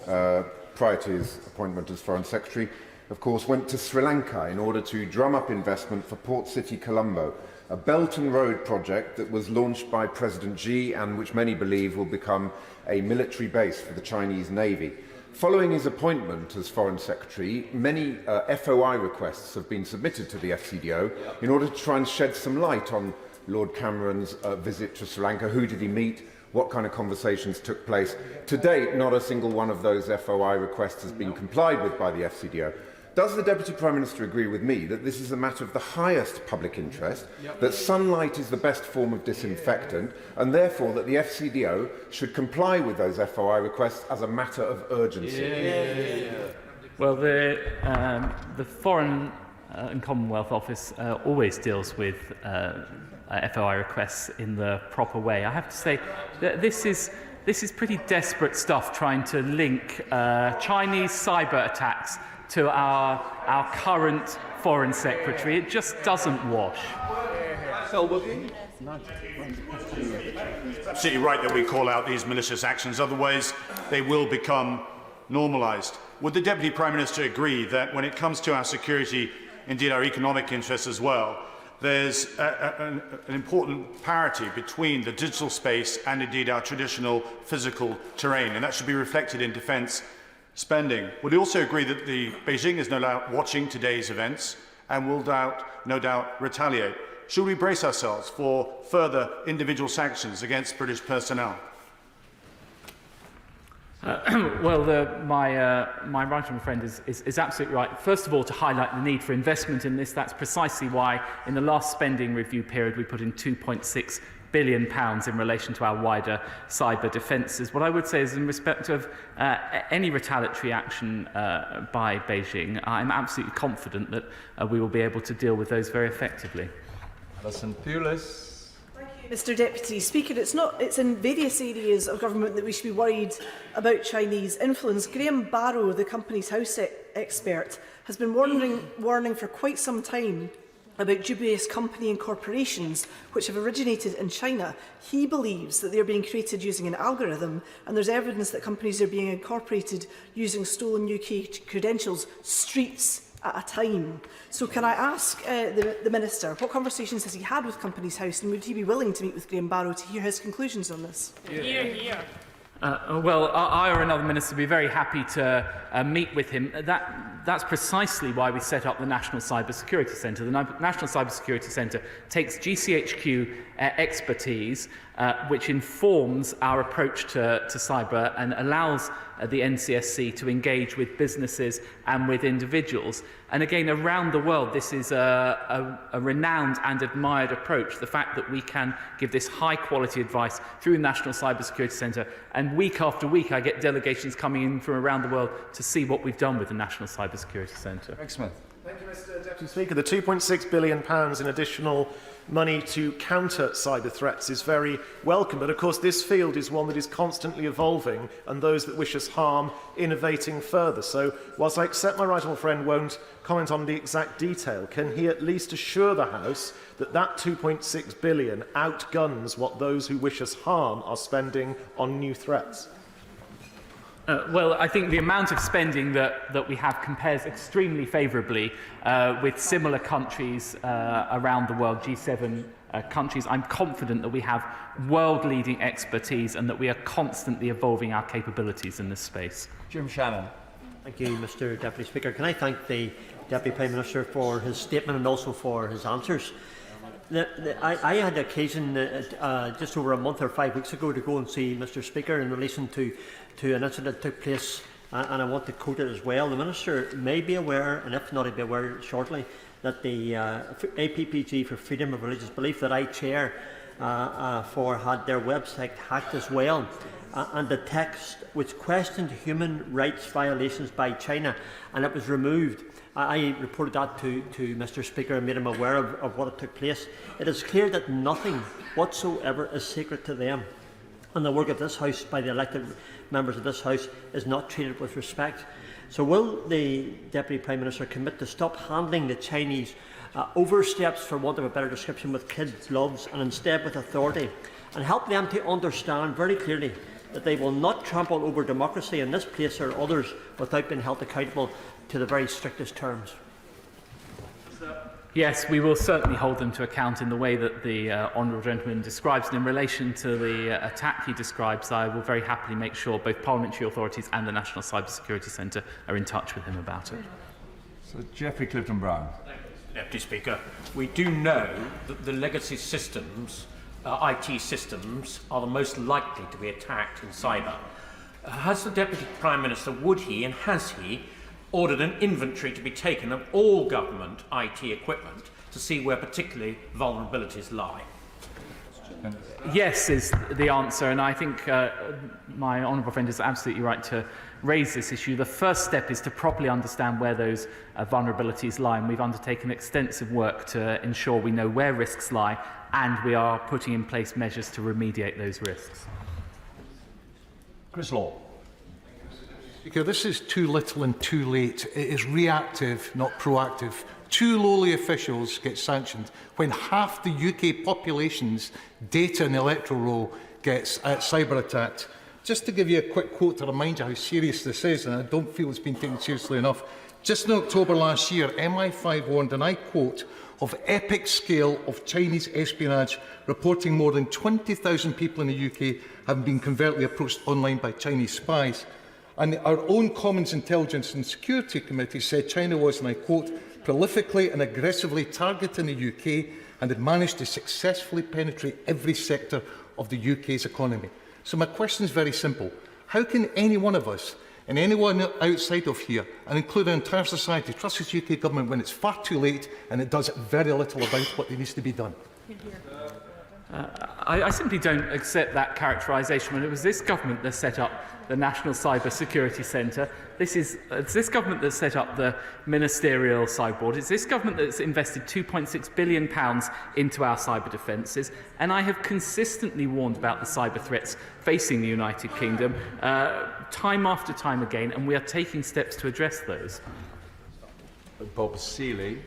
prior to his appointment as Foreign Secretary, of course, went to Sri Lanka in order to drum up investment for Port City, Colombo, a Belt and Road project that was launched by President Xi and which many believe will become a military base for the Chinese Navy. Following his appointment as Foreign Secretary, many FOI requests have been submitted to the FCDO in order to try and shed some light on Lord Cameron's visit to Sri Lanka. Who did he meet? What kind of conversations took place? To date, not a single one of those FOI requests has been complied with by the FCDO. Does the Deputy Prime Minister agree with me that this is a matter of the highest public interest, that sunlight is the best form of disinfectant, and therefore that the FCDO should comply with those FOI requests as a matter of urgency? Well, the Foreign and Commonwealth Office always deals with FOI requests in the proper way. I have to say that this is pretty desperate stuff, trying to link Chinese cyber attacks to our current Foreign Secretary. It just doesn't wash. Absolutely right that we call out these malicious actions, otherwise they will become normalised. Would the Deputy Prime Minister agree that when it comes to our security, indeed our economic interests as well, there's an important parity between the digital space and indeed our traditional physical terrain, and that should be reflected in defence spending? Would he also agree that Beijing is no doubt watching today's events and will no doubt retaliate? Should we brace ourselves for further individual sanctions against British personnel? Well, my right honourable friend is absolutely right. First of all, to highlight the need for investment in this. That's precisely why in the last spending review period we put in £2.6 billion in relation to our wider cyber defences. What I would say is, in respect of any retaliatory action by Beijing, I'm absolutely confident that we will be able to deal with those very effectively. Alison Pulis. Mr Deputy Speaker, it's in various areas of government that we should be worried about Chinese influence. Graham Barrow, the Companies House expert, has been warning for quite some time about dubious company and corporations which have originated in China. He believes that they're being created using an algorithm, and there's evidence that companies are being incorporated using stolen UK credentials, streets at a time. So can I ask the Minister, what conversations has he had with Companies House, and would he be willing to meet with Graham Barrow to hear his conclusions on this? Well, I or another minister would be very happy to meet with him. That's precisely why we set up the National Cyber Security Centre. The National Cyber Security Centre takes GCHQ expertise, which informs our approach to cyber and allows the NCSC to engage with businesses and with individuals. And again, around the world, this is a renowned and admired approach. The fact that we can give this high-quality advice through the National Cyber Security Centre, and week after week I get delegations coming in from around the world to see what we've done with the National Cyber Security Centre. Thank you, Mr Deputy Speaker. The £2.6 billion in additional money to counter cyber threats is very welcome, but of course this field is one that is constantly evolving, and those that wish us harm innovating further. So whilst I accept my right honourable friend won't comment on the exact detail, can he at least assure the House that that £2.6 billion outguns what those who wish us harm are spending on new threats? Well, I think the amount of spending that we have compares extremely favourably with similar countries around the world, G7 countries. I'm confident that we have world-leading expertise and that we are constantly evolving our capabilities in this space. Jim Shannon. Thank you, Mr Deputy Speaker. Can I thank the Deputy Prime Minister for his statement and also for his answers. I had occasion just over a month or 5 weeks ago to go and see Mr Speaker in relation to an incident that took place, and I want to quote it as well. The Minister may be aware, and if not, he'll be aware shortly, that the APPG for Freedom of Religious Belief that I chair had their website hacked as well. And the text which questioned human rights violations by China, and it was removed. I reported that to Mr Speaker and made him aware of what had took place. It is clear that nothing whatsoever is secret to them, and the work of this House by the elected members of this House is not treated with respect. So will the Deputy Prime Minister commit to stop handling the Chinese oversteps, for want of a better description, with kid gloves, and instead with authority, and help them to understand very clearly that they will not trample over democracy in this place or others without being held accountable to the very strictest terms? Yes, we will certainly hold them to account in the way that the honourable gentleman describes. And in relation to the attack he describes, I will very happily make sure both parliamentary authorities and the National Cyber Security Centre are in touch with him about it. So, Geoffrey Clifton-Brown. Deputy Speaker, we do know that the legacy systems, IT systems, are the most likely to be attacked in cyber. Has the Deputy Prime Minister, would he and has he ordered an inventory to be taken of all government IT equipment to see where particularly vulnerabilities lie? Yes is the answer, and I think my honourable friend is absolutely right to raise this issue. The first step is to properly understand where those vulnerabilities lie, and we've undertaken extensive work to ensure we know where risks lie, and we are putting in place measures to remediate those risks. Chris Law. Speaker, this is too little and too late. It is reactive, not proactive. Two lowly officials get sanctioned when half the UK population's data and electoral roll gets cyber attacked. Just to give you a quick quote to remind you how serious this is, and I don't feel it's been taken seriously enough. Just in October last year, MI5 warned, and I quote, of epic scale of Chinese espionage, reporting more than 20,000 people in the UK having been covertly approached online by Chinese spies. And our own Commons Intelligence and Security Committee said China was, and I quote, prolifically and aggressively targeting the UK and had managed to successfully penetrate every sector of the UK's economy. So my question is very simple. How can any one of us and anyone outside of here, and including the entire society, trust this UK government when it's far too late and it does very little about what needs to be done? I simply don't accept that characterisation. When it was this government that set up the National Cyber Security Centre, it's this government that set up the Ministerial Cyber Board, it's this government that's invested £2.6 billion into our cyber defences, and I have consistently warned about the cyber threats facing the United Kingdom time after time again, and we are taking steps to address those. Bob Seeley.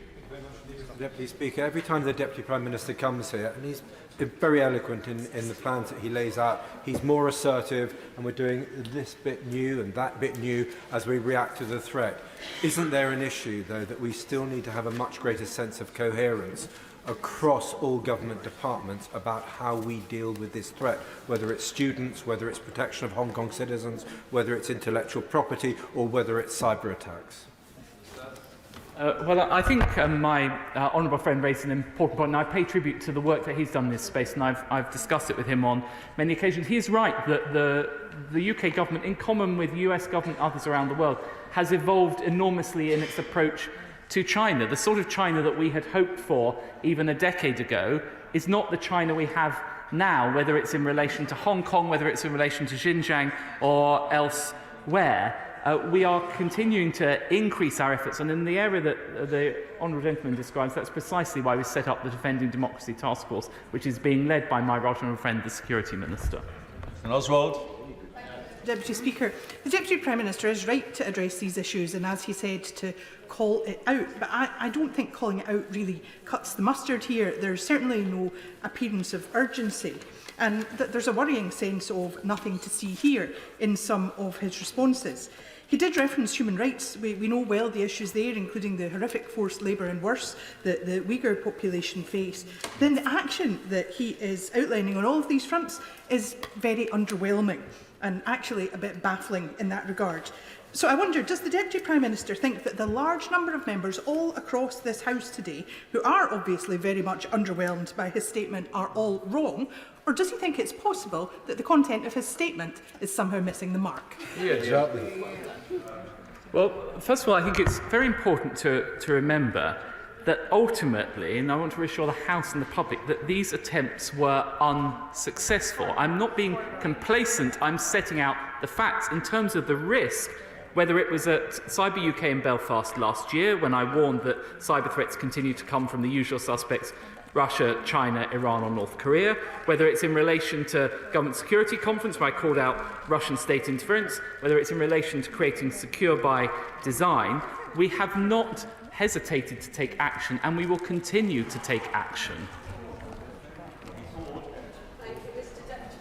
Deputy Speaker, every time the Deputy Prime Minister comes here, and he's been very eloquent in the plans that he lays out, he's more assertive, and we're doing this bit new and that bit new as we react to the threat. Isn't there an issue, though, that we still need to have a much greater sense of coherence across all government departments about how we deal with this threat, whether it's students, whether it's protection of Hong Kong citizens, whether it's intellectual property, or whether it's cyber attacks? Well, I think my honourable friend raised an important point, and I pay tribute to the work that he's done in this space, and I've discussed it with him on many occasions. He is right that the UK government, in common with US government and others around the world, has evolved enormously in its approach to China. The sort of China that we had hoped for even a decade ago is not the China we have now, whether it's in relation to Hong Kong, whether it's in relation to Xinjiang or elsewhere. We are continuing to increase our efforts, and in the area that the honourable gentleman describes, that's precisely why we set up the Defending Democracy Task Force, which is being led by my right honourable friend, the Security Minister. And Oswald. Deputy Speaker, the Deputy Prime Minister is right to address these issues and, as he said, to call it out. But I don't think calling it out really cuts the mustard here. There's certainly no appearance of urgency. And there's a worrying sense of nothing to see here in some of his responses. He did reference human rights. We know well the issues there, including the horrific forced labour and worse that the Uyghur population face. Then the action that he is outlining on all of these fronts is very underwhelming and actually a bit baffling in that regard. So I wonder, does the Deputy Prime Minister think that the large number of members all across this House today, who are obviously very much underwhelmed by his statement, are all wrong? Or does he think it's possible that the content of his statement is somehow missing the mark? Yeah, exactly. Well, first of all, I think it's very important to remember that ultimately, and I want to reassure the House and the public, that these attempts were unsuccessful. I'm not being complacent, I'm setting out the facts in terms of the risk, whether it was at Cyber UK in Belfast last year, when I warned that cyber threats continue to come from the usual suspects, Russia, China, Iran or North Korea, whether it's in relation to Government Security Conference, where I called out Russian state interference, whether it's in relation to creating secure by design, we have not hesitated to take action, and we will continue to take action.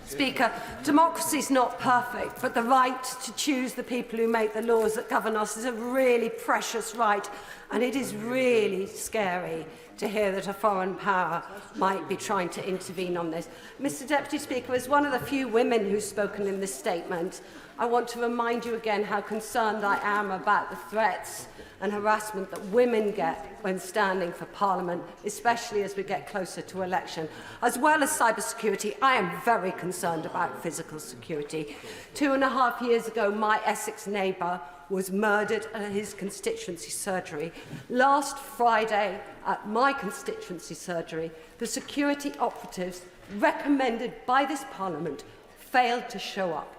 Speaker, democracy is not perfect, but the right to choose the people who make the laws that govern us is a really precious right, and it is really scary to hear that a foreign power might be trying to intervene on this. Mr Deputy Speaker, as one of the few women who's spoken in this statement, I want to remind you again how concerned I am about the threats and harassment that women get when standing for Parliament, especially as we get closer to election. As well as cybersecurity, I am very concerned about physical security. 2.5 years ago, my Essex neighbour was murdered at his constituency surgery. Last Friday, at my constituency surgery, the security operatives recommended by this Parliament failed to show up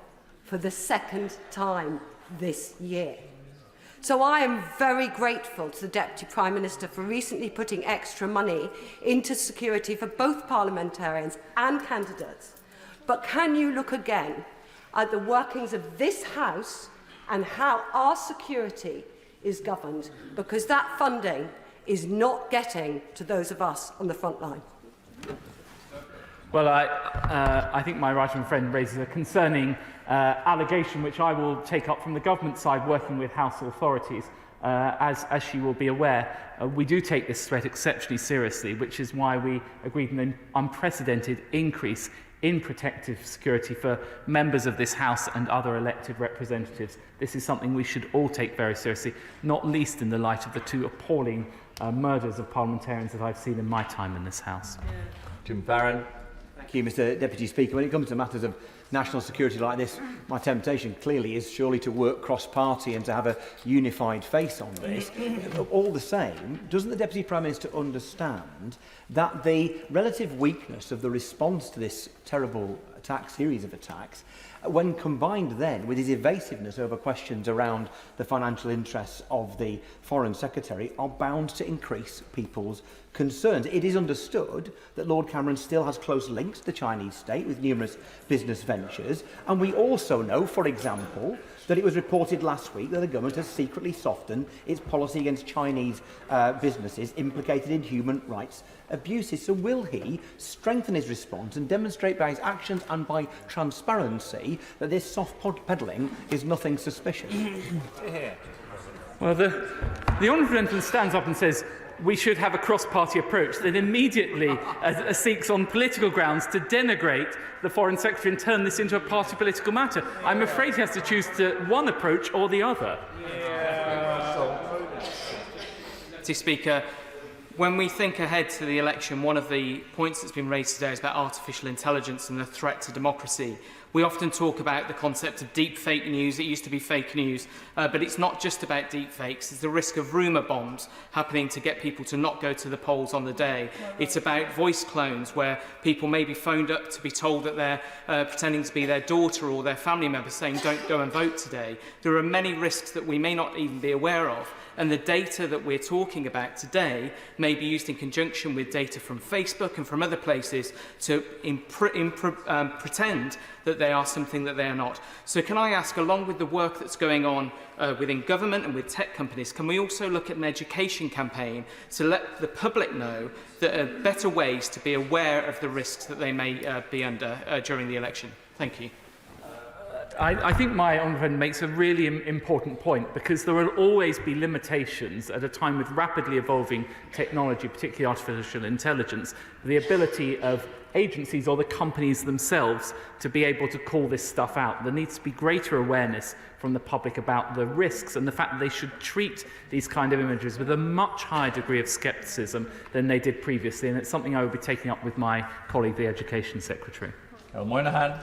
for the second time this year. So I am very grateful to the Deputy Prime Minister for recently putting extra money into security for both parliamentarians and candidates. But can you look again at the workings of this House and how our security is governed? Because that funding is not getting to those of us on the front line. Well, I think my right-hand friend raises a concerning allegation, which I will take up from the government side, working with House authorities. As she will be aware, we do take this threat exceptionally seriously, which is why we agreed an unprecedented increase in protective security for members of this House and other elected representatives. This is something we should all take very seriously, not least in the light of the two appalling murders of parliamentarians that I've seen in my time in this House. Jim Farron. Thank you, Mr Deputy Speaker. When it comes to matters of national security like this, my temptation clearly is surely to work cross-party and to have a unified face on this. All the same, doesn't the Deputy Prime Minister understand that the relative weakness of the response to this terrible series of attacks, when combined then with his evasiveness over questions around the financial interests of the Foreign Secretary, are bound to increase people's concerns? It is understood that Lord Cameron still has close links to the Chinese state with numerous business ventures, and we also know, for example, that it was reported last week that the government has secretly softened its policy against Chinese businesses implicated in human rights abuses. So will he strengthen his response and demonstrate by his actions and by transparency that this soft peddling is nothing suspicious? Well, the honourable gentleman stands up and says we should have a cross-party approach, then immediately seeks on political grounds to denigrate the Foreign Secretary and turn this into a party political matter. I'm afraid he has to choose one approach or the other. Mr Speaker, when we think ahead to the election, one of the points that's been raised today is about artificial intelligence and the threat to democracy. We often talk about the concept of deep fake news. It used to be fake news, but it's not just about deep fakes. There's the risk of rumour bombs happening to get people to not go to the polls on the day. It's about voice clones, where people may be phoned up to be told that they're pretending to be their daughter or their family member, saying don't go and vote today. There are many risks that we may not even be aware of, and the data that we're talking about today may be used in conjunction with data from Facebook and from other places to pretend that they are something that they are not. So can I ask, along with the work that's going on within government and with tech companies, can we also look at an education campaign to let the public know that there are better ways to be aware of the risks that they may be under during the election? Thank you. I think my honourable friend makes a really important point, because there will always be limitations at a time with rapidly evolving technology, particularly artificial intelligence, the ability of agencies or the companies themselves to be able to call this stuff out. There needs to be greater awareness from the public about the risks and the fact that they should treat these kind of images with a much higher degree of scepticism than they did previously, and it's something I will be taking up with my colleague, the Education Secretary. Moynihan.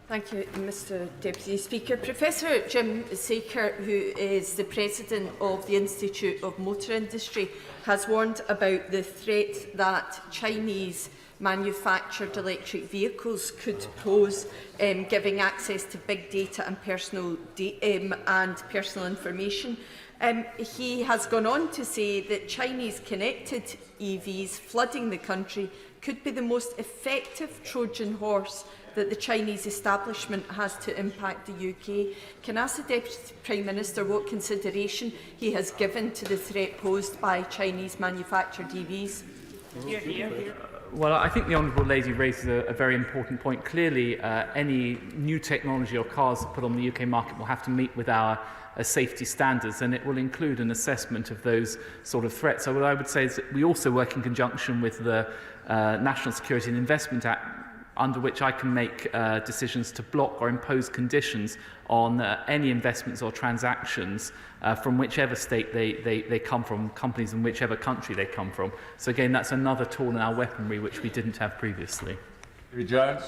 Thank you, Mr Deputy Speaker. Professor Jim Saker, who is the President of the Institute of Motor Industry, has warned about the threat that Chinese manufactured electric vehicles could pose, giving access to big data and personal information. He has gone on to say that Chinese connected EVs flooding the country could be the most effective Trojan horse that the Chinese establishment has to impact the UK. Can I ask the Deputy Prime Minister what consideration he has given to the threat posed by Chinese manufactured EVs? Well, I think the Honourable Lady raises a very important point. Clearly, any new technology or cars put on the UK market will have to meet with our safety standards, and it will include an assessment of those sort of threats. So what I would say is that we also work in conjunction with the National Security and Investment Act, under which I can make decisions to block or impose conditions on any investments or transactions from whichever state they come from, companies in whichever country they come from. So again, that's another tool in our weaponry which we didn't have previously. Jones.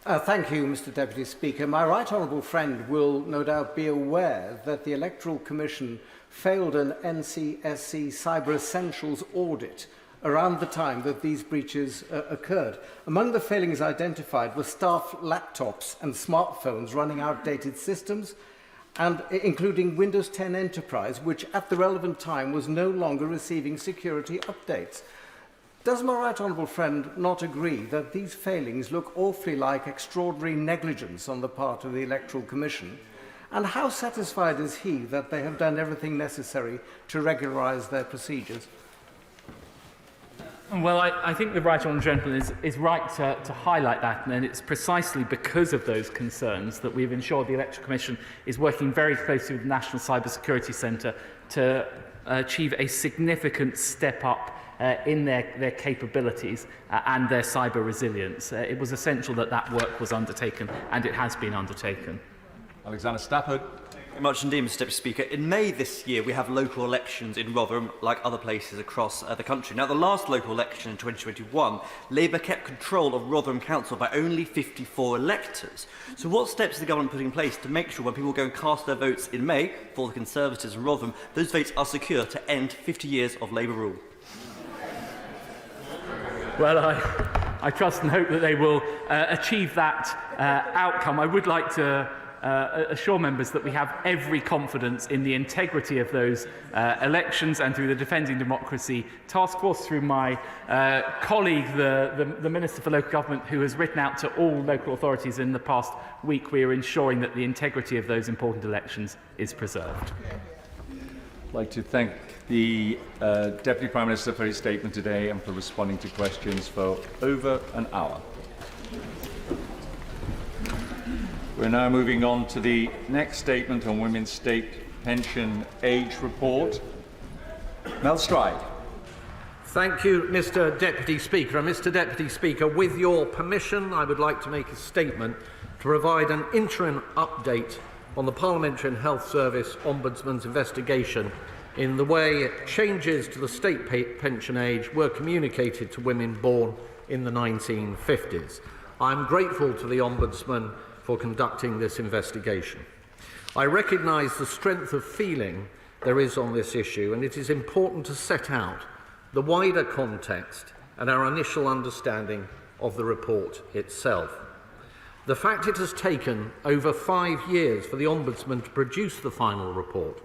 Thank you, Mr Deputy Speaker. My right honourable friend will no doubt be aware that the Electoral Commission failed an NCSC Cyber Essentials audit around the time that these breaches occurred. Among the failings identified were staff laptops and smartphones running outdated systems, and including Windows 10 Enterprise, which at the relevant time was no longer receiving security updates. Does my right honourable friend not agree that these failings look awfully like extraordinary negligence on the part of the Electoral Commission? And how satisfied is he that they have done everything necessary to regularise their procedures? Well, I think the right honourable gentleman is right to highlight that, and it's precisely because of those concerns that we've ensured the Electoral Commission is working very closely with the National Cyber Security Centre to achieve a significant step up in their capabilities and their cyber resilience. It was essential that that work was undertaken, and it has been undertaken. Alexander Stafford. Very much indeed, Mr Deputy Speaker. In May this year, we have local elections in Rotherham, like other places across the country. Now, the last local election in 2021, Labour kept control of Rotherham Council by only 54 electors. So what steps is the government putting in place to make sure when people go and cast their votes in May for the Conservatives in Rotherham, those votes are secure to end 50 years of Labour rule? Well, I trust and hope that they will achieve that outcome. I would like to assure members that we have every confidence in the integrity of those elections and through the Defending Democracy Task Force, through my colleague, the Minister for Local Government, who has written out to all local authorities in the past week. We are ensuring that the integrity of those important elections is preserved. I'd like to thank the Deputy Prime Minister for his statement today and for responding to questions for over an hour. We're now moving on to the next statement on Women's State Pension Age Report. Mel Stride. Thank you, Mr Deputy Speaker. And Mr Deputy Speaker, with your permission, I would like to make a statement to provide an interim update on the Parliamentary and Health Service Ombudsman's investigation in the way changes to the state pension age were communicated to women born in the 1950s. I am grateful to the Ombudsman for conducting this investigation. I recognise the strength of feeling there is on this issue, and it is important to set out the wider context and our initial understanding of the report itself. The fact it has taken over 5 years for the Ombudsman to produce the final report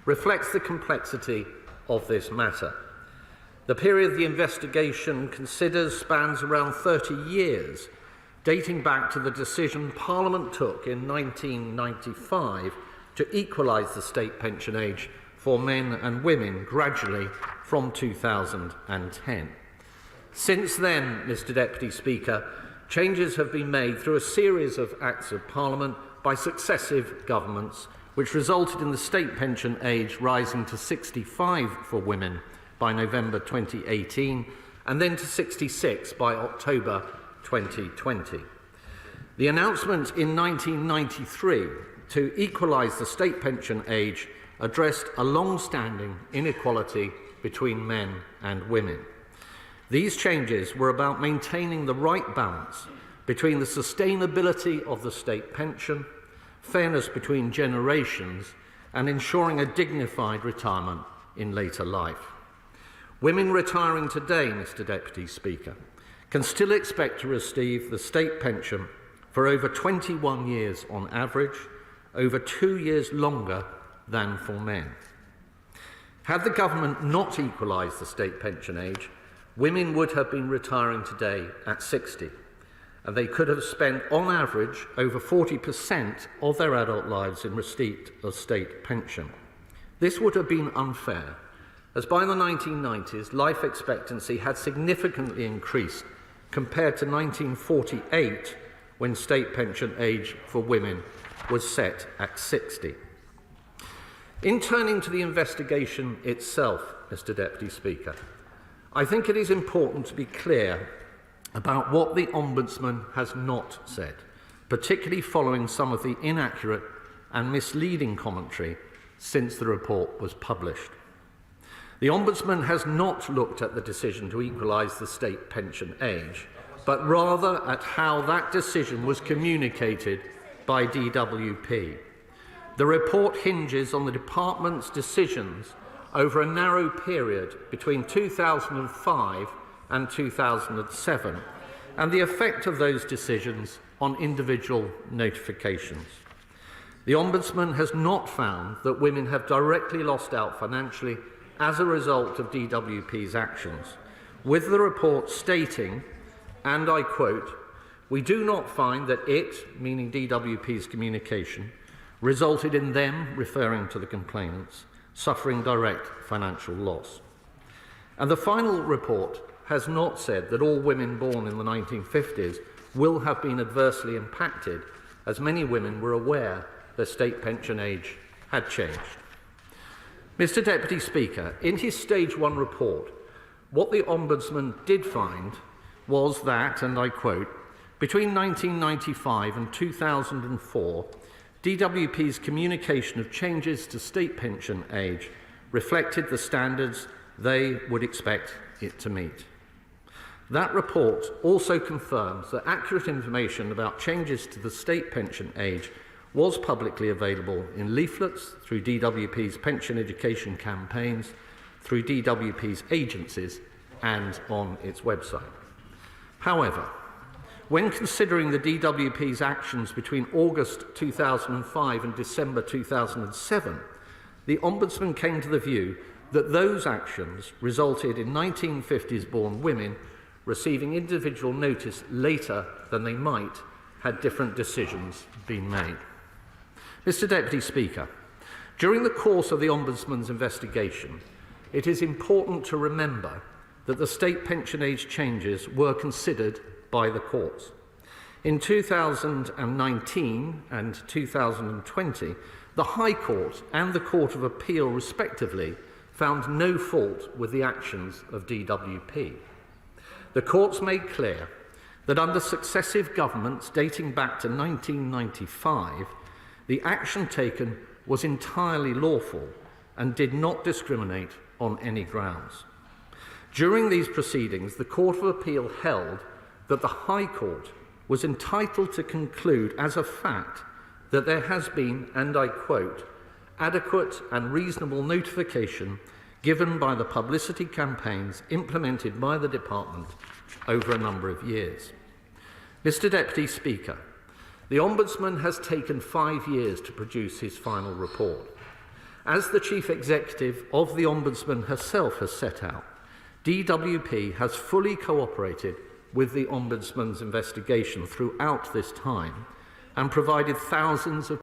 reflects the complexity of this matter. The period the investigation considers spans around 30 years, dating back to the decision Parliament took in 1995 to equalise the state pension age for men and women gradually from 2010. Since then, Mr Deputy Speaker, changes have been made through a series of Acts of Parliament by successive governments, which resulted in the state pension age rising to 65 for women by November 2018 and then to 66 by October 2020. The announcement in 1993 to equalise the state pension age addressed a long-standing inequality between men and women. These changes were about maintaining the right balance between the sustainability of the state pension, fairness between generations, and ensuring a dignified retirement in later life. Women retiring today, Mr. Deputy Speaker, can still expect to receive the state pension for over 21 years on average, over 2 years longer than for men. Had the government not equalised the state pension age, women would have been retiring today at 60, and they could have spent, on average, over 40% of their adult lives in receipt of state pension. This would have been unfair, as by the 1990s, life expectancy had significantly increased compared to 1948, when state pension age for women was set at 60. In turning to the investigation itself, Mr. Deputy Speaker, I think it is important to be clear about what the Ombudsman has not said, particularly following some of the inaccurate and misleading commentary since the report was published. The Ombudsman has not looked at the decision to equalise the state pension age, but rather at how that decision was communicated by DWP. The report hinges on the Department's decisions over a narrow period between 2005 and 2007, and the effect of those decisions on individual notifications. The Ombudsman has not found that women have directly lost out financially as a result of DWP's actions, with the report stating, and I quote, "We do not find that it," meaning DWP's communication, "resulted in them," referring to the complainants, "suffering direct financial loss." And the final report has not said that all women born in the 1950s will have been adversely impacted, as many women were aware their state pension age had changed. Mr. Deputy Speaker, in his Stage 1 report, what the Ombudsman did find was that, and I quote, "Between 1995 and 2004, DWP's communication of changes to state pension age reflected the standards they would expect it to meet." That report also confirms that accurate information about changes to the state pension age was publicly available in leaflets, through DWP's pension education campaigns, through DWP's agencies, and on its website. However, when considering the DWP's actions between August 2005 and December 2007, the Ombudsman came to the view that those actions resulted in 1950s-born women receiving individual notice later than they might had different decisions been made. Mr. Deputy Speaker, during the course of the Ombudsman's investigation, it is important to remember that the state pension age changes were considered by the courts. In 2019 and 2020, the High Court and the Court of Appeal, respectively, found no fault with the actions of DWP. The courts made clear that under successive governments dating back to 1995, the action taken was entirely lawful and did not discriminate on any grounds. During these proceedings, the Court of Appeal held that the High Court was entitled to conclude as a fact that there has been, and I quote, "adequate and reasonable notification given by the publicity campaigns implemented by the Department over a number of years." Mr. Deputy Speaker, the Ombudsman has taken 5 years to produce his final report. As the Chief Executive of the Ombudsman herself has set out, DWP has fully cooperated with the Ombudsman's investigation throughout this time and provided thousands of